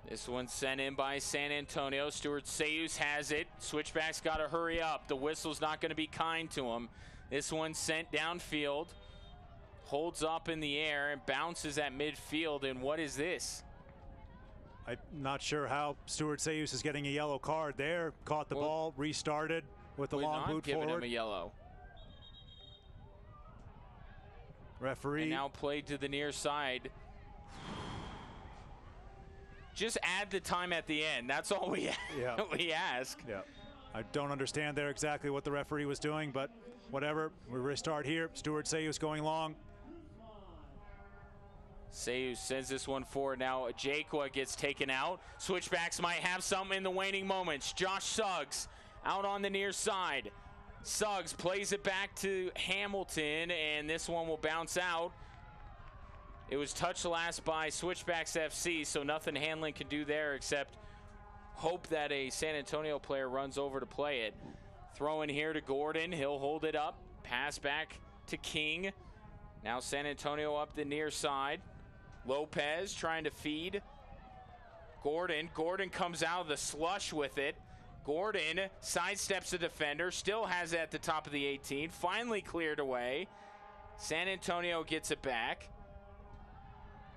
This one's sent in by San Antonio. Stuart Sayus has it. Switchbacks got to hurry up. The whistle's not going to be kind to him. This one's sent downfield. Holds up in the air and bounces at midfield. And what is this? I'm not sure how Stuart Sayus is getting a yellow card there. Caught the ball, restarted with the long boot forward. Giving him a yellow. Referee. And now played to the near side. Just add the time at the end. That's all we ask. Yeah. I don't understand there exactly what the referee was doing, but whatever. We restart here. Stuart Sayus going long. Sayus sends this one forward. Now Jaco gets taken out. Switchbacks might have something in the waning moments. Josh Suggs out on the near side. Suggs plays it back to Hamilton, and this one will bounce out. It was touched last by Switchbacks FC, so nothing Hanlon can do there except hope that a San Antonio player runs over to play it. Throw in here to Gordon. He'll hold it up. Pass back to King. Now San Antonio up the near side. Lopez trying to feed. Gordon. Gordon comes out of the slush with it. Gordon sidesteps the defender. Still has it at the top of the 18. Finally cleared away. San Antonio gets it back.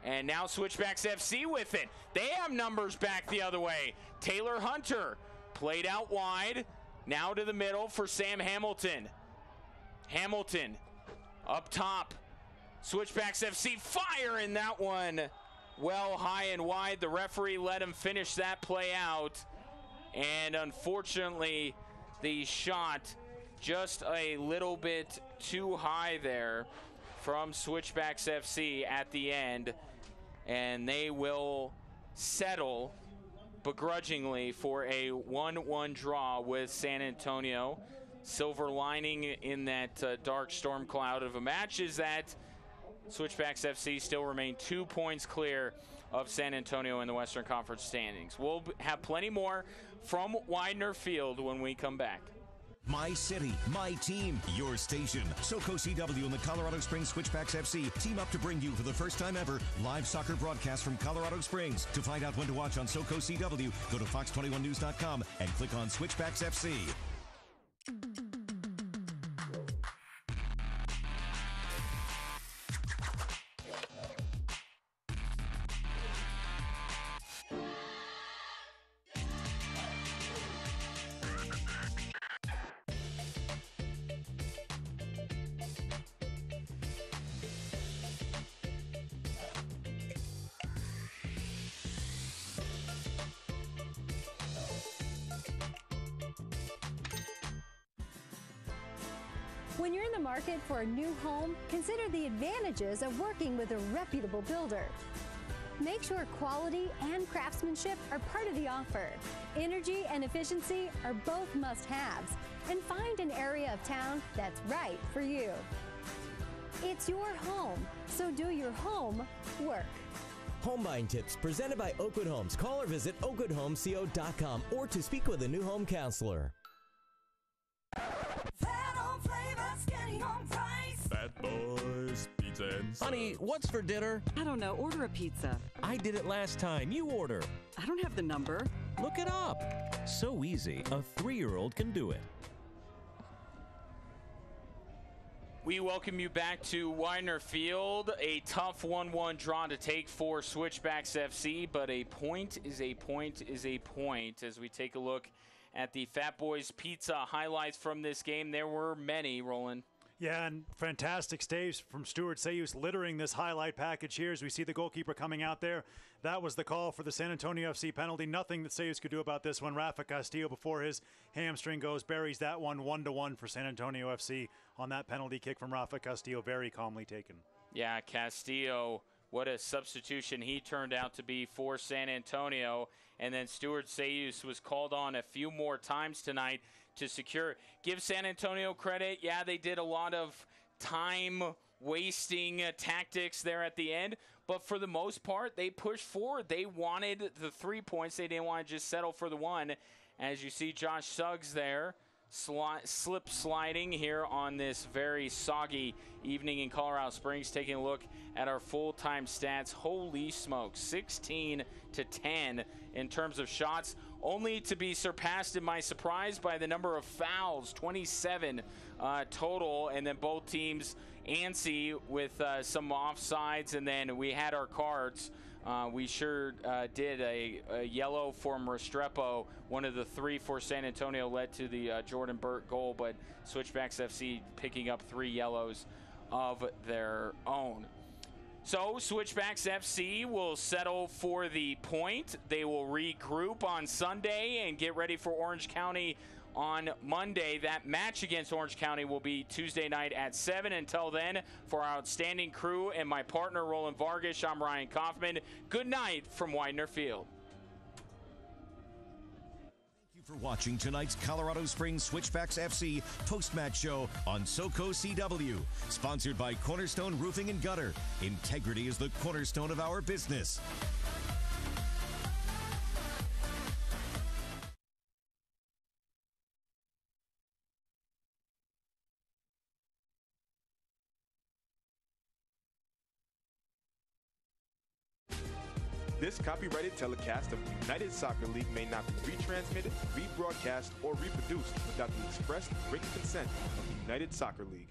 And now Switchbacks FC with it. They have numbers back the other way. Taylor Hunter played out wide. Now to the middle for Sam Hamilton. Hamilton up top. Switchbacks FC firing that one well high and wide. The referee let him finish that play out. And unfortunately, the shot just a little bit too high there from Switchbacks FC at the end. And they will settle begrudgingly for a 1-1 draw with San Antonio. Silver lining in that dark storm cloud of a match is that Switchbacks FC still remain 2 points clear of San Antonio in the Western Conference standings. We'll have plenty more from Widener Field when we come back. My city, my team, your station. SoCo CW and the Colorado Springs Switchbacks FC team up to bring you for the first time ever live soccer broadcast from Colorado Springs. To find out when to watch on SoCo CW, go to fox21news.com and click on Switchbacks FC. When you're in the market for a new home, consider the advantages of working with a reputable builder. Make sure quality and craftsmanship are part of the offer. Energy and efficiency are both must-haves. And find an area of town that's right for you. It's your home, so do your home work. Home buying tips presented by Oakwood Homes. Call or visit oakwoodhomesco.com or to speak with a new home counselor. Fat Boys Pizza and Honey, what's for dinner? I don't know. Order a pizza. I did it last time. You order. I don't have the number. Look it up. So easy, a 3-year-old can do it. We welcome you back to Widener Field. A tough 1-1 draw to take for Switchbacks FC, but a point is a point is a point. As we take a look at the Fat Boys Pizza highlights from this game, there were many, Roland. Yeah, and fantastic saves from Stuart Sayus littering this highlight package here as we see the goalkeeper coming out there. That was the call for the San Antonio FC penalty. Nothing that Sayus could do about this one. Rafa Castillo, before his hamstring goes, buries that one 1-1 for San Antonio FC on that penalty kick from Rafa Castillo. Very calmly taken. Yeah, Castillo, what a substitution he turned out to be for San Antonio. And then Stuart Sayus was called on a few more times tonight to secure. Give San Antonio credit. Yeah, they did a lot of time-wasting tactics there at the end. But for the most part, they pushed forward. They wanted the 3 points. They didn't want to just settle for the one. As you see Josh Suggs there, slip sliding here on this very soggy evening in Colorado Springs. Taking a look at our full-time stats. Holy smokes, 16-10 in terms of shots, only to be surpassed in my surprise by the number of fouls, 27 total, and then both teams antsy with some offsides, and then we had our cards. We sure did. A yellow from Restrepo, one of the 3 for San Antonio, led to the Jordan Burt goal, but Switchbacks FC picking up 3 yellows of their own. So Switchbacks FC will settle for the point. They will regroup on Sunday and get ready for Orange County on Monday. That match against Orange County will be Tuesday night at 7. Until then, for our outstanding crew and my partner, Roland Vargas, I'm Ryan Kaufman. Good night from Widener Field. For watching tonight's Colorado Springs Switchbacks FC post-match show on SoCo CW. Sponsored by Cornerstone Roofing and Gutter. Integrity is the cornerstone of our business. This copyrighted telecast of the United Soccer League may not be retransmitted, rebroadcast, or reproduced without the express written consent of the United Soccer League.